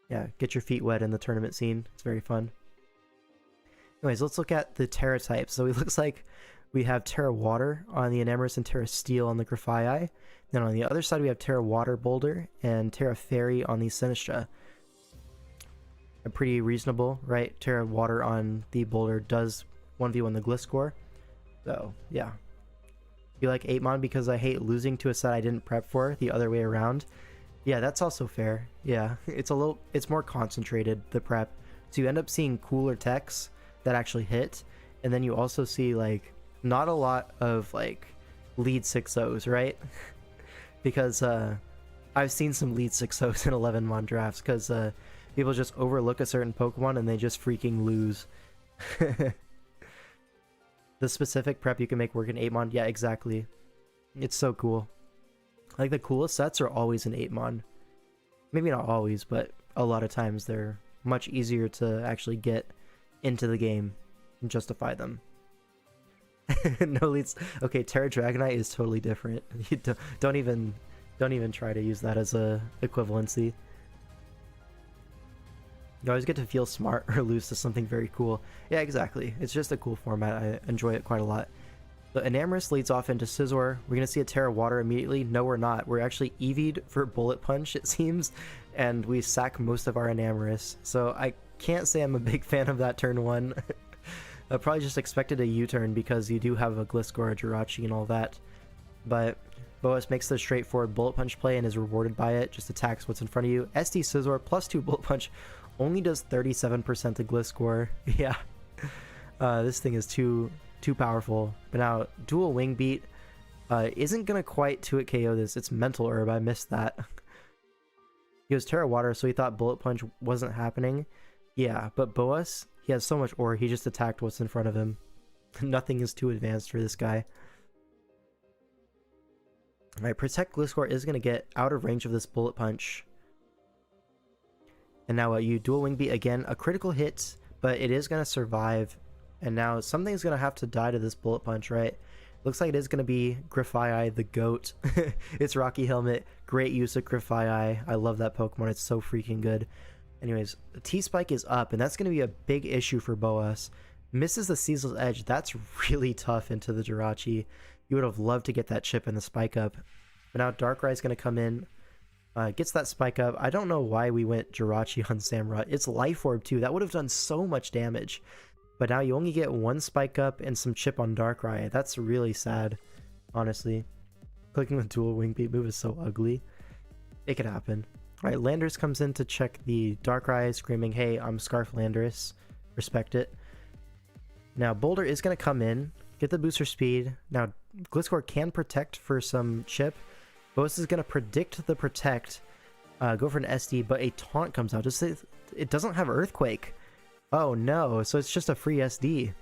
yeah, get your feet wet in the tournament scene. It's very fun. Anyways, let's look at the Terra types. So it looks like we have Terra Water on the Enamorous and Terra Steel on the Grafii. Then on the other side, we have Terra Water Boulder and Terra Fairy on the Sinistra. Pretty reasonable, right? Terra Water on the Boulder does 1v1 the Gliscor. So, yeah. You like 8mon because I hate losing to a set I didn't prep for, the other way around. Yeah, that's also fair. Yeah, it's more concentrated, the prep. So you end up seeing cooler techs that actually hit, and then you also see like not a lot of like lead 6-0s, right? Because I've seen some lead 6-0s in 11mon drafts because people just overlook a certain Pokemon and they just freaking lose. The specific prep you can make work in 8mon, yeah, exactly. It's so cool. Like the coolest sets are always in 8mon. Maybe not always, but a lot of times they're much easier to actually get into the game and justify them. No leads. Okay, Terra Dragonite is totally different. You don't even try to use that as a equivalency. You always get to feel smart or lose to something very cool. Yeah, exactly. It's just a cool format. I enjoy it quite a lot. The Enamorus leads off into Scizor. We're going to see a Terra Water immediately. No, we're not. We're actually EV'd for Bullet Punch, it seems. And we sack most of our Enamorus. So I can't say I'm a big fan of that turn 1. I probably just expected a U-turn because you do have a Gliscor, a Jirachi, and all that. But Boas makes the straightforward Bullet Punch play and is rewarded by it. Just attacks what's in front of you. SD Scizor plus 2 Bullet Punch only does 37% to Gliscor. Yeah. This thing is too powerful. But now, Dual Wing Beat isn't going to quite 2-hit KO this. It's Mental Herb. I missed that. He goes Terra Water, so he thought Bullet Punch wasn't happening. Yeah, but Boas, he has so much ore, he just attacked what's in front of him. Nothing is too advanced for this guy. Alright, Protect Gliscor is going to get out of range of this Bullet Punch. And now you Dual Wing Beat again. A critical hit, but it is going to survive. And now something's going to have to die to this Bullet Punch, right? Looks like it is going to be Grafaiai, the GOAT. It's Rocky Helmet. Great use of Grafaiai. I love that Pokemon. It's so freaking good. Anyways, T-Spike is up, and that's going to be a big issue for Boas. Misses the Cecil's Edge. That's really tough into the Jirachi. You would have loved to get that chip and the Spike Up. But now Darkrai is going to come in. Gets that Spike Up. I don't know why we went Jirachi on Samurott. It's Life Orb too. That would have done so much damage. But now you only get 1 Spike Up and some chip on Darkrai. That's really sad, honestly. Clicking the Dual Wing Beat move is so ugly. It could happen. Alright, Landorus comes in to check the Darkrai, screaming, hey, I'm Scarf Landorus. Respect it. Now, Boulder is going to come in, get the booster speed. Now, Gliscor can protect for some chip. Boas is going to predict the protect, go for an SD, but a taunt comes out. It doesn't have Earthquake. Oh no, so it's just a free SD.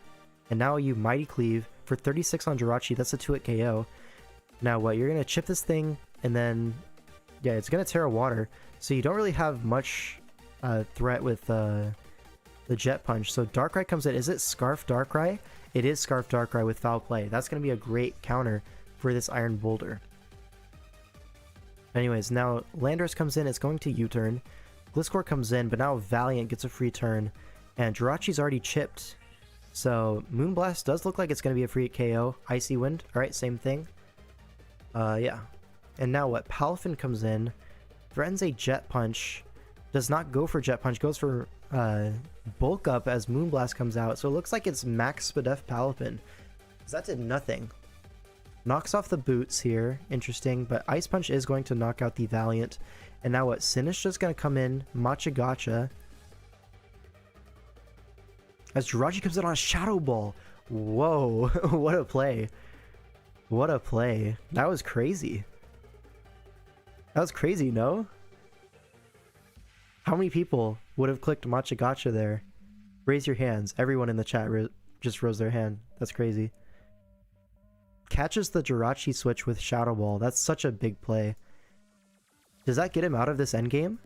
And now you Mighty Cleave for 36 on Jirachi. That's a 2-hit KO. Now what? You're going to chip this thing, and then, yeah, it's going to Terra Water. So you don't really have much threat with the Jet Punch. So Darkrai comes in. Is it Scarf Darkrai? It is Scarf Darkrai with Foul Play. That's going to be a great counter for this Iron Boulder. Anyways, now Landorus comes in. It's going to U-turn. Gliscor comes in, but now Valiant gets a free turn. And Jirachi's already chipped. So Moonblast does look like it's going to be a free KO. Icy Wind. Alright, same thing. Yeah. And now what? Palafin comes in. Threatens a Jet Punch. Does not go for Jet Punch. Goes for Bulk Up as Moonblast comes out. So it looks like it's Max Spadef Palafin. That did nothing. Knocks off the boots here. Interesting. But Ice Punch is going to knock out the Valiant. And now what? Sinistra's going to come in. Machagacha. As Jirachi comes in on a Shadow Ball. Whoa. What a play. What a play. That was crazy. That was crazy, no? How many people would have clicked Machagacha there? Raise your hands. Everyone in the chat just rose their hand. That's crazy. Catches the Jirachi switch with Shadow Ball. That's such a big play. Does that get him out of this endgame?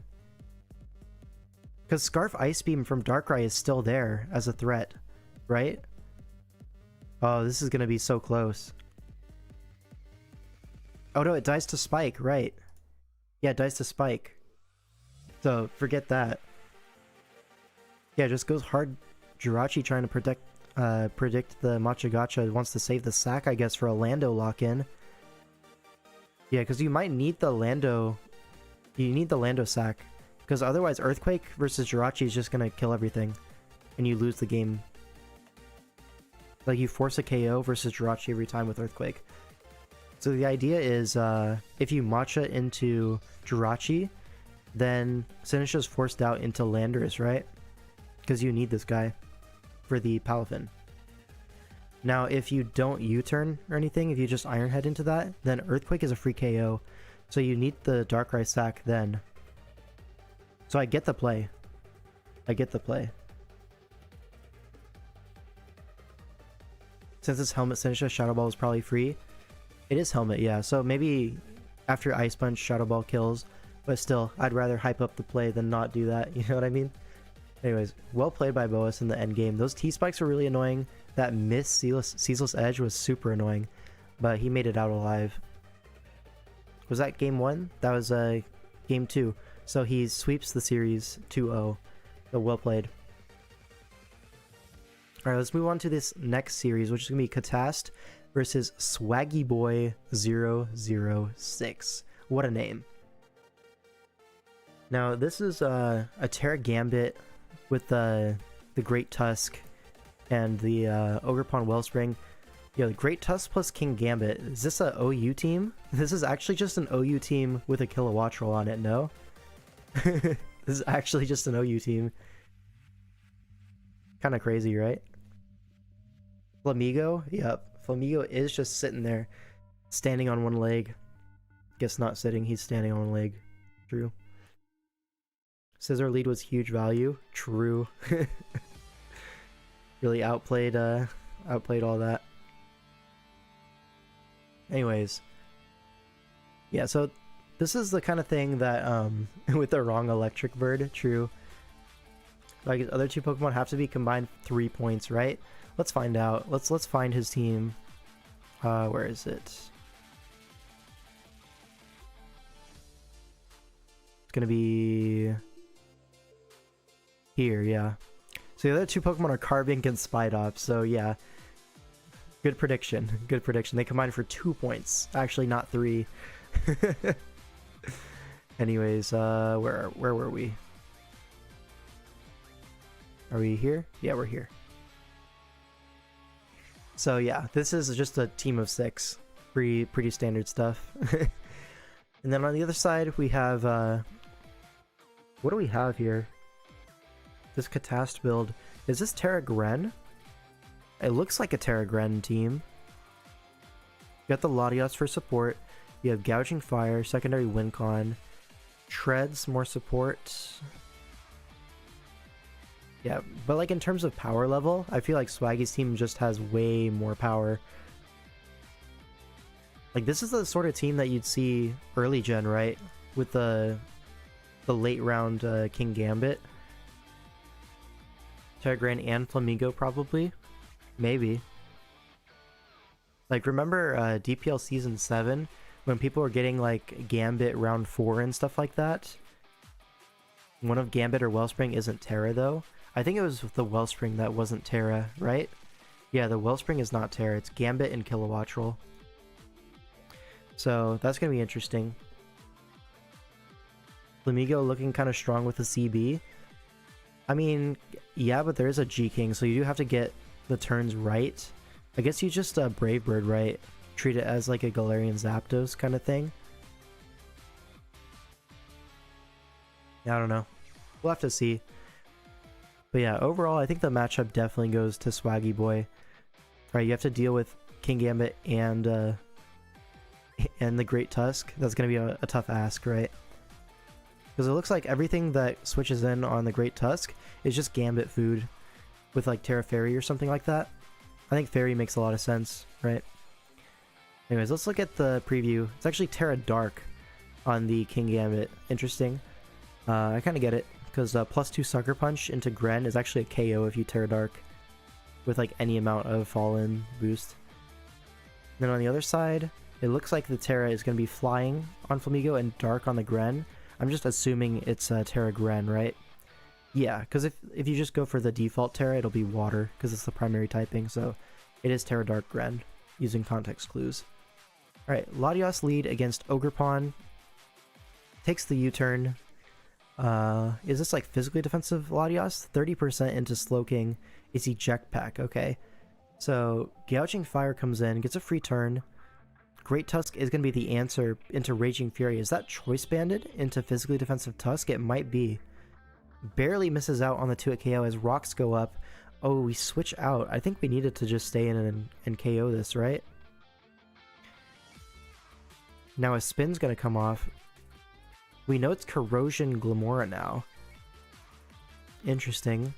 Because Scarf Ice Beam from Darkrai is still there as a threat, right? Oh, this is going to be so close. Oh no, it dies to Spike, right. Yeah, it dies to Spike. So, forget that. Yeah, just goes hard. Jirachi trying to predict the Machagacha. Wants to save the sack, I guess, for a Lando lock-in. Yeah, because you might need the Lando... You need the Lando sack. Because otherwise, Earthquake versus Jirachi is just going to kill everything. And you lose the game. Like, you force a KO versus Jirachi every time with Earthquake. So the idea is, if you Matcha into Jirachi, then Sinistra's forced out into Landorus, right? Because you need this guy for the Palafin. Now, if you don't U-turn or anything, if you just Iron Head into that, then Earthquake is a free KO. So you need the Darkrai sack then. So I get the play. I get the play. Since it's Helmet Sinistra, Shadow Ball is probably free. It is Helmet, yeah. So maybe after Ice Punch, Shadow Ball kills. But still, I'd rather hype up the play than not do that. You know what I mean? Anyways, well played by Boas in the end game. Those T-Spikes were really annoying. That miss Ceaseless Edge was super annoying. But he made it out alive. Was that game 1? That was game 2. So he sweeps the series 2-0. So well played. Alright, let's move on to this next series, which is going to be Catast versus Swaggy Boy 006. What a name. Now, this is a Terra Gambit with the Great Tusk and the Ogerpon Wellspring. Yo, the Great Tusk plus King Gambit. Is this a OU team? This is actually just an OU team with a Kilowattrel on it, no? This is actually just an OU team. Kind of crazy, right? Flamigo? Yep. Flamigo is just sitting there, standing on one leg. Guess not sitting, he's standing on one leg. True. Scissor lead was huge value. True. Really outplayed all that. Anyways. Yeah, so this is the kind of thing that with the wrong electric bird, true. Like other two Pokemon have to be combined 3 points, right? Let's find out. Let's find his team. Where is it? It's gonna be here, yeah. So the other two Pokemon are Carbink and Spidops, so yeah. Good prediction. Good prediction. They combined for 2 points. Actually, not 3. Anyways, where were we? Are we here? Yeah, we're here. So yeah, this is just a team of 6. Pretty standard stuff. And then on the other side, we have what do we have here? This Catast build. Is this Terra Gren? It looks like a Terra Gren team. You got the Latios for support. You have Gouging Fire, secondary Wincon. Treads, more support. Yeah, but like in terms of power level, I feel like Swaggy's team just has way more power. Like this is the sort of team that you'd see early gen, right? With the late round King Gambit. Terra Gren and Flamigo probably. Maybe. Like remember DPL Season 7 when people were getting like Gambit round 4 and stuff like that? One of Gambit or Wellspring isn't Terra though. I think it was the Wellspring that wasn't Terra, right? Yeah, the Wellspring is not Terra. It's Gambit and Kilowattrel. So that's going to be interesting. Flamigo looking kind of strong with the CB. I mean, yeah, but there is a G-King, so you do have to get the turns right. I guess you just Brave Bird, right? Treat it as like a Galarian Zapdos kind of thing. Yeah, I don't know. We'll have to see. But yeah, overall, I think the matchup definitely goes to Swaggy Boy. Alright, you have to deal with King Gambit and the Great Tusk. That's going to be a tough ask, right? Because it looks like everything that switches in on the Great Tusk is just Gambit food with like Terra Fairy or something like that. I think Fairy makes a lot of sense, right? Anyways, let's look at the preview. It's actually Terra Dark on the King Gambit. Interesting. I kind of get it, because +2 Sucker Punch into Gren is actually a KO if you Terra Dark with like any amount of Fall-In boost. Then on the other side, it looks like the Terra is going to be flying on Flamigo and Dark on the Gren. I'm just assuming it's Terra Gren, right? Yeah, because if you just go for the default Terra, it'll be Water, because it's the primary typing, so it is Terra Dark Gren, using context clues. Alright, Latios lead against Ogerpon. Takes the U-turn. Is this like physically defensive Latios? 30% into Slowking. Is Eject Pack, okay. So, Gouging Fire comes in, gets a free turn. Great Tusk is going to be the answer into Raging Fury. Is that Choice Banded into physically defensive Tusk? It might be. Barely misses out on the 2-hit KO as rocks go up. Oh, we switch out. I think we needed to just stay in and KO this, right? Now a spin's going to come off. We know it's Corrosion Glamora now. Interesting.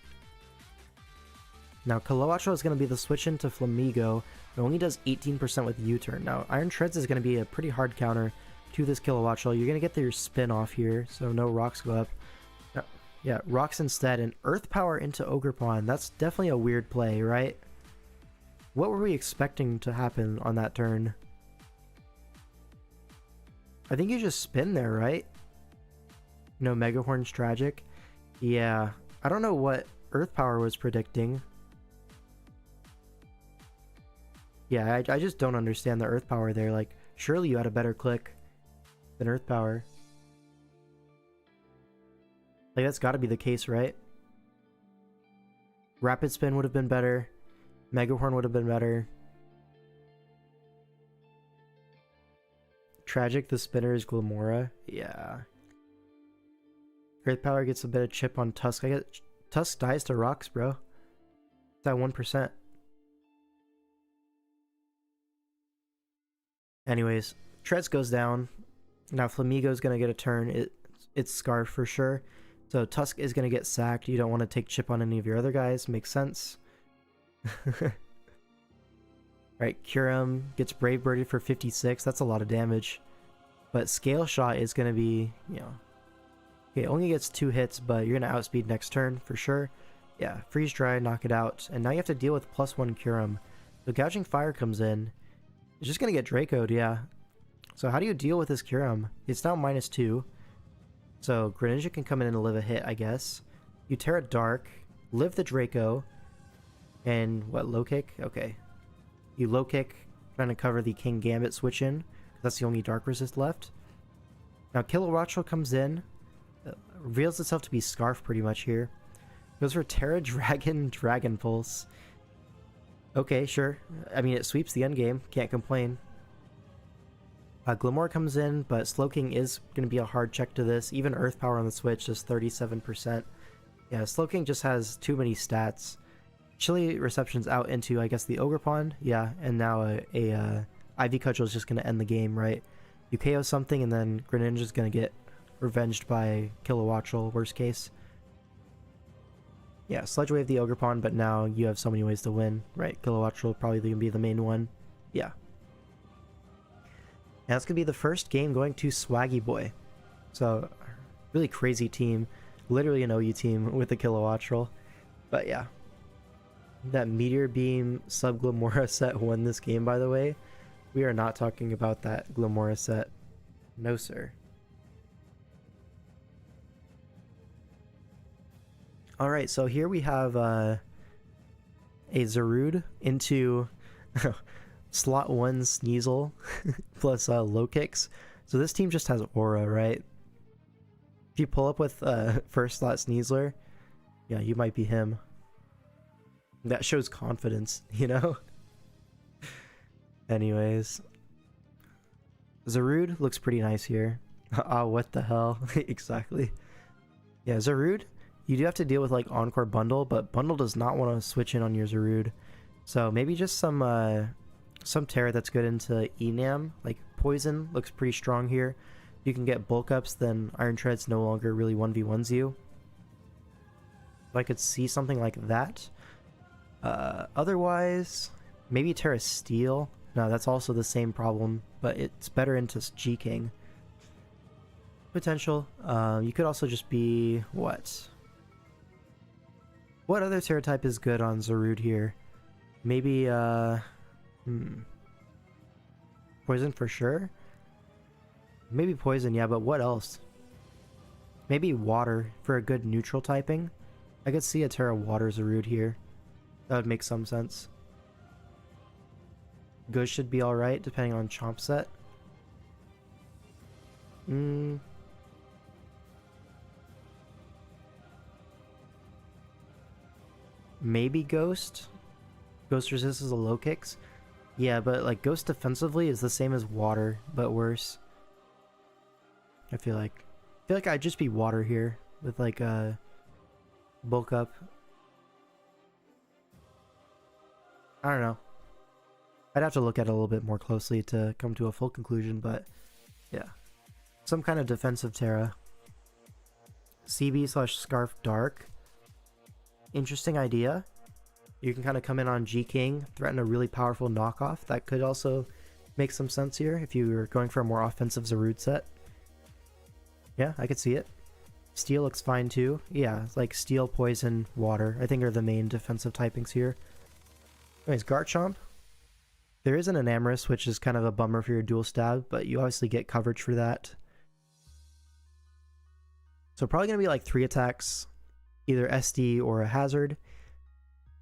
Now Kilowattrel is going to be the switch into Flamigo. It only does 18% with U-turn. Now Iron Treads is going to be a pretty hard counter to this Kilowattrel. You're going to get your spin off here, so no rocks go up. Yeah, rocks instead, and Earth Power into Ogerpon. That's definitely a weird play, right? What were we expecting to happen on that turn? I think you just spin there, right? No Mega Horn's Tragic. Yeah, I don't know what Earth Power was predicting. Yeah, I just don't understand the Earth Power there. Like, surely you had a better click than Earth Power. Like, that's got to be the case, right? Rapid Spin would have been better. Mega Horn would have been better. Tragic the Spinner is Glamora. Yeah. Earth Power gets a bit of chip on Tusk. I get Tusk dies to rocks, bro. It's at 1%. Anyways, Treads goes down. Now Flamigo's gonna get a turn. It's Scarf for sure. So Tusk is gonna get sacked. You don't want to take chip on any of your other guys. Makes sense. Right, Kyurem gets Brave Birdie for 56. That's a lot of damage. But Scale Shot is gonna be, you know, okay, only gets 2 hits, but you're gonna outspeed next turn for sure. Yeah, Freeze Dry, knock it out, and now you have to deal with +1 Kyurem. So Gouging Fire comes in. It's just gonna get Draco'd, yeah. So how do you deal with this Kyurem? It's now -2. So Greninja can come in and live a hit, I guess. You Terra Dark, live the Draco, and what, low kick? Okay. You low kick, trying to cover the King Gambit switch in. That's the only Dark Resist left. Now Kilowattrel comes in, reveals itself to be Scarf pretty much here. Goes for Terra Dragon, Dragon Pulse. Okay, sure. I mean, it sweeps the endgame. Can't complain. Glamor comes in, but Slowking is going to be a hard check to this. Even Earth Power on the Switch is 37%. Yeah, Slowking just has too many stats. Chilly Reception's out into, I guess, the Ogre Pond. Yeah, and now a Ivy Cudgel is just going to end the game, right? You KO something, and then Greninja's going to get revenged by Kilowattrel, worst case. Yeah, Sludge Wave the Ogre Pond, but now you have so many ways to win, right? Kilowattrel probably going to be the main one. Yeah. And that's going to be the first game going to Swaggy Boy. So, really crazy team. Literally an OU team with the Kilowattrel. But yeah. That Meteor Beam sub Glamora set won this game, by the way. We are not talking about that Glamora set. No, sir. Alright, so here we have a Zarude into slot 1 Sneasel plus low kicks. So this team just has aura, right? If you pull up with first slot Sneasler, yeah, you might be him. That shows confidence, you know? Anyways. Zarude looks pretty nice here. Ah, what the hell? Exactly. Yeah, Zarude, you do have to deal with like Encore Bundle, but Bundle does not want to switch in on your Zarude. So maybe just some Terra that's good into Enam. Like Poison looks pretty strong here. You can get bulk ups, then Iron Treads no longer really 1v1s you. So I could see something like that. Otherwise, maybe Terra Steel. No, that's also the same problem, but it's better into G-King. Potential. You could also just be... What other Terra type is good on Zarude here? Maybe, Poison for sure? Maybe Poison, yeah, but what else? Maybe Water for a good neutral typing. I could see a Terra Water Zarude here. That would make some sense. Good should be alright, depending on Chomp set. Maybe Ghost? Ghost resists the low kicks? Yeah, but like Ghost defensively is the same as Water, but worse. I feel like I'd just be Water here with like a bulk up. I don't know. I'd have to look at it a little bit more closely to come to a full conclusion, but yeah. Some kind of defensive Terra. CB/Scarf Dark. Interesting idea. You can kind of come in on G-King, threaten a really powerful knockoff. That could also make some sense here if you were going for a more offensive Zarude set. Yeah, I could see it. Steel looks fine too. Yeah, it's like Steel, Poison, Water, I think are the main defensive typings here. Anyways, Garchomp. There is an Enamorous, which is kind of a bummer for your dual stab, but you obviously get coverage for that. So probably going to be like 3 attacks. either SD or a hazard.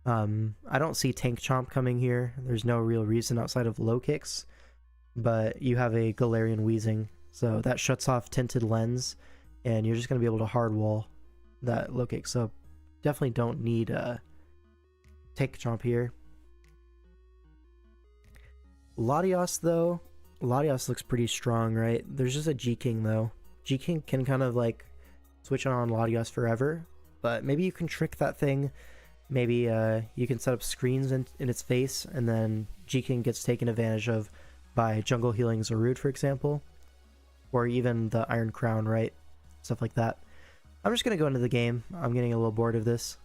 I don't see Tank Chomp coming here. There's no real reason outside of low kicks, but you have a Galarian Wheezing, so that shuts off Tinted Lens, and you're just going to be able to hard wall that low kick. So definitely don't need Tank Chomp here. Latios though, Latios looks pretty strong, right? There's just a G-King though. G-King can kind of like switch on Latios forever, but maybe you can trick that thing. Maybe you can set up screens in its face, and then G-King gets taken advantage of by Jungle Healing Zarude, for example. Or even the Iron Crown, right? Stuff like that. I'm just going to go into the game. I'm getting a little bored of this.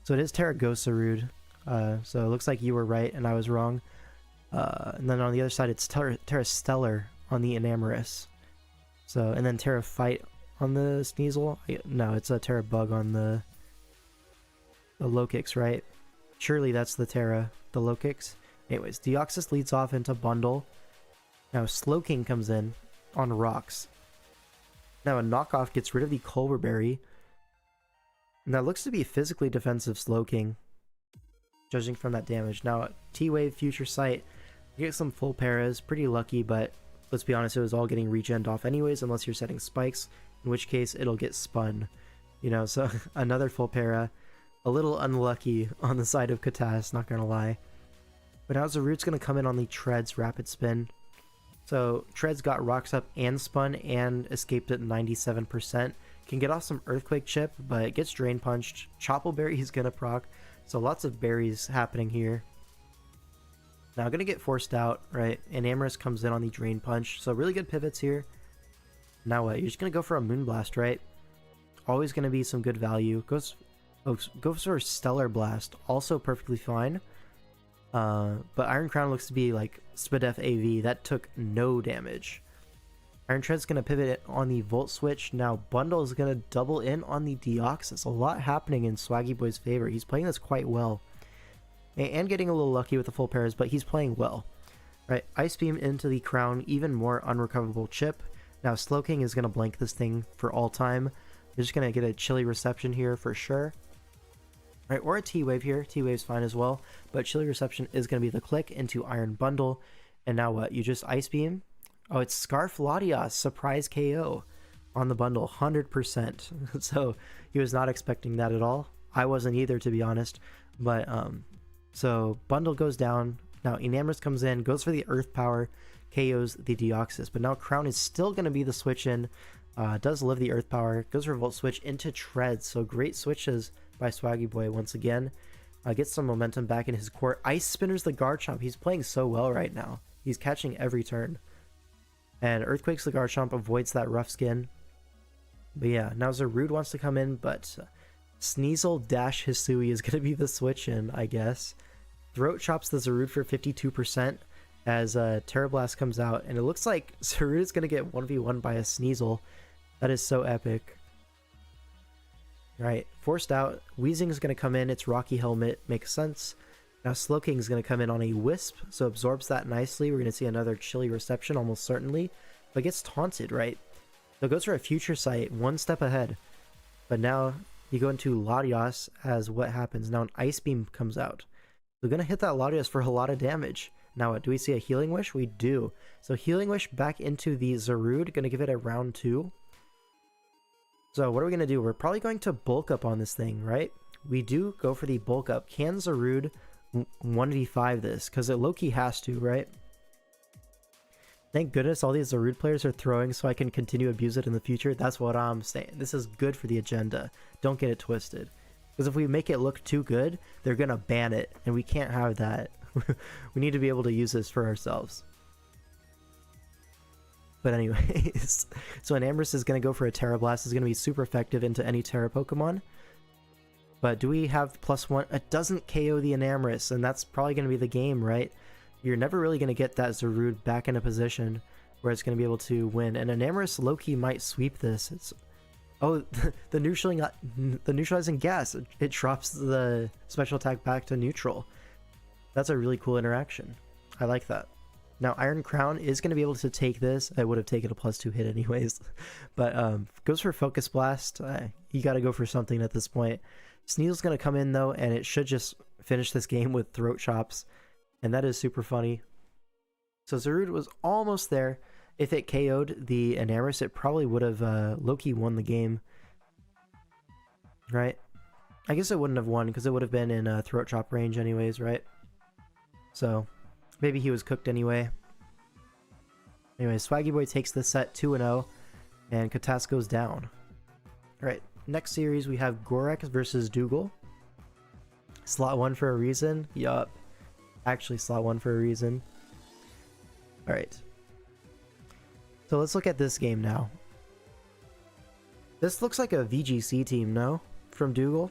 So it is Terra Ghost Zarude. So it looks like you were right and I was wrong. And then on the other side, it's Terra Stellar on the Enamorus. So, and then Terra Fight on the Sneasel. No, it's a Terra Bug on the low kicks, right? Surely that's the Terra, the low kicks. Anyways, Deoxys leads off into Bundle. Now Slowking comes in on Rocks. Now a knockoff gets rid of the Culver Berry. And that looks to be physically defensive Slowking, judging from that damage. Now T-Wave Future Sight, you get some full paras, pretty lucky, but let's be honest, it was all getting regened off anyways, unless you're setting spikes, in which case it'll get spun. You know, so another full para. A little unlucky on the side of Katas, not gonna lie. But now Zarude's gonna come in on the Treads Rapid Spin. So Treads got Rocks up and spun and escaped at 97%. Can get off some Earthquake Chip, but it gets Drain Punched. Chople Berry is gonna proc. So lots of berries happening here. Now gonna get forced out, right? And Enamorus comes in on the Drain Punch. So really good pivots here. Now what? You're just gonna go for a Moonblast, right? Always gonna be some good value. Go for Stellar Blast, also perfectly fine. But Iron Crown looks to be like Spadef AV. That took no damage. Iron Tread's going to pivot it on the Volt Switch. Now Bundle is going to double in on the Deoxys. A lot happening in Swaggy Boy's favor. He's playing this quite well. And getting a little lucky with the full pairs, but he's playing well. Right, Ice Beam into the Crown, even more unrecoverable chip. Now Slowking is going to blank this thing for all time. You're just going to get a Chilly Reception here for sure. Right, or a T-Wave here. T-Wave's fine as well. But Chilly Reception is going to be the click into Iron Bundle. And now what? You just Ice Beam? Oh, it's Scarf Latias. Surprise KO on the bundle. 100%. So he was not expecting that at all. I wasn't either, to be honest. But, so Bundle goes down. Now Enamorus comes in, goes for the Earth Power, KOs the Deoxys. But now Crown is still going to be the switch in. Does live the Earth Power. Goes for Volt Switch into Treads. So great switches by Swaggy Boy once again. Gets some momentum back in his court. Ice Spinners the Garchomp. He's playing so well right now. He's catching every turn. And Earthquakes the Garchomp avoids that rough skin. But yeah, now Zarude wants to come in, but Sneasel dash Hisui is going to be the switch in, I guess. Throat Chops the Zarude for 52% as Terra Blast comes out. And it looks like Zarude is going to get 1v1 by a Sneasel. That is so epic. Right, forced out. Weezing is going to come in. It's Rocky Helmet. Makes sense. Now Slowking is going to come in on a Wisp, so absorbs that nicely. We're going to see another Chilly Reception almost certainly. But gets taunted, right? So it goes for a Future Sight, one step ahead. But now you go into Latios as what happens. Now an Ice Beam comes out. We're going to hit that Latios for a lot of damage. Now what, do we see a Healing Wish? We do. So Healing Wish back into the Zarude. Going to give it a round 2. So what are we going to do? We're probably going to bulk up on this thing, right? We do go for the bulk up. Can Zarude 1v5 this? Because it low-key has to, right? Thank goodness all these Zarude players are throwing so I can continue to abuse it in the future. That's what I'm saying. This is good for the agenda. Don't get it twisted. Because if we make it look too good, they're going to ban it. And we can't have that. We need to be able to use this for ourselves. But anyways, so Enamorus is going to go for a Terra Blast. It's going to be super effective into any Terra Pokemon. But do we have +1? It doesn't KO the Enamorus, and that's probably going to be the game, right? You're never really going to get that Zarude back in a position where it's going to be able to win. And Enamorus low-key might sweep this. It's the neutralizing gas. It drops the special attack back to neutral. That's a really cool interaction. I like that. Now Iron Crown is going to be able to take this. I would have taken a +2 hit anyways. But goes for Focus Blast. You got to go for something at this point. Sneasel's going to come in though, and it should just finish this game with Throat Chops. And that is super funny. So Zarude was almost there. If it KO'd the Enamorus, it probably would have low-key won the game. Right? I guess it wouldn't have won because it would have been in Throat Chop range anyways, right? So maybe he was cooked anyway. Anyway, Swaggy Boy takes this set 2-0, and Katas goes down. Alright, next series we have Gorex versus Dougal. Slot 1 for a reason? Yup. Actually, slot 1 for a reason. Alright. So let's look at this game now. This looks like a VGC team, no? From Dougal?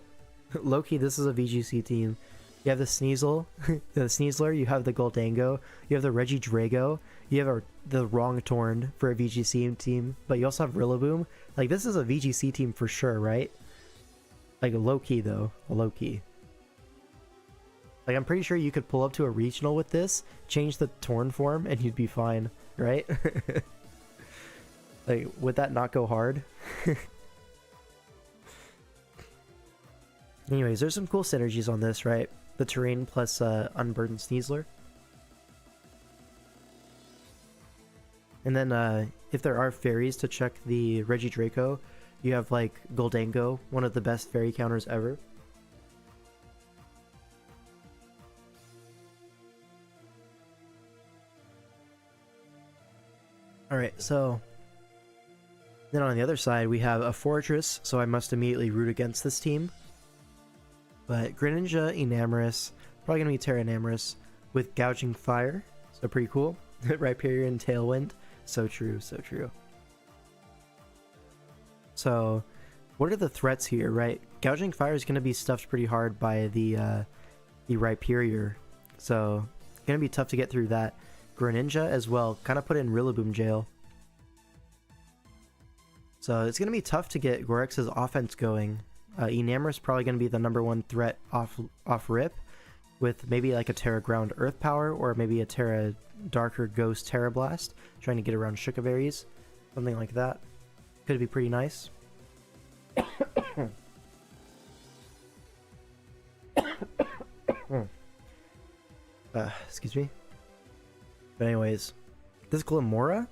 Low-key, this is a VGC team. You have the Sneasel, the Sneasler, you have the Goldango, you have the Regidrago, you have the wrong Torn for a VGC team, but you also have Rillaboom. Like, this is a VGC team for sure, right? Like, low-key, though. Low-key. Like, I'm pretty sure you could pull up to a regional with this, change the Torn form, and you'd be fine, right? Like, would that not go hard? Anyways, there's some cool synergies on this, right? The terrain plus Unburdened Sneasler. And then if there are fairies to check the Regidraco, you have like Goldango, one of the best fairy counters ever. Alright, so then on the other side we have a Fortress, so I must immediately root against this team. But Greninja, Enamorus, probably going to be Terra Enamorus with Gouging Fire, so pretty cool. Rhyperior, Tailwind, so true, so true. So, what are the threats here, right? Gouging Fire is going to be stuffed pretty hard by the Rhyperior, so going to be tough to get through that. Greninja as well, kind of put in Rillaboom jail. So it's going to be tough to get Gorex's offense going. Enamorus probably going to be the #1 threat off rip, with maybe like a Terra Ground Earth Power, or maybe a Terra Darker Ghost Terra Blast, trying to get around Shukaberries, something like that. Could be pretty nice. Excuse me. But anyways, this Glimmora,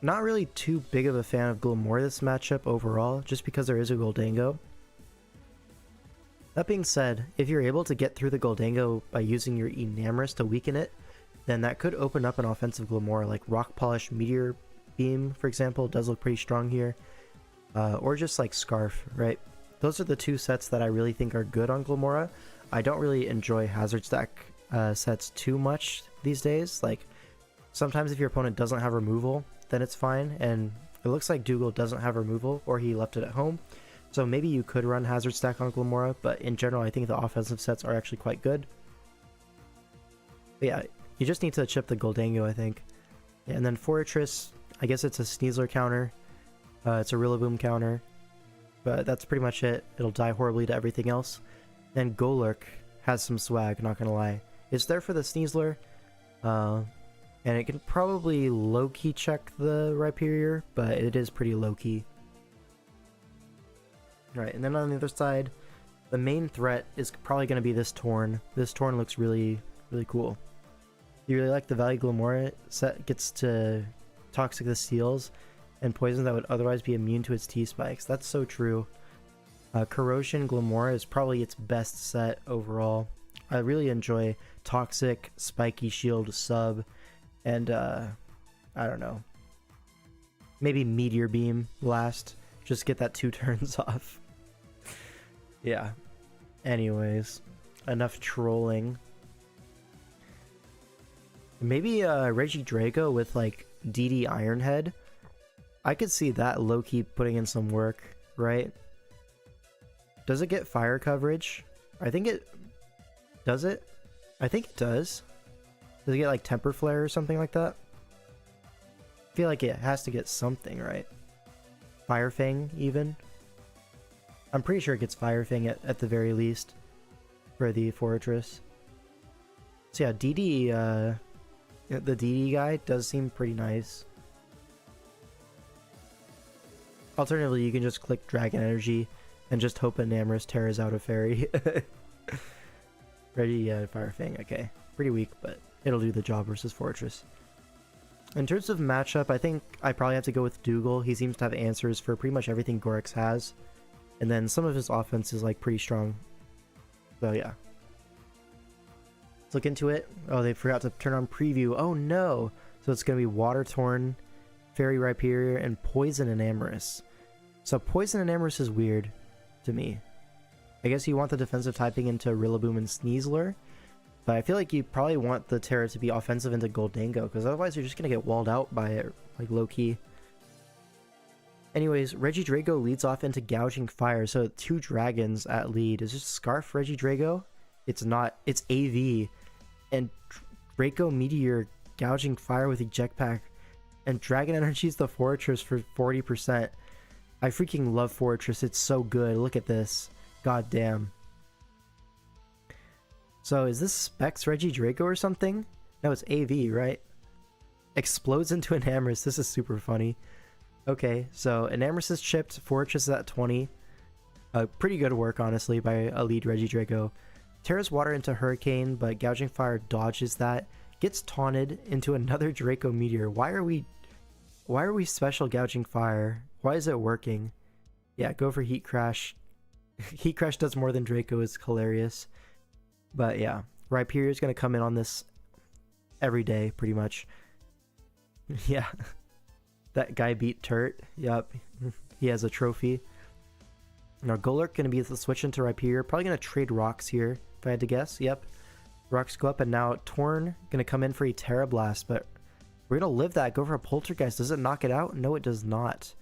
not really too big of a fan of Glimmora this matchup overall, just because there is a Goldango. That being said, if you're able to get through the Goldango by using your Enamorus to weaken it, then that could open up an offensive Glimmora, like Rock Polish Meteor Beam, for example, does look pretty strong here. Or just like Scarf, right? Those are the two sets that I really think are good on Glimmora. I don't really enjoy Hazard Stack sets too much these days. Like, sometimes if your opponent doesn't have removal, then it's fine, and it looks like Dougal doesn't have removal, or he left it at home. So maybe you could run Hazard Stack on Glimmora, but in general I think the offensive sets are actually quite good. But yeah, you just need to chip the Goldango, I think. Yeah, and then Fortress, I guess it's a Sneasler counter. It's a Rillaboom counter. But that's pretty much it. It'll die horribly to everything else. Then Golurk has some swag, not gonna lie. It's there for the Sneasler. And it can probably low-key check the Rhyperior, but it is pretty low-key. Right, and then on the other side, the main threat is probably going to be this Torn. This Torn looks really, really cool. You really like the Valley Glimmora set, gets to Toxic the Steels and poison that would otherwise be immune to its T-Spikes. That's so true. Corrosion Glimmora is probably its best set overall. I really enjoy Toxic, Spiky Shield, Sub, and I don't know, maybe Meteor Beam last. Just get that 2 turns off. Yeah. Anyways, enough trolling. Maybe Regidrago with like DD Ironhead. I could see that low-key putting in some work, right? Does it get fire coverage? I think it... Does it? I think it does. Does it get like Temper Flare or something like that? I feel like it has to get something, right? Fire Fang, even? I'm pretty sure it gets Fire Fang at the very least for the Fortress. So yeah, DD The DD guy does seem pretty nice. Alternatively, you can just click Dragon Energy and just hope Enamorous tears out a fairy. Ready? Yeah, Fire Fang. Okay. Pretty weak, but it'll do the job versus Fortress. In terms of matchup, I think I probably have to go with Dougal. He seems to have answers for pretty much everything Gorex has. And then some of his offense is like pretty strong. So yeah. Let's look into it. Oh, they forgot to turn on preview. Oh no! So it's going to be Water Torn, Fairy Rhyperior, and Poison Enamorous. So Poison Enamorous is weird to me. I guess you want the defensive typing into Rillaboom and Sneasler, but I feel like you probably want the Terra to be offensive into Goldango, because otherwise you're just going to get walled out by it, like low-key. Anyways, Regidrago leads off into Gouging Fire, so 2 dragons at lead. Is this Scarf Regidrago? It's not. It's AV. And Draco Meteor Gouging Fire with Eject Pack. And Dragon Energy's the Fortress for 40%. I freaking love Fortress. It's so good. Look at this. God damn. So is this Specs Regidrago or something? No, it's AV, right? Explodes into Enamorous. This is super funny. Okay, so Enamorous is chipped. Fortress is at 20. Pretty good work, honestly, by a lead Regidrago. Terra's Water into Hurricane, but Gouging Fire dodges that. Gets taunted into another Draco Meteor. Why are we special Gouging Fire? Why is it working? Yeah, go for Heat Crash. Heat Crash does more than Draco, is hilarious. But yeah, Rhyperior is going to come in on this every day, pretty much. Yeah. That guy beat Turt. Yup. He has a trophy. Now Golurk going to be the switch into Rhyperior. Probably going to trade Rocks here, if I had to guess. Yep. Rocks go up, and now Torn going to come in for a Terra Blast, but we're going to live that. Go for a Poltergeist. Does it knock it out? No, it does not.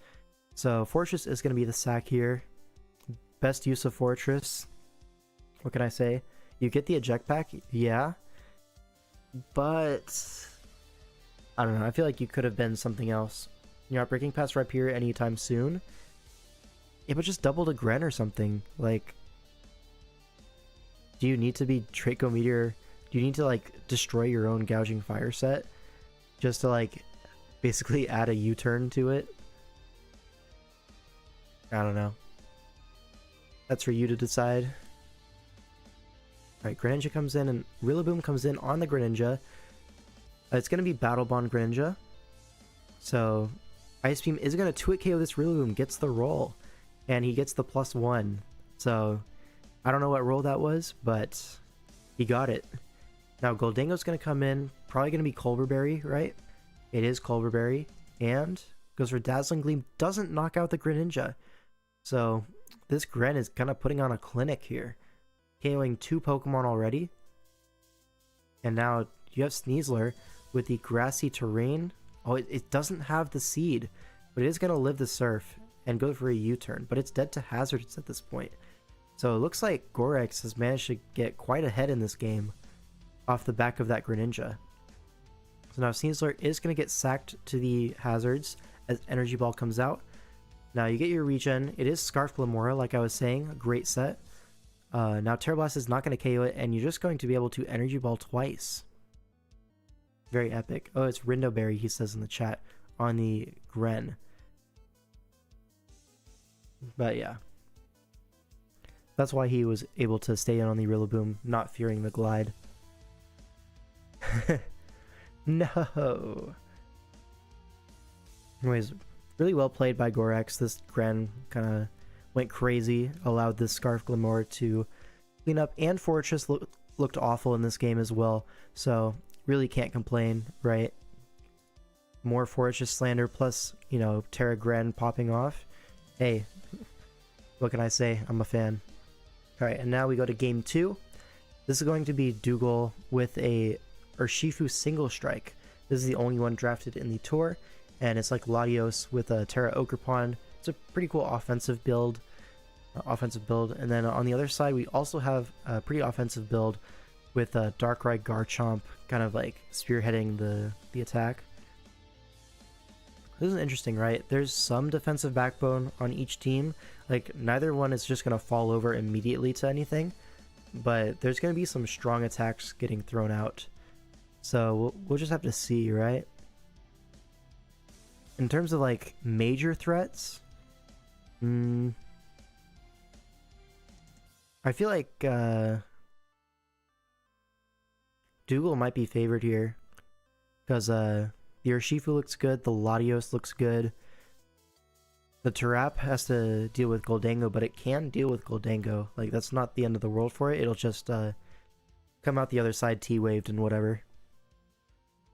So Fortress is going to be the sack here. Best use of Fortress. What can I say? You get the Eject Pack, yeah. But I don't know. I feel like you could have been something else. You're not breaking past Rhyperior anytime soon. Yeah, but just double to Gren or something. Like, do you need to be Draco Meteor? Do you need to, like, destroy your own Gouging Fire set just to, like, basically add a U-turn to it? I don't know. That's for you to decide. Alright, Greninja comes in, and Rillaboom comes in on the Greninja. It's going to be Battle Bond Greninja. So, Ice Beam is going to 2-hit KO this Rillaboom, gets the roll. And he gets the +1. So, I don't know what roll that was, but he got it. Now, Goldango's going to come in, probably going to be Culver Berry, right? It is Culver Berry. And goes for Dazzling Gleam, doesn't knock out the Greninja. So, this Gren is kind of putting on a clinic here. KOing 2 Pokemon already. And now you have Sneasler with the Grassy Terrain. Oh, it doesn't have the Seed, but it is going to live the Surf and go for a U-turn. But it's dead to Hazards at this point. So it looks like Gorex has managed to get quite ahead in this game off the back of that Greninja. So now Sneasler is going to get sacked to the Hazards as Energy Ball comes out. Now you get your regen. It is Scarf Glamora, like I was saying. A great set. Now Terra Blast is not going to KO it, and you're just going to be able to Energy Ball twice. Very epic. Oh, it's Rindo Berry, he says in the chat, on the Gren. But yeah. That's why he was able to stay in on the Rillaboom, not fearing the Glide. No! Anyways, really well played by Gorex. This Gren kind of went crazy, allowed this Scarf Glamora to clean up, and Fortress looked awful in this game as well, so really can't complain, right? More Fortress slander plus, you know, Terra Gren popping off. Hey, what can I say? I'm a fan. Alright, and now we go to game 2. This is going to be Dougal with a Urshifu Single Strike. This is the only one drafted in the tour, and it's like Latios with a Terra Ogerpon. It's a pretty cool offensive build. And then on the other side, we also have a pretty offensive build with a Darkrai Garchomp kind of like spearheading the attack. This is interesting, right? There's some defensive backbone on each team. Like, neither one is just going to fall over immediately to anything, but there's going to be some strong attacks getting thrown out. So we'll just have to see, right? In terms of like major threats, I feel like Dougal might be favored here because the Urshifu looks good, the Latios looks good. The Tarap has to deal with Goldango, but it can deal with Goldango. Like, that's not the end of the world for it. It'll just come out the other side T-waved and whatever.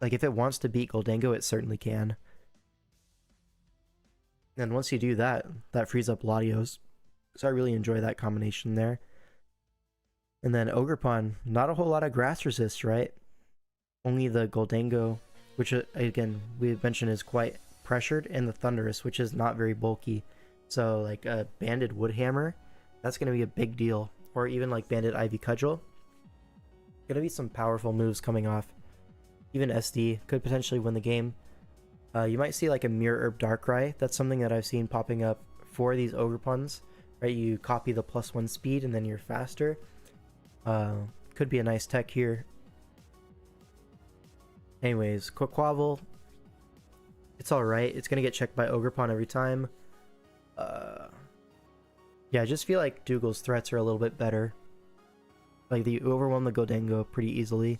Like, if it wants to beat Goldango, it certainly can. And once you do that, that frees up Latios. So I really enjoy that combination there. And then Ogerpon, not a whole lot of grass resist, right? Only the Goldango, which again, we mentioned is quite pressured, and the Thunderous, which is not very bulky. So like a Banded Woodhammer, that's going to be a big deal. Or even like Banded Ivy Cudgel. Going to be some powerful moves coming off. Even SD could potentially win the game. You might see like a Mirror Herb Darkrai. That's something that I've seen popping up for these Ogerpons. Right, you copy the +1 speed and then you're faster. Could be a nice tech here. Anyways, Quaquaval, it's alright. It's gonna get checked by Ogerpon every time. Yeah, I just feel like Dougal's threats are a little bit better. Like, you overwhelm the Goldango pretty easily.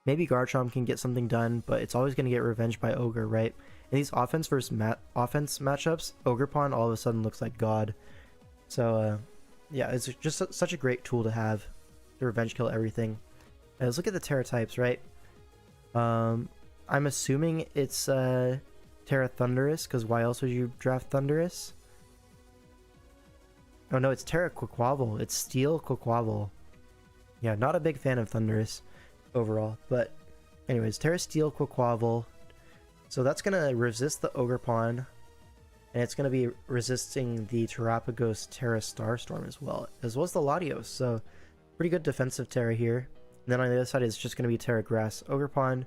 Maybe Garchomp can get something done, but it's always gonna get revenged by Ogre, right? In these offense versus offense matchups, Ogerpon all of a sudden looks like God. So, yeah, it's just such a great tool to have to revenge kill everything. Let's look at the Terra types, right? I'm assuming it's Terra Thunderous, because why else would you draft Thunderous? Oh no, it's Terra Quaquaval. It's Steel Quaquaval. Yeah, not a big fan of Thunderous overall, but anyways, Terra Steel Quaquaval. So that's gonna resist the Ogerpon, and it's gonna be resisting the Terrapagos Terra Starstorm as well as the Latios. So pretty good defensive Terra here. And then on the other side is just gonna be Terra Grass Ogerpon,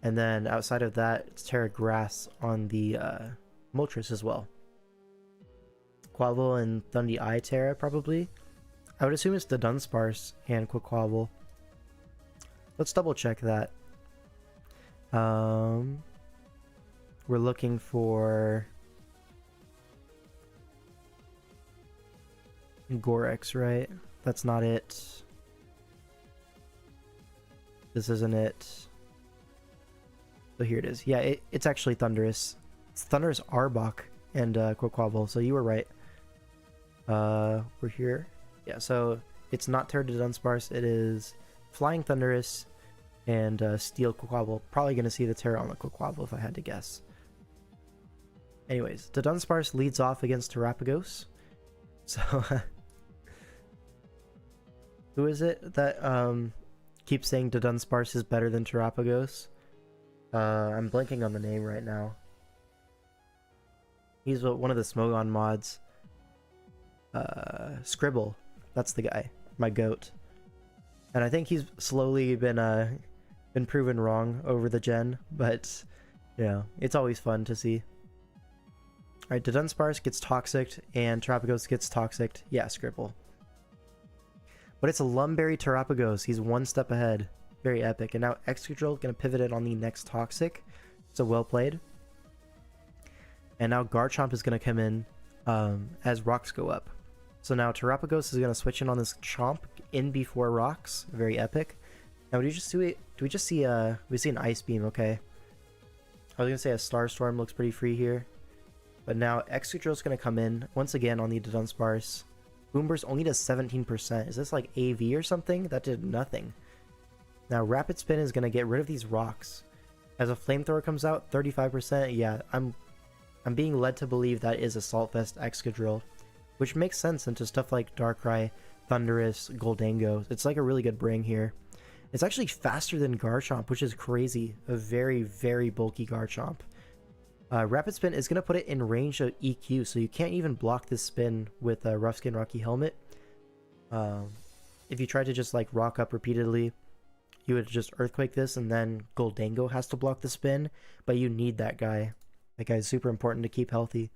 and then outside of that, it's Terra Grass on the Moltres as well. Quavel and Thundy Eye Terra, probably. I would assume it's the Dunsparce and Quaquaval. Let's double check that. We're looking for Gorex, right? That's not it. This isn't it. So here it is. Yeah, it's actually Thunderous. It's Thunderous Arbok and Quaquaval, so you were right. We're here. Yeah, so it's not Terra to Dunsparce, it is Flying Thunderous and Steel Quaquaval. Probably going to see the Terra on the Quaquaval if I had to guess. Anyways, the Dunsparce leads off against Terrapagos. So, who is it that keeps saying the Dunsparce is better than Terrapagos? I'm blanking on the name right now. He's one of the Smogon mods. Scribble. That's the guy. My goat. And I think he's slowly been proven wrong over the gen, but you know, it's always fun to see. Alright, the Dunsparce gets Toxic and Terrapagos gets Toxic. Yeah, Scribble. But it's a Lumberry Terrapagos. He's one step ahead. Very epic. And now Excadrill gonna pivot it on the next Toxic. So well played. And now Garchomp is gonna come in as rocks go up. So now Terrapagos is gonna switch in on this Chomp in before rocks. Very epic. Now do we just see an Ice Beam? Okay. I was gonna say a Starstorm looks pretty free here, but now Excadrill is gonna come in once again on the Dunsparce. Boomburst only does 17%. Is this like AV or something? That did nothing. Now Rapid Spin is gonna get rid of these rocks. As a Flamethrower comes out, 35%. Yeah, I'm being led to believe that is Assault Vest Excadrill, which makes sense into stuff like Darkrai, Thunderous, Goldango. It's like a really good bring here. It's actually faster than Garchomp, which is crazy. A very, very bulky Garchomp. Rapid Spin is going to put it in range of EQ, so you can't even block this spin with a Rough Skin Rocky Helmet. If you try to just like rock up repeatedly, you would just Earthquake this, and then Goldango has to block the spin, but you need that guy. That guy is super important to keep healthy.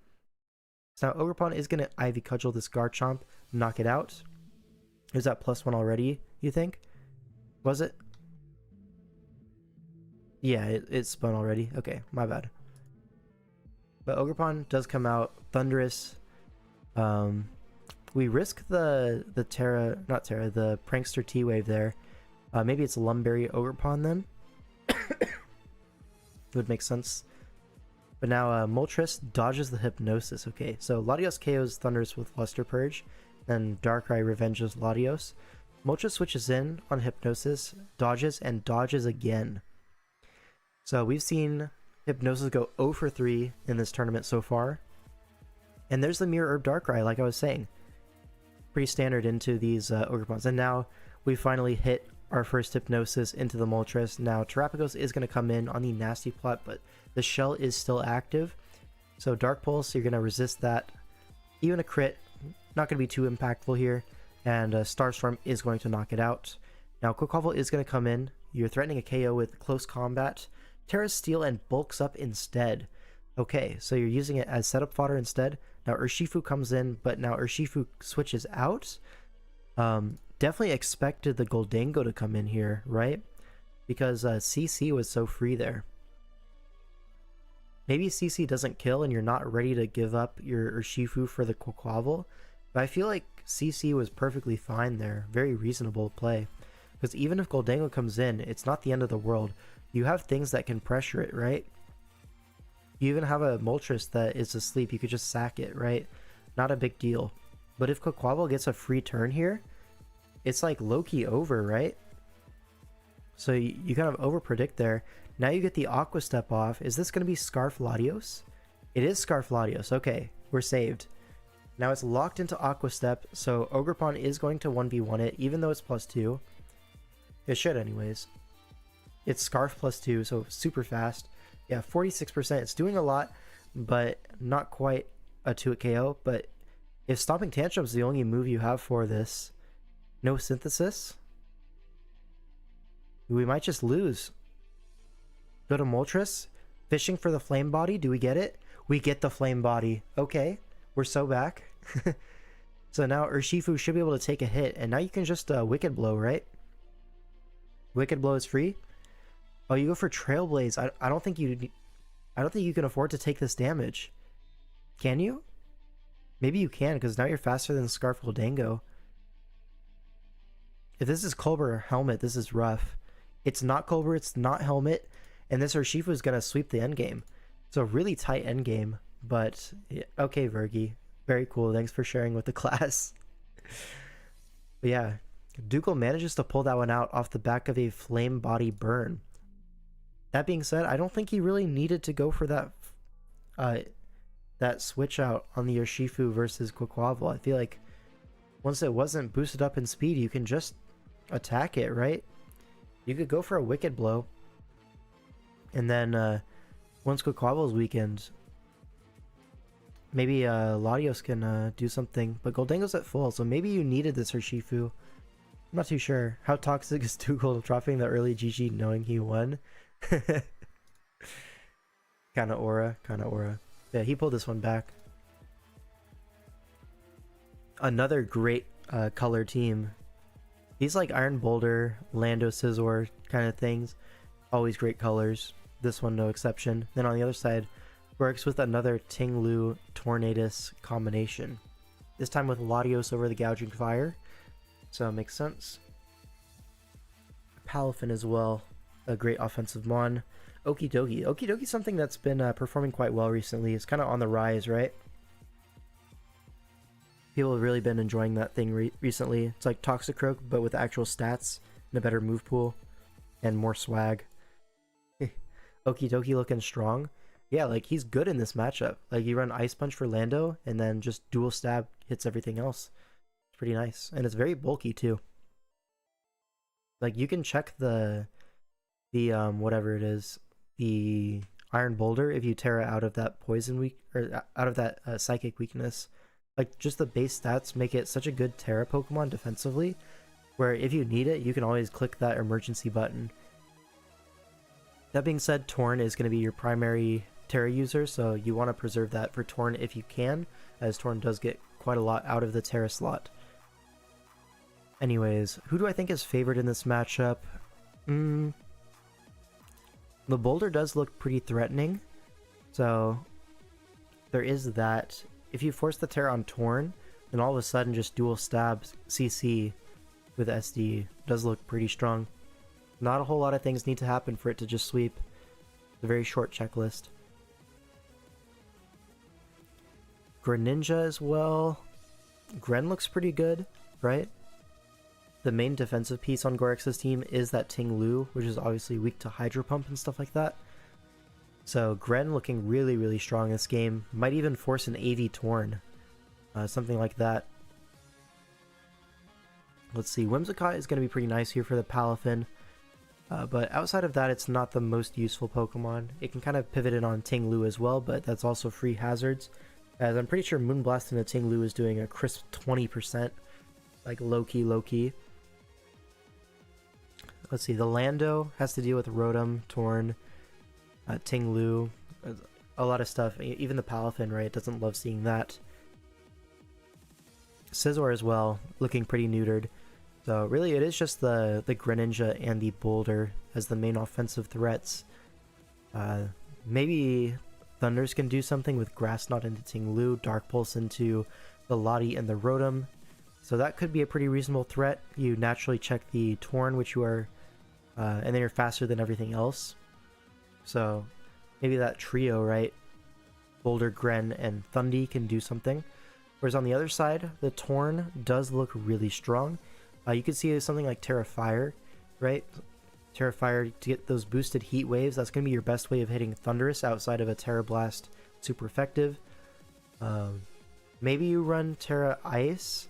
So now Ogerpon is going to Ivy Cudgel this Garchomp, knock it out. Is that +1 already, you think? Was it? Yeah, it spun already. Okay, my bad. But Ogerpon does come out Thunderous. We risk the Terra, not Terra, the Prankster T-Wave there. Maybe it's Lumberry Ogerpon then. Would make sense. But now Moltres dodges the Hypnosis. Okay, so Latios KOs Thunderous with Luster Purge, then Darkrai revenges Latios. Moltres switches in on Hypnosis, dodges, and dodges again. So we've seen Hypnosis go 0 for 3 in this tournament so far. And there's the Mirror Herb Darkrai, like I was saying. Pretty standard into these Ogerpons. And now we finally hit our first Hypnosis into the Moltres. Now Terrapagos is going to come in on the Nasty Plot, but the shell is still active. So Dark Pulse, you're going to resist that. Even a crit, not going to be too impactful here. And Starstorm is going to knock it out. Now Quaquaval is going to come in. You're threatening a KO with Close Combat. Terra Steel and bulks up instead. Okay, so you're using it as setup fodder instead. Now Urshifu comes in, but now Urshifu switches out. Definitely expected the Goldango to come in here, right? Because CC was so free there. Maybe CC doesn't kill and you're not ready to give up your Urshifu for the Quaquaval. But I feel like CC was perfectly fine there. Very reasonable play. Because even if Goldango comes in, it's not the end of the world. You have things that can pressure it, right? You even have a Moltres that is asleep. You could just sack it, right? Not a big deal. But if Quaquaval gets a free turn here, it's like low-key over, right? So you kind of over-predict there. Now you get the Aqua Step off. Is this going to be Scarf Latios? It is Scarf Latios. Okay, we're saved. Now it's locked into Aqua Step, so Ogerpon is going to 1v1 it, even though it's +2. It should anyways. It's Scarf +2, so super fast. Yeah, 46%. It's doing a lot, but not quite a 2-hit KO. But if Stomping Tantrum is the only move you have for this, no Synthesis, we might just lose. Go to Moltres. Fishing for the Flame Body. Do we get it? We get the Flame Body. Okay, we're so back. So now Urshifu should be able to take a hit, and now you can just Wicked Blow, right? Wicked Blow is free. Oh, you go for Trailblaze. I don't think you can afford to take this damage. Can you? Maybe you can, because now you're faster than Scarf Goldango. If this is Colbur or Helmet, this is rough. It's not Colbur, it's not Helmet, and this Urshifu is going to sweep the endgame. So really tight endgame, but yeah, okay, Vergi. Very cool. Thanks for sharing with the class. But yeah, Dougal manages to pull that one out off the back of a Flame Body burn. That being said, I don't think he really needed to go for that that switch out on the Urshifu versus Quaquaval. I feel like once it wasn't boosted up in speed, you can just attack it, right? You could go for a Wicked Blow. And then once Quaquaval is weakened, maybe Latios can do something. But Goldango's at full, so maybe you needed this Urshifu. I'm not too sure. How toxic is Dougal dropping the early GG knowing he won? Kind of aura. Yeah, he pulled this one back. Another great color team. These like Iron Boulder, Lando Scizor kind of things. Always great colors. This one no exception. Then on the other side, works with another Ting-Lu Tornadus combination. This time with Latios over the Gouging Fire. So it makes sense. Palafin as well. A great offensive mon. Okie dokie. Okie dokie, something that's been performing quite well recently. It's kind of on the rise, right? People have really been enjoying that thing recently. It's like Toxicroak, but with actual stats and a better move pool and more swag. Okie dokie looking strong. Yeah, like he's good in this matchup. Like you run Ice Punch for Lando and then just dual stab hits everything else. It's pretty nice. And it's very bulky too. Like you can check the whatever it is, the Iron Boulder if you Terra out of that poison weak or out of that psychic weakness. Like just the base stats make it such a good Terra Pokemon defensively, where if you need it, you can always click that emergency button. That being said, Torn is going to be your primary Terra user, so you want to preserve that for Torn if you can, as Torn does get quite a lot out of the Terra slot. Anyways, who do I think is favored in this matchup? The boulder does look pretty threatening, so there is that. If you force the Terra on Torn, then all of a sudden just dual stabs CC with SD does look pretty strong. Not a whole lot of things need to happen for it to just sweep. It's a very short checklist. Greninja as well. Gren looks pretty good, right? The main defensive piece on Gorex's team is that Ting Lu, which is obviously weak to Hydro Pump and stuff like that. So Gren looking really, really strong this game. Might even force an AV Torn. Something like that. Let's see, Whimsicott is going to be pretty nice here for the Palafin. But outside of that, it's not the most useful Pokemon. It can kind of pivot in on Ting Lu as well, but that's also free hazards. As I'm pretty sure Moonblast into Ting Lu is doing a crisp 20%. Like low-key, low-key. Let's see, the Lando has to deal with Rotom, Torn, Ting Lu, a lot of stuff. Even the Palafin, right, doesn't love seeing that. Scizor as well, looking pretty neutered. So really it is just the Greninja and the Boulder as the main offensive threats. Maybe Thunders can do something with Grass Knot into Ting Lu, Dark Pulse into the Lottie and the Rotom. So that could be a pretty reasonable threat. You naturally check the Torn, which you are, and then you're faster than everything else. So maybe that trio, right? Boulder, Gren, and Thundy can do something. Whereas on the other side, the Torn does look really strong. You could see something like Terra Fire, right? Terra Fire to get those boosted heat waves. That's going to be your best way of hitting Thundurus outside of a Terra Blast. Super effective. Maybe you run Terra Ice,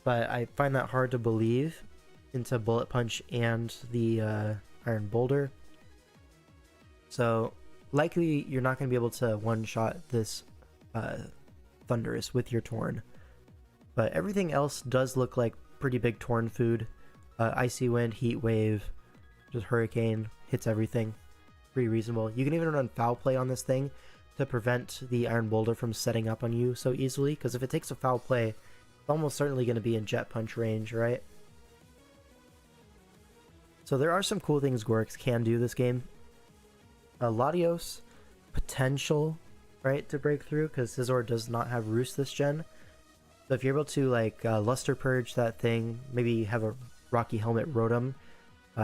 but I find that hard to believe into Bullet Punch and the Iron Boulder. So likely you're not going to be able to one-shot this Thundurus with your Torn. But everything else does look like pretty big Torn food. Icy Wind, Heat Wave, just Hurricane, hits everything. Pretty reasonable. You can even run Foul Play on this thing to prevent the Iron Boulder from setting up on you so easily, because if it takes a Foul Play, it's almost certainly going to be in Jet Punch range, right? So there are some cool things Gorex can do this game. Latios, potential, right, to break through, because Scizor does not have Roost this gen. So if you're able to, like, Luster Purge that thing, maybe have a Rocky Helmet Rotom,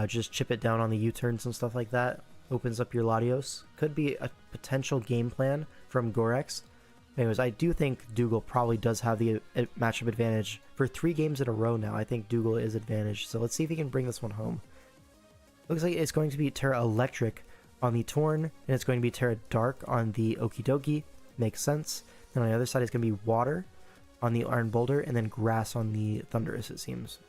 just chip it down on the U-turns and stuff like that, opens up your Latios. Could be a potential game plan from Gorex. Anyways, I do think Dougal probably does have the matchup advantage. For 3 games in a row now, I think Dougal is advantaged. So let's see if he can bring this one home. Looks like it's going to be Terra Electric on the Torn, and it's going to be Terra Dark on the Okidoki. Makes sense. Then on the other side, it's going to be Water on the Iron Boulder, and then Grass on the Thundurus, it seems.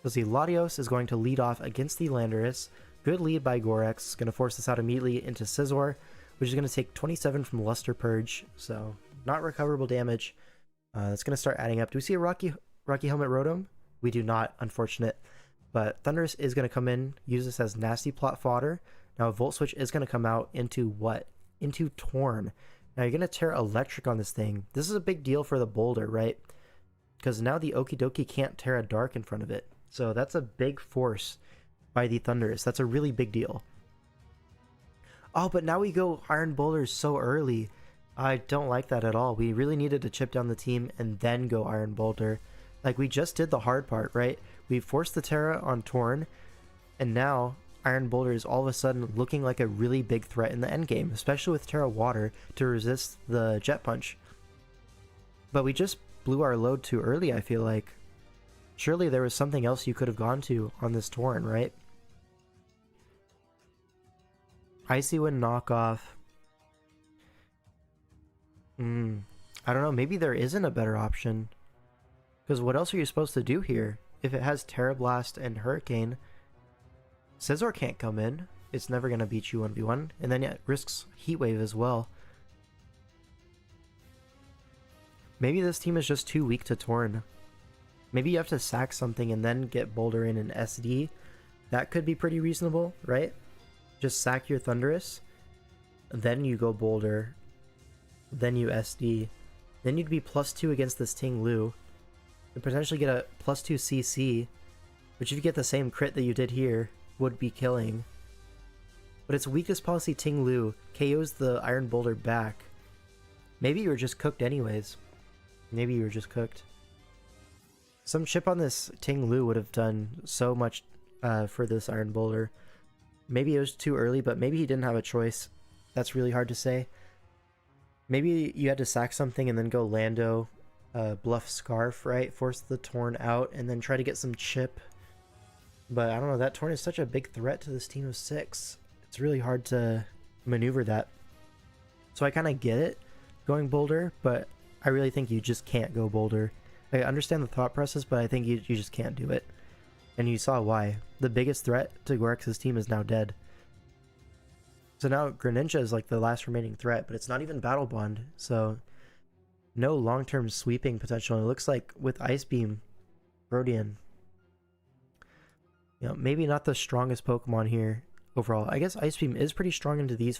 Let's see, Latios is going to lead off against the Landorus. Good lead by Gorex. Going to force this out immediately into Scizor, which is going to take 27 from Luster Purge, so not recoverable damage. That's going to start adding up. Do we see a Rocky Helmet Rotom? We do not, unfortunate. But Thundurus is going to come in, use this as nasty plot fodder. Now a Volt Switch is going to come out into what? Into Torn. Now you're going to Terra Electric on this thing. This is a big deal for the Boulder, right? Because now the Okidoki can't Terra Dark in front of it. So that's a big force by the Thundurus. That's a really big deal. Oh, but now we go Iron Boulders so early. I don't like that at all. We really needed to chip down the team and then go Iron Boulder. Like, we just did the hard part, right? We forced the Terra on Torn, and now Iron Boulder is all of a sudden looking like a really big threat in the endgame, especially with Terra Water to resist the Jet Punch. But we just blew our load too early, I feel like. Surely there was something else you could have gone to on this Torn, right? Icy Wind knockoff. I don't know, maybe there isn't a better option. Because what else are you supposed to do here? If it has Terra Blast and Hurricane, Scizor can't come in. It's never going to beat you 1v1. And then it risks Heat Wave as well. Maybe this team is just too weak to Torn. Maybe you have to sack something and then get Boulder in an SD. That could be pretty reasonable, right? Just sack your Thundurus, then you go Boulder, then you SD. Then you'd be +2 against this Ting Lu. And potentially get a +2 CC, which if you get the same crit that you did here, would be killing. but its weakest policy Ting Lu KOs the Iron Boulder back. Maybe you were just cooked anyways. Maybe you were just cooked. Some chip on this Ting Lu would have done so much for this Iron Boulder. Maybe it was too early, but maybe he didn't have a choice. That's really hard to say. Maybe you had to sack something and then go Lando, bluff Scarf, right? Force the Torn out and then try to get some chip. But I don't know, that Torn is such a big threat to this team of 6. It's really hard to maneuver that. So I kind of get it going Boulder, but I really think you just can't go Boulder. I understand the thought process, but I think you just can't do it. And you saw why. The biggest threat to Gorex's team is now dead. So now Greninja is like the last remaining threat, but it's not even Battle Bond, so no long-term sweeping potential. It looks like with Ice Beam, Rodian, you know, maybe not the strongest Pokemon here overall. I guess Ice Beam is pretty strong into these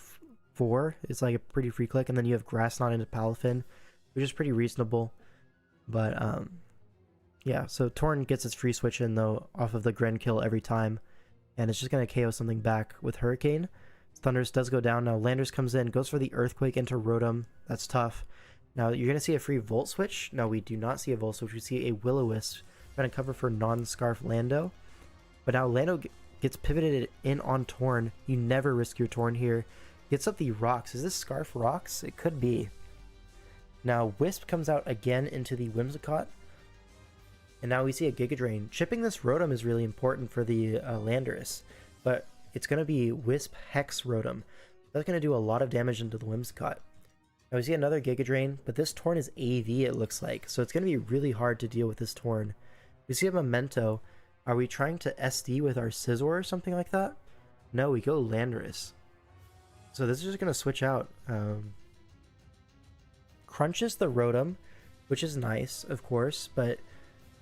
4. It's like a pretty free click, and then you have Grass Knot into Palafin, which is pretty reasonable. But yeah, so Torn gets its free switch in though off of the Gren kill every time, and it's just gonna KO something back with Hurricane. Thundurus does go down. Now Landers comes in, goes for the Earthquake into Rotom. That's tough. Now you're going to see a free Volt Switch. No, we do not see a Volt Switch. We see a Will-O-Wisp trying to cover for non-Scarf Lando. But now Lando gets pivoted in on Torn. You never risk your Torn here. Gets up the Rocks. Is this Scarf Rocks? It could be. Now Wisp comes out again into the Whimsicott. And now we see a Giga Drain. Chipping this Rotom is really important for the Landorus. But it's going to be Wisp Hex Rotom. That's going to do a lot of damage into the Whimsicott. Now we see another Giga Drain, but this Torn is AV it looks like, so it's going to be really hard to deal with this Torn. We see a Memento. Are we trying to SD with our Scizor or something like that? No, we go Landorus. So this is just going to switch out. Crunches the Rotom, which is nice, of course, but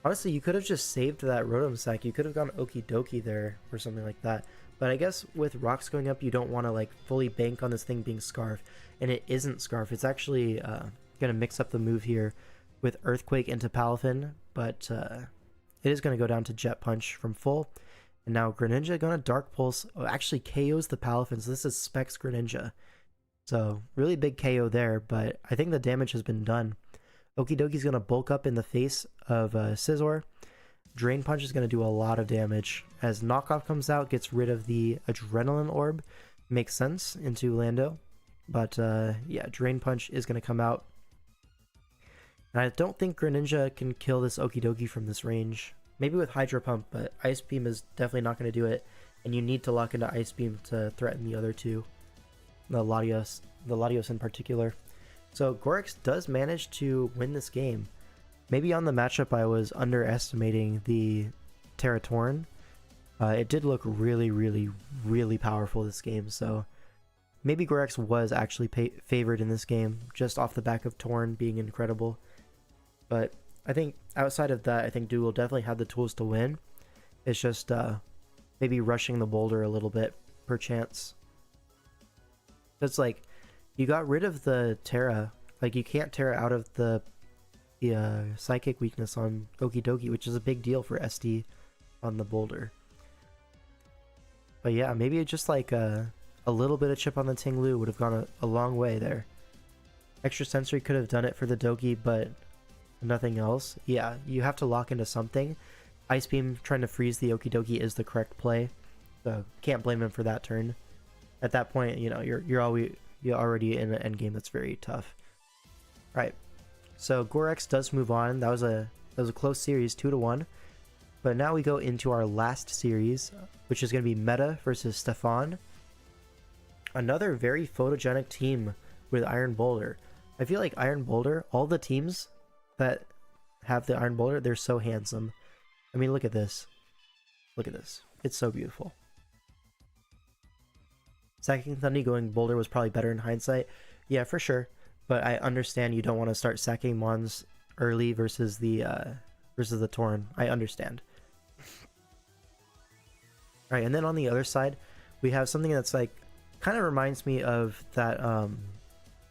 honestly, you could have just saved that Rotom sack. You could have gone Okie Dokie there or something like that. But I guess with Rocks going up, you don't want to like fully bank on this thing being Scarf. And it isn't Scarf. It's actually going to mix up the move here with Earthquake into Palafin. But it is going to go down to Jet Punch from full. And now Greninja going to Dark Pulse. Oh, actually KOs the Palafin. So this is Specs Greninja. So really big KO there. But I think the damage has been done. Okie Dokie's going to bulk up in the face of Scizor. Drain Punch is going to do a lot of damage. As Knockoff comes out, gets rid of the Adrenaline Orb. Makes sense into Lando. But yeah, Drain Punch is going to come out. And I don't think Greninja can kill this Okie Dokie from this range. Maybe with Hydro Pump, but Ice Beam is definitely not going to do it. And you need to lock into Ice Beam to threaten the other two. The Latios in particular. So Gorex does manage to win this game. Maybe on the matchup I was underestimating the Teratorn. It did look really, really, really powerful this game, so maybe Gorex was actually favored in this game, just off the back of Torn being incredible. But I think outside of that, I think Dougal definitely had the tools to win. It's just maybe rushing the boulder a little bit, perchance. It's like, you got rid of the Terra. Like, you can't Terra out of the psychic weakness on Okie Dokie, which is a big deal for SD on the boulder. But yeah, maybe just like a little bit of chip on the Ting Lu would have gone a long way there. Extra Sensory could have done it for the Doki, but nothing else. Yeah, you have to lock into something. Ice Beam trying to freeze the Okie Dokie is the correct play, so can't blame him for that turn. At that point, you know, you're already in an endgame that's very tough. Right. So Gorex does move on. That was a close series, 2-1. But now we go into our last series, which is going to be Meta versus Stefan. Another very photogenic team with Iron Boulder. I feel like Iron Boulder, all the teams that have the Iron Boulder, they're so handsome. I mean, look at this. Look at this. It's so beautiful. Sacking Thundy going Boulder was probably better in hindsight. Yeah, for sure. But I understand you don't want to start sacking Mons early versus the Torn. I understand. Alright, and then on the other side, we have something that's like, kind of reminds me of that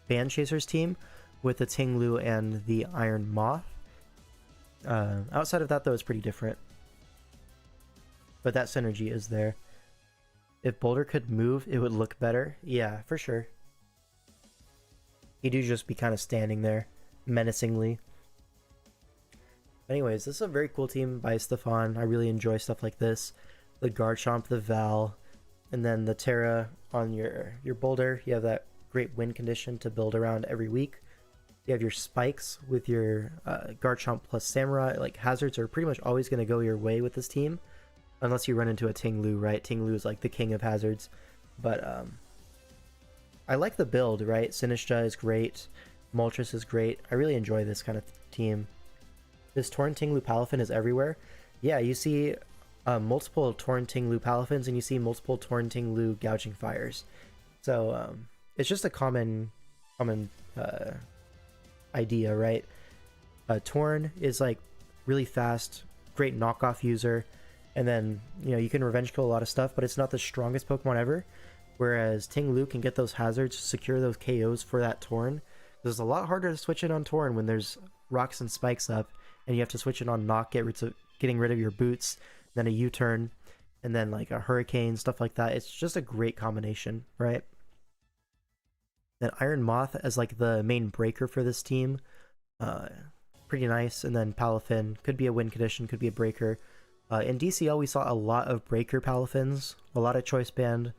Band Chasers team with the Ting Lu and the Iron Moth. Outside of that, though, it's pretty different. But that synergy is there. If Boulder could move, it would look better. Yeah, for sure. He do just be kind of standing there menacingly. Anyways, this is a very cool team by Stefan. I really enjoy stuff like this. The Garchomp, the Val, and then the Terra on your Boulder. You have that great win condition to build around every week. You have your spikes with your Garchomp plus Samurai. Like, hazards are pretty much always going to go your way with this team. Unless you run into a Ting-Lu, right? Ting-Lu is like the king of hazards. But I like the build, right? Sinistcha is great. Moltres is great. I really enjoy this kind of team. This Torn Ting-Lu Palafin is everywhere. Yeah, you see multiple Torn Ting-Lu Palafins, and you see multiple Torn Ting-Lu Gouging Fires. So it's just a common idea, right? Torn is like really fast, great knockoff user, and then you can revenge kill a lot of stuff, but it's not the strongest Pokemon ever. Whereas Ting-Lu can get those hazards, secure those KOs for that Torn. It's a lot harder to switch it on Torn when there's rocks and spikes up, and you have to switch it on Knock, getting rid of your boots, then a U-turn, and then like a Hurricane, stuff like that. It's just a great combination, right? Then Iron Moth as like the main breaker for this team, pretty nice. And then Palafin could be a win condition, could be a breaker. In DCL we saw a lot of breaker Palafins, a lot of choice band,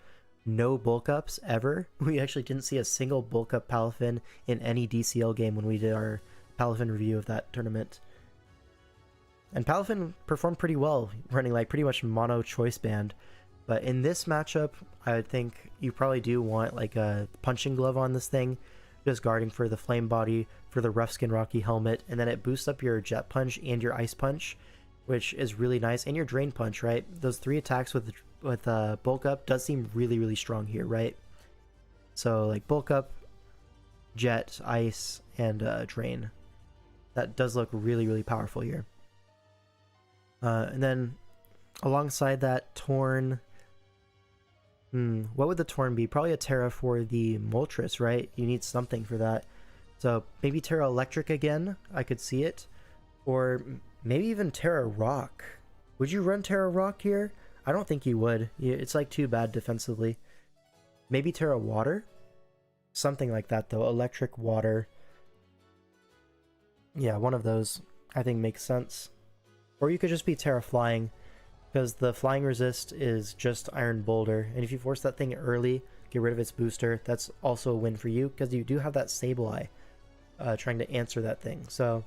no bulk ups ever. We actually didn't see a single bulk up Palafin in any DCL game when we did our Palafin review of that tournament. And Palafin performed pretty well, running like pretty much mono choice band. But in this matchup, I think you probably do want like a punching glove on this thing, just guarding for the flame body, for the rough skin rocky helmet, and then it boosts up your jet punch and your ice punch, which is really nice, and your drain punch, right? Those 3 attacks with bulk up does seem really, really strong here, right? So like bulk up, jet, ice, and drain. That does look really, really powerful here. And then alongside that, Torn. What would the Torn be? Probably a Terra for the Moltres, right? You need something for that. So maybe Terra Electric again. I could see it. Or maybe even Terra Rock. Would you run Terra Rock here? I don't think you would. It's like too bad defensively. Maybe Terra Water? Something like that though. Electric Water. Yeah, one of those I think makes sense. Or you could just be Terra Flying, because the flying resist is just Iron Boulder, and if you force that thing early, get rid of its booster, that's also a win for you, because you do have that Sableye trying to answer that thing. So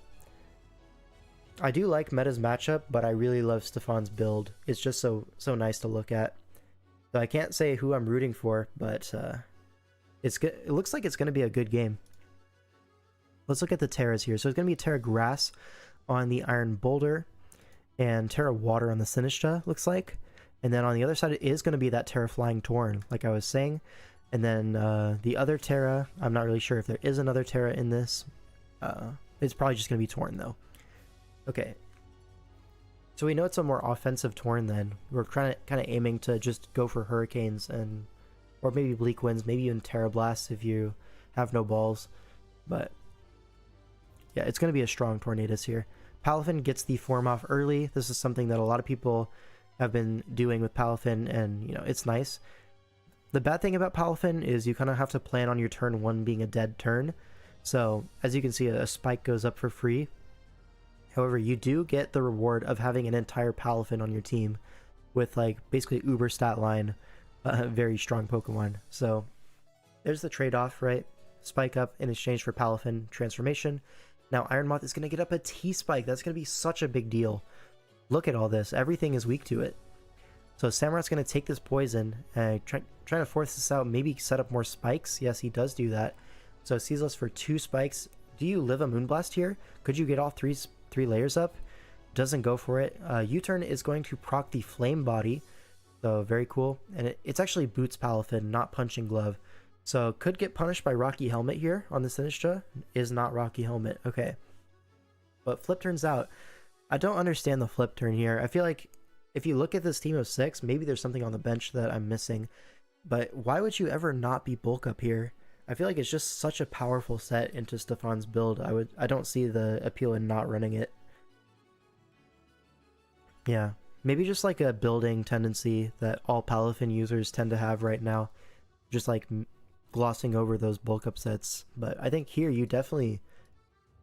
I do like Meta's matchup, but I really love Stefan's build. It's just so nice to look at. So I can't say who I'm rooting for, but it looks like it's going to be a good game. Let's look at the Terras here. So it's going to be Terra Grass on the Iron Boulder, and Terra Water on the Sinistcha, looks like. And then on the other side, it is going to be that Terra Flying Torn, like I was saying. And then the other Terra, I'm not really sure if there is another Terra in this. It's probably just going to be Torn, though. Okay. So we know it's a more offensive Torn then. We're kind of aiming to just go for Hurricanes, or maybe Bleak Winds, maybe even Terra Blasts if you have no balls. But yeah, it's going to be a strong Tornadus here. Palafin gets the form off early. This is something that a lot of people have been doing with Palafin, and it's nice. The bad thing about Palafin is you kind of have to plan on your turn 1 being a dead turn. So as you can see, a spike goes up for free. However, you do get the reward of having an entire Palafin on your team with like basically uber stat line, very strong Pokemon. So there's the trade-off, right? Spike up in exchange for Palafin transformation. Now Iron Moth is going to get up a T-Spike. That's going to be such a big deal. Look at all this. Everything is weak to it. So Samurai's going to take this poison and trying to force this out. Maybe set up more spikes. Yes, he does do that. So Ceaseless for 2 spikes. Do you live a Moonblast here? Could you get all three layers up? Doesn't go for it. U-Turn is going to proc the Flame Body. So very cool. And it's actually Boots Palafin, not Punching Glove. So could get punished by Rocky Helmet here on the Sinistcha. Is not Rocky Helmet. Okay. But flip turns out. I don't understand the flip turn here. I feel like if you look at this team of 6, maybe there's something on the bench that I'm missing. But why would you ever not be bulk up here? I feel like it's just such a powerful set into Stefan's build. I don't see the appeal in not running it. Yeah. Maybe just like a building tendency that all Palafin users tend to have right now. Just like glossing over those bulk up sets. But I think here you definitely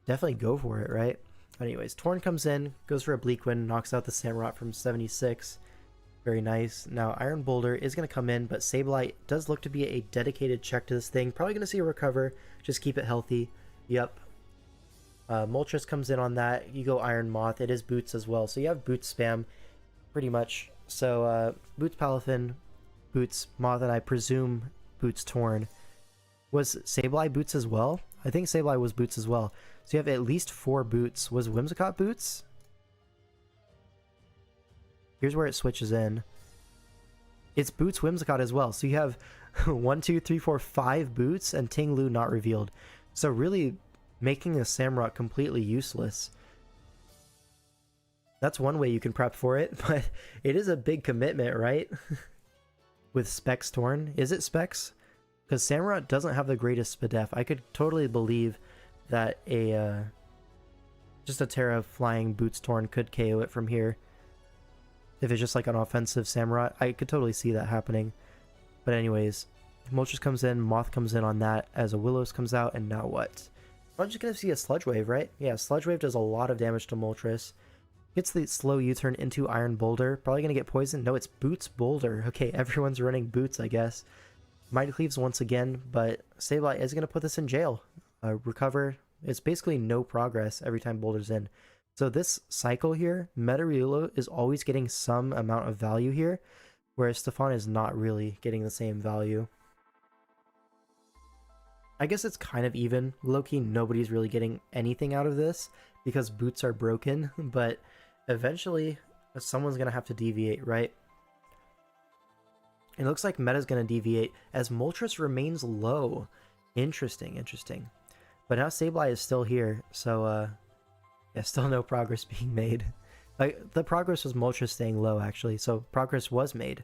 go for it, right? Anyways, Torn comes in, goes for a Bleak Wind, knocks out the Samurott from 76. Very nice. Now Iron Boulder is going to come in, but Sableye does look to be a dedicated check to this thing. Probably going to see a recover. Just keep it healthy. Yep. Moltres comes in on that. You go Iron Moth. It is Boots as well. So you have Boots spam pretty much. So Boots Palafin, Boots Moth, and I presume Boots Torn. Was Sableye Boots as well? I think Sableye was Boots as well. So you have at least 4 Boots. Was Whimsicott Boots? Here's where it switches in. It's Boots Whimsicott as well. So you have 1, 2, 3, 4, 5 Boots and Ting Lu not revealed. So really making a Samurott completely useless. That's one way you can prep for it, but it is a big commitment, right? With Specs Torn. Is it Specs? Because Samurott doesn't have the greatest SPDEF. I could totally believe that just a Terra flying Boots Torn could KO it from here. If it's just like an offensive Samurott, I could totally see that happening. But anyways, Moltres comes in, Moth comes in on that as a Willows comes out, and now what? I'm just going to see a Sludge Wave, right? Yeah, Sludge Wave does a lot of damage to Moltres. Gets the slow U-turn into Iron Boulder. Probably going to get poisoned. No, it's Boots Boulder. Okay, everyone's running Boots, I guess. Mighty Cleaves once again, but Sableye is going to put this in jail. Recover. It's basically no progress every time Boulder's in. So this cycle here, Meteoriolo is always getting some amount of value here, whereas Stefan is not really getting the same value. I guess it's kind of even. Low-key, nobody's really getting anything out of this because Boots are broken, but eventually someone's going to have to deviate, right? It looks like Meta's going to deviate as Moltres remains low. Interesting. But now Sableye is still here, so yeah, still no progress being made. Like, the progress was Moltres staying low, actually, so progress was made.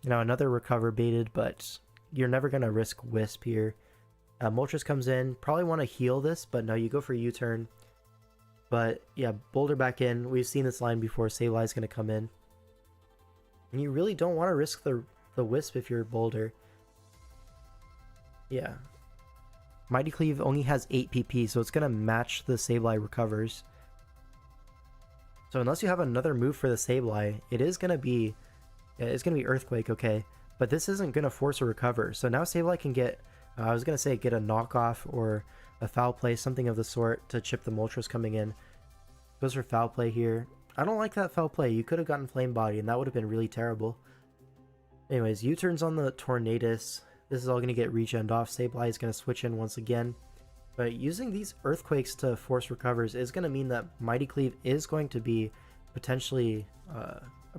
Now another recover baited, but you're never going to risk Wisp here. Moltres comes in, probably want to heal this, but no, you go for U-turn. But yeah, Boulder back in. We've seen this line before. Sableye's going to come in. And you really don't want to risk the Wisp if you're Boulder. Yeah. Mighty Cleave only has 8 PP, so it's going to match the Sableye recovers. So unless you have another move for the Sableye, it is going to be... Yeah, it's going to be Earthquake, okay. But this isn't going to force a recover. So now Sableye can get... I was going to say get a knockoff or a foul play, something of the sort, to chip the Moltres coming in. Goes for foul play here. I don't like that foul play. You could have gotten Flame Body, and that would have been really terrible. Anyways, U-turns on the Tornadus. This is all going to get regened off. Sableye is going to switch in once again. But using these Earthquakes to force recovers is going to mean that Mighty Cleave is going to be potentially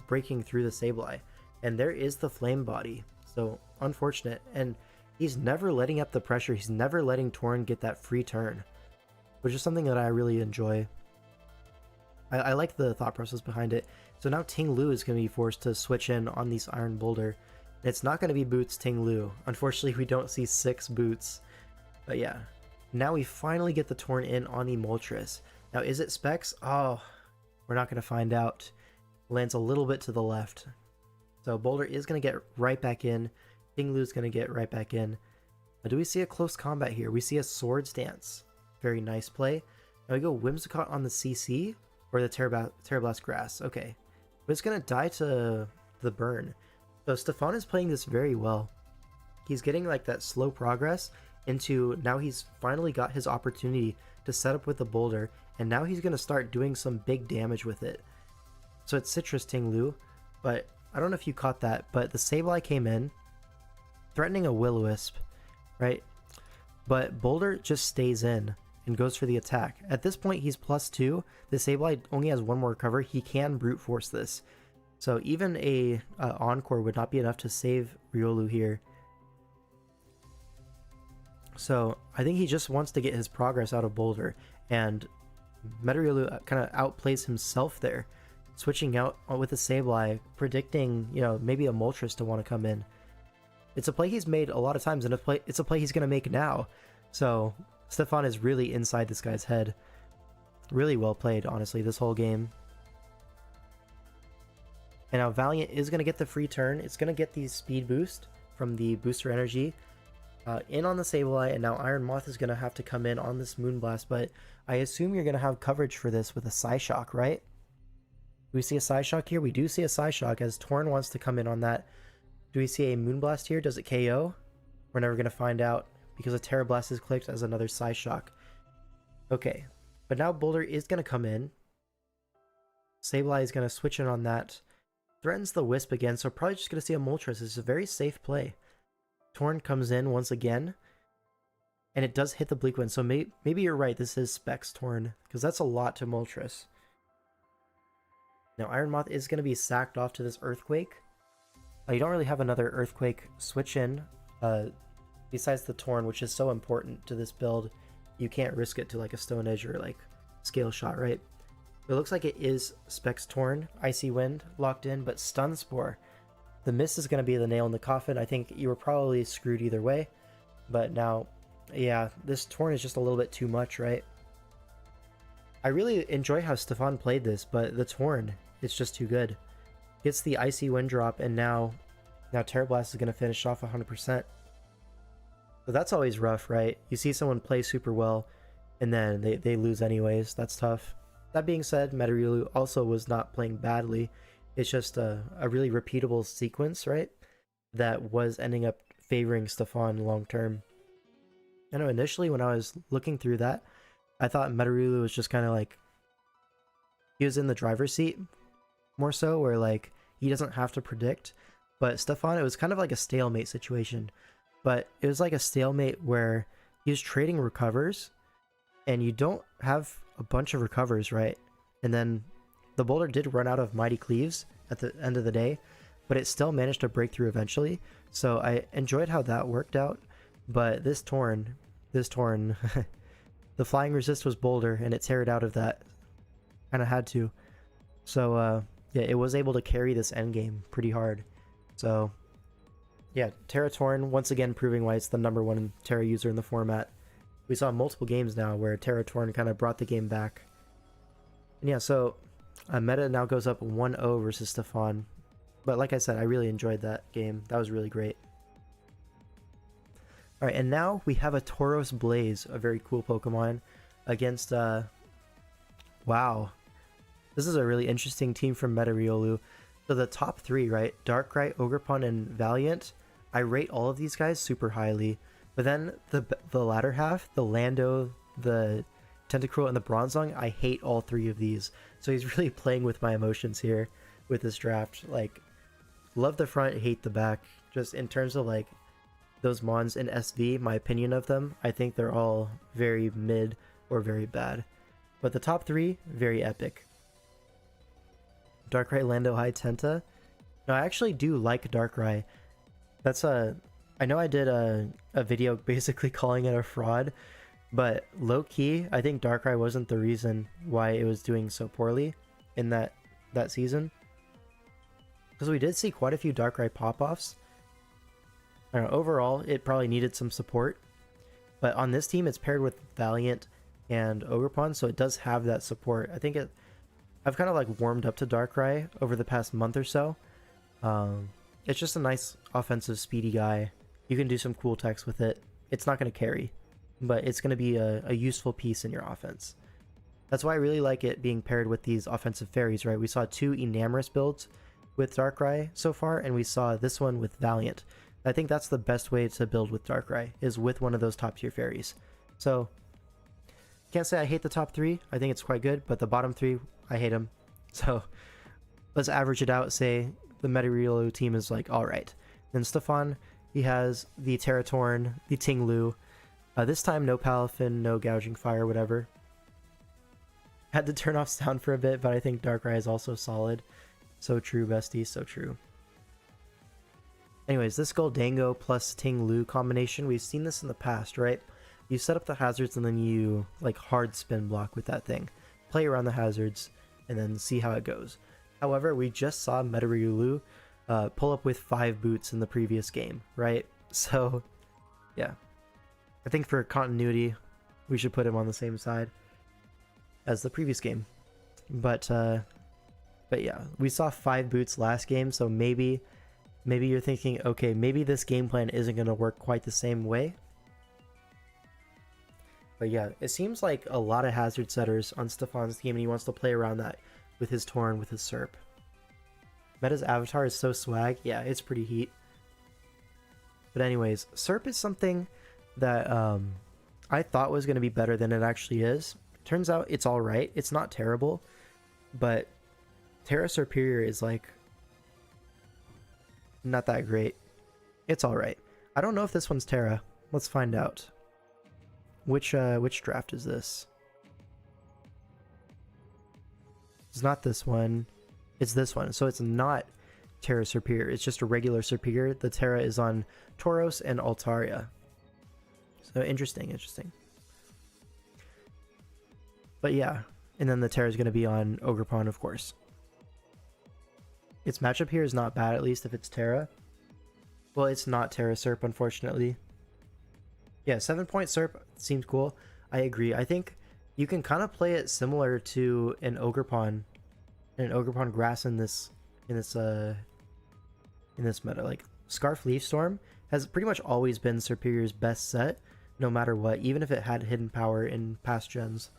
breaking through the Sableye. And there is the Flame Body. So, unfortunate. And he's never letting up the pressure. He's never letting Torn get that free turn, which is something that I really enjoy. I like the thought process behind it. So now Ting Lu is going to be forced to switch in on these Iron Boulder. It's not going to be Boots Ting Lu. Unfortunately, we don't see 6 Boots. But yeah, now we finally get the Torn in on the Moltres. Now, is it Specs? Oh, we're not going to find out. Lands a little bit to the left. So Boulder is going to get right back in. Ting Lu is going to get right back in. Do we see a close combat here? We see a Swords Dance. Very nice play. Now we go Whimsicott on the CC. Or the Terrablast Grass. Okay. But it's going to die to the burn. So Stefan is playing this very well. He's getting like that slow progress into now he's finally got his opportunity to set up with the Boulder. And now he's going to start doing some big damage with it. So it's Citrus Ting Lu. But I don't know if you caught that. But the Sableye came in. Threatening a Will-O-Wisp. Right? But Boulder just stays in. And goes for the attack. At this point, he's +2. The Sableye only has 1 more recover. He can brute force this. So even a Encore would not be enough to save Riolu here. So I think he just wants to get his progress out of Boulder. And Meteoriolu kind of outplays himself there. Switching out with the Sableye, predicting, you know, maybe a Moltres to want to come in. It's a play he's made a lot of times, and it's a play he's going to make now. So Stefan is really inside this guy's head. Really well played, honestly, this whole game. And now Valiant is going to get the free turn. It's going to get the speed boost from the booster energy in on the Sableye, and now Iron Moth is going to have to come in on this Moonblast, but I assume you're going to have coverage for this with a Psyshock, right? Do we see a Psyshock here? We do see a Psyshock as Torn wants to come in on that. Do we see a Moonblast here? Does it KO? We're never going to find out because a Terra Blast is clicked as another Psyshock. Okay, but now Boulder is going to come in. Sableye is going to switch in on that. Threatens the Wisp again, so probably just going to see a Moltres. It's a very safe play. Torn comes in once again, and it does hit the Bleak Wind, so maybe you're right, this is Specs Torn, because that's a lot to Moltres. Now Iron Moth is going to be sacked off to this Earthquake. You don't really have another Earthquake switch in, besides the Torn, which is so important to this build. You can't risk it to like a Stone Edge or like Scale Shot, right? It looks like it is Specs Torn, Icy Wind locked in, but Stun Spore. The miss is going to be the nail in the coffin. I think you were probably screwed either way, but now, yeah, this Torn is just a little bit too much, right? I really enjoy how Stefan played this, but the Torn, it's just too good. Gets the Icy Wind drop, and now Terra Blast is going to finish off 100%. So that's always rough, right? You see someone play super well, and then they lose anyways. That's tough. That being said, Meteriulu also was not playing badly. It's just a really repeatable sequence, right? That was ending up favoring Stefan long term. I know initially when I was looking through that, I thought Meteriulu was just kind of like, he was in the driver's seat more so, where like he doesn't have to predict. But Stefan, it was kind of like a stalemate situation. But it was like a stalemate where he was trading recovers, and you don't have a bunch of recovers, right? And then the Boulder did run out of Mighty Cleaves at the end of the day, but it still managed to break through eventually. So I enjoyed how that worked out. But this Torn, the Flying Resist was Boulder, and it teared out of that. Kind of had to. So yeah, it was able to carry this endgame pretty hard. So yeah, Terra Torn once again proving why it's the #1 Terra user in the format. We saw multiple games now where Terra Torn kind of brought the game back. And yeah, so meta now goes up 1-0 versus Stefan. But like I said, I really enjoyed that game. That was really great. Alright, and now we have a Tauros Blaze, a very cool Pokemon, against, wow. This is a really interesting team from Meteriulu. So the top three, right? Darkrai, Ogerpon, and Valiant. I rate all of these guys super highly. But then the latter half, the Lando, the Tentacruel, and the Bronzong, I hate all three of these. So he's really playing with my emotions here with this draft. Like, love the front, hate the back. Just in terms of like those mons in SV, my opinion of them, I think they're all very mid or very bad. But the top three, very epic. Darkrai, Lando, High, Tenta. No, I actually do like Darkrai. That's I know I did a video basically calling it a fraud, but low-key, I think Darkrai wasn't the reason why it was doing so poorly in that season. Because we did see quite a few Darkrai pop-offs. I don't know, overall, it probably needed some support. But on this team, it's paired with Valiant and Ogerpon, so it does have that support. I think I've kind of like warmed up to Darkrai over the past month or so. It's just a nice offensive speedy guy. You can do some cool techs with it. It's not going to carry, but it's going to be a useful piece in your offense. That's why I really like it being paired with these offensive fairies, right? We saw 2 Enamorous builds with Darkrai so far, and we saw this one with Valiant. I think that's the best way to build with Darkrai, is with one of those top tier fairies. So, can't say I hate the top 3. I think it's quite good, but the bottom 3, I hate them. So, let's average it out, say the Meteriulu team is like, alright. Then Stefan, he has the Terra Torn, the Tinglu. This time, no Palafin, no Gouging Fire, whatever. Had to turn off sound for a bit, but I think Darkrai is also solid. So true, bestie, so true. Anyways, this Goldango plus Tinglu combination, we've seen this in the past, right? You set up the hazards and then you like hard spin block with that thing. Play around the hazards and then see how it goes. However, we just saw Meteriulu pull up with 5 boots in the previous game, right? So, yeah. I think for continuity, we should put him on the same side as the previous game. But, But yeah, we saw 5 boots last game, so maybe you're thinking, okay, maybe this game plan isn't going to work quite the same way. But yeah, it seems like a lot of hazard setters on Stefan's team, and he wants to play around that with his Torn, with his Serp. Meta's avatar is so swag. Yeah, it's pretty heat. But anyways, Serp is something that I thought was going to be better than it actually is. Turns out it's alright. It's not terrible. But Terra Superior is like not that great. It's alright. I don't know if this one's Terra. Let's find out. Which draft is this? It's not this one. It's this one. So it's not Terra Superior. It's just a regular Superior. The Terra is on Tauros and Altaria. So interesting. But yeah. And then the Terra is going to be on Ogerpon, of course. Its matchup here is not bad, at least if it's Terra. Well, it's not Terra Serp, unfortunately. Yeah, 7-point Serp seems cool. I agree. I think you can kind of play it similar to an Ogerpon grass in this meta. Like Scarf Leaf Storm has pretty much always been Superior's best set, no matter what, even if it had hidden power in past gens.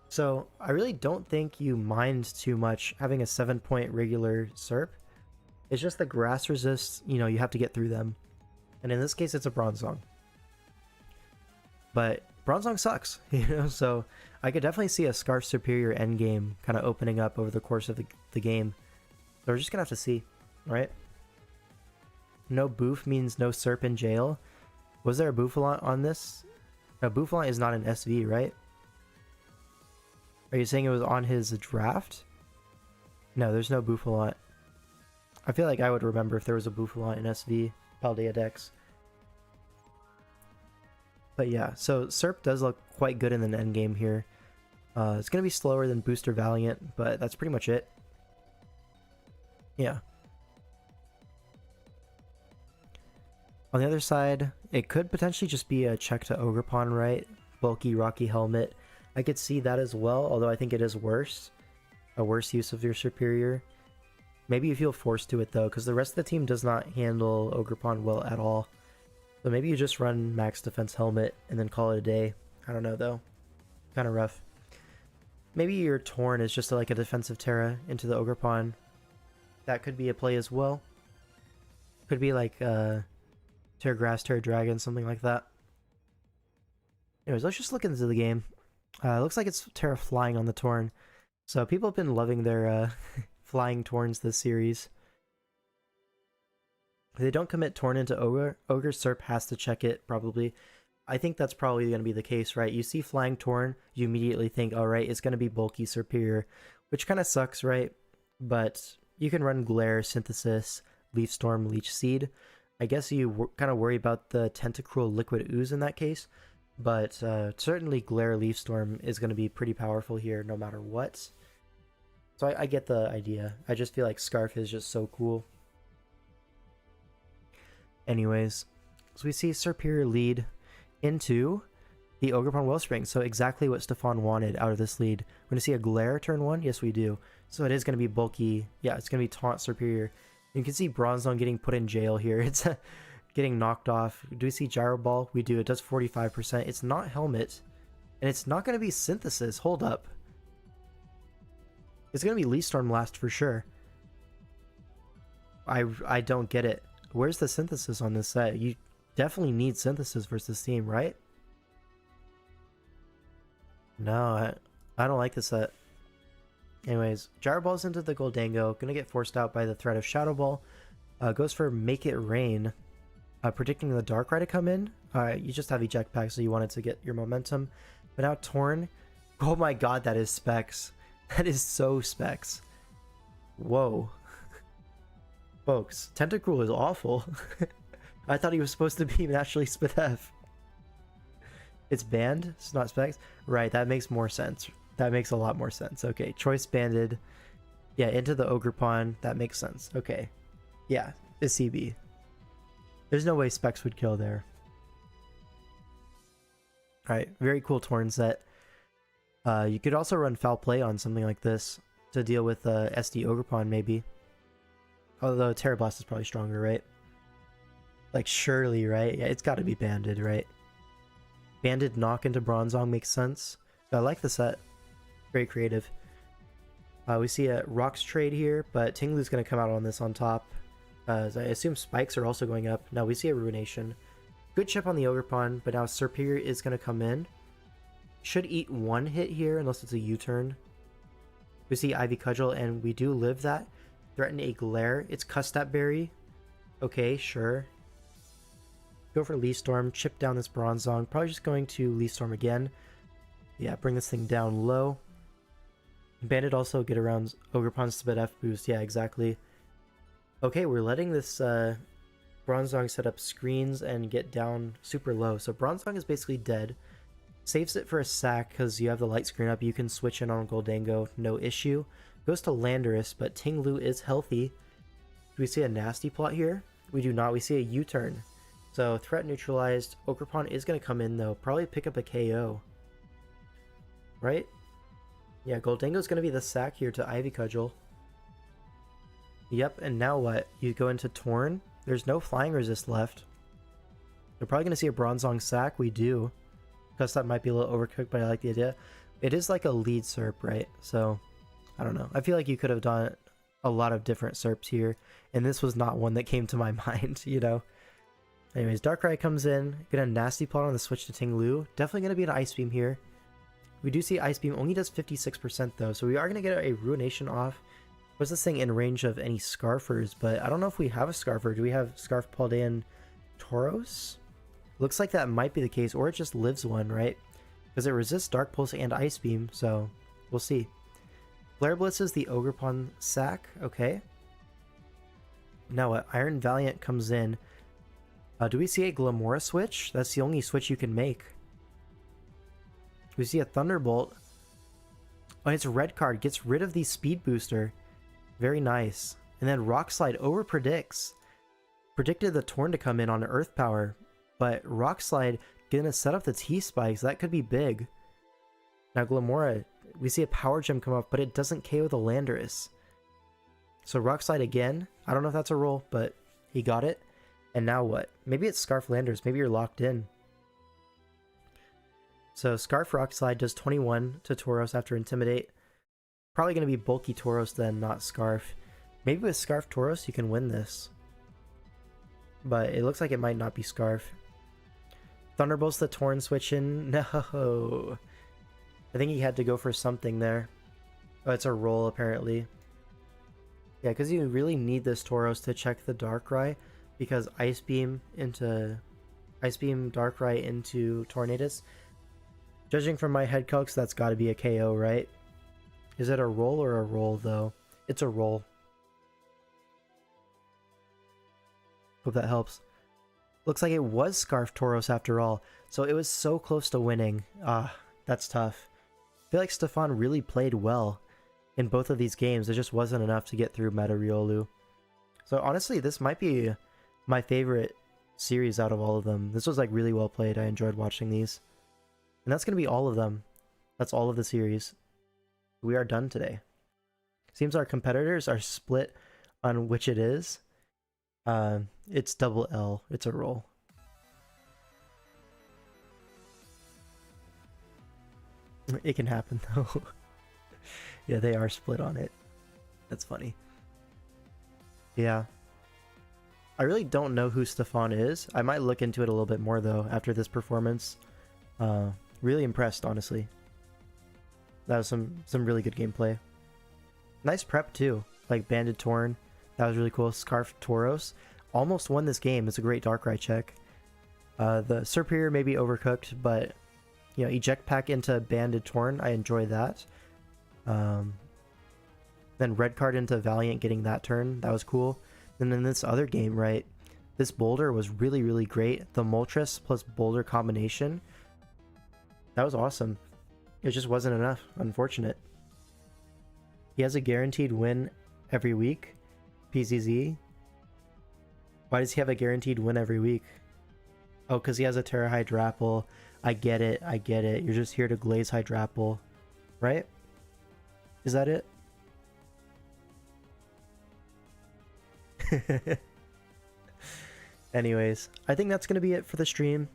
So I really don't think you mind too much having a 7-point regular Serp. It's just the grass resists, you have to get through them. And in this case, it's a Bronzong. But Bronzong sucks, so I could definitely see a Scarf Superior endgame kind of opening up over the course of the game. So we're just going to have to see, right? No Boof means no Serp in jail. Was there a Bouffalant on this? No, Bouffalant is not an SV, right? Are you saying it was on his draft? No, there's no Bouffalant. I feel like I would remember if there was a Bouffalant in SV, Paldea Dex. But yeah, so Serp does look quite good in the endgame here. It's going to be slower than Booster Valiant, but that's pretty much it. Yeah. On the other side, it could potentially just be a check to Ogerpon, right? Bulky, Rocky Helmet. I could see that as well, although I think it is worse. A worse use of your Superior. Maybe you feel forced to it though, because the rest of the team does not handle Ogerpon well at all. So maybe you just run Max Defense Helmet and then call it a day. I don't know though. Kind of rough. Maybe your Torn is just like a defensive Terra into the Ogerpon. That could be a play as well. Could be like Terra Grass, Terra Dragon, something like that. Anyways, let's just look into the game. Looks like it's Terra flying on the Torn. So people have been loving their flying Torns this series. If they don't commit Torn into Ogre Serp has to check it, probably. I think that's probably going to be the case, right? You see flying Torn, you immediately think, alright, it's going to be bulky Superior, which kind of sucks, right? But you can run Glare, Synthesis, Leaf Storm, Leech Seed. I guess you kind of worry about the Tentacruel Liquid Ooze in that case. But certainly Glare Leaf Storm is going to be pretty powerful here no matter what. So I get the idea. I just feel like Scarf is just so cool. Anyways, so we see Superior lead into the Ogerpon Wellspring. So exactly what Stefan wanted out of this lead. We're going to see a Glare turn 1? Yes, we do. So it is going to be bulky. Yeah, it's going to be Taunt Superior. You can see Bronzong getting put in jail here. It's getting knocked off. Do we see Gyro Ball? We do. It does 45%. It's not Helmet. And it's not going to be Synthesis. Hold up. It's going to be Leaf Storm last for sure. I don't get it. Where's the Synthesis on this set? You definitely need Synthesis versus this team, right? No, I don't like this set. Anyways, Gyro Ball's into the Goldango. Gonna get forced out by the threat of Shadow Ball. Goes for Make It Rain. Predicting the Darkrai to come in. You just have Eject Pack, so you wanted to get your momentum. But now Torn. Oh my god, that is Specs. That is so Specs. Whoa. Folks, Tentacruel is awful. I thought he was supposed to be naturally Spithef. It's banned? It's not Specs? Right, that makes more sense. That makes a lot more sense. Okay, Choice banded. Yeah, into the Ogerpon. That makes sense. Okay. Yeah, it's CB. There's no way Specs would kill there. Alright, very cool Torn set. You could also run Foul Play on something like this. to deal with SD Ogerpon, maybe. Although Terra Blast is probably stronger, right? Like, surely, right? Yeah, it's got to be Banded, right? Banded knock into Bronzong makes sense. I like the set. Very creative. We see a Rocks trade here, but Tinglu's going to come out on this on top. I assume spikes are also going up. Now we see a Ruination. Good chip on the Ogerpon, but now Serperior is going to come in. Should eat one hit here, unless it's a U-turn. We see Ivy Cudgel, and we do live that. Threaten a Glare. It's Custap Berry. Okay, sure. Go for Lee Storm, chip down this Bronzong. Probably just going to Lee Storm again. Yeah, bring this thing down low. Bandit also get around Ogerpon's Spit F boost. Yeah, exactly. Okay, we're letting this Bronzong set up screens and get down super low. So Bronzong is basically dead. Saves it for a sack because you have the light screen up. You can switch in on Goldango, no issue. Goes to Landorus, but Tinglu is healthy. Do we see a nasty plot here? We do not. We see a U-turn. So threat neutralized. Ogerpon is going to come in though. Probably pick up a KO. Right? Yeah, Goldango's going to be the sack here to Ivy Cudgel. Yep, and now what? You go into Torn. There's no flying resist left. They're probably going to see a Bronzong sack. We do. Because that might be a little overcooked, but I like the idea. It is like a lead Serp, right? So, I don't know. I feel like you could have done a lot of different Serps here. And this was not one that came to my mind, you know? Anyways, Darkrai comes in. Get a nasty plot on the switch to Tinglu. Definitely going to be an Ice Beam here. We do see Ice Beam only does 56% though, so we are going to get a Ruination off. Was this thing in range of any Scarfers? But I don't know if we have a Scarfer. Do we have Scarf Paldean Tauros? Looks like that might be the case, or it just lives one, right? Because it resists Dark Pulse and Ice Beam, so we'll see. Flare Blitz is the Ogerpon sack, okay. Now what? Iron Valiant comes in. Do we see a Glamora switch? That's the only switch you can make. We see a Thunderbolt. Oh, it's a red card. Gets rid of the Speed Booster. Very nice. And then Rock Slide over predicts. Predicted the Torn to come in on Earth Power. But Rock Slide gonna set up the T-Spikes. That could be big. Now Glamora, we see a Power Gem come up, but it doesn't KO the Landorus. So Rock Slide again. I don't know if that's a roll, but he got it. And now what? Maybe it's Scarf Landorus. Maybe you're locked in. So Scarf Rock Slide does 21 to Tauros after Intimidate. Probably going to be bulky Tauros then, not Scarf. Maybe with Scarf Tauros you can win this. But it looks like it might not be Scarf. Thunderbolt's the Torn switch in. No. I think he had to go for something there. Oh, it's a roll apparently. Yeah, because you really need this Tauros to check the Darkrai. Because Ice Beam Darkrai into Tornadus. Judging from my head calcs, that's got to be a KO, right? Is it a roll or a roll, though? It's a roll. Hope that helps. Looks like it was Scarf Tauros after all, so it was so close to winning. Ah, that's tough. I feel like Stefan really played well in both of these games. It just wasn't enough to get through Meta Riolu. So honestly, this might be my favorite series out of all of them. This was like really well played. I enjoyed watching these. And that's going to be all of them. That's all of the series. We are done today. Seems our competitors are split on which it is. It's double L. It's a roll. It can happen though. Yeah, they are split on it. That's funny. Yeah. I really don't know who Stefan is. I might look into it a little bit more though after this performance. Really impressed, honestly. That was some really good gameplay. Nice prep too, like Banded Torn. That was really cool. Scarf Tauros almost won this game. It's a great Darkrai check. The Serperior may be overcooked, but you know, eject pack into Banded Torn. I enjoy that. Then red card into Valiant, getting that turn. That was cool. And then this other game, right? This Boulder was really, really great. The Moltres plus Boulder combination. That was awesome. It just wasn't enough. Unfortunate. He has a guaranteed win every week. PZZ. Why does he have a guaranteed win every week? Oh, because he has a Terra Hydrapple. I get it. I get it. You're just here to glaze Hydrapple. Right? Is that it? Anyways, I think that's going to be it for the stream.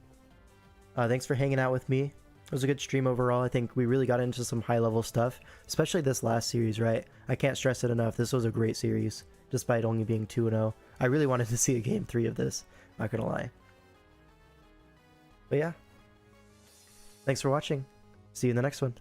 Thanks for hanging out with me. It was a good stream overall. I think we really got into some high-level stuff, especially this last series, right? I can't stress it enough. This was a great series, despite only being 2-0. I really wanted to see a game 3 of this, not gonna lie. But yeah, thanks for watching. See you in the next one.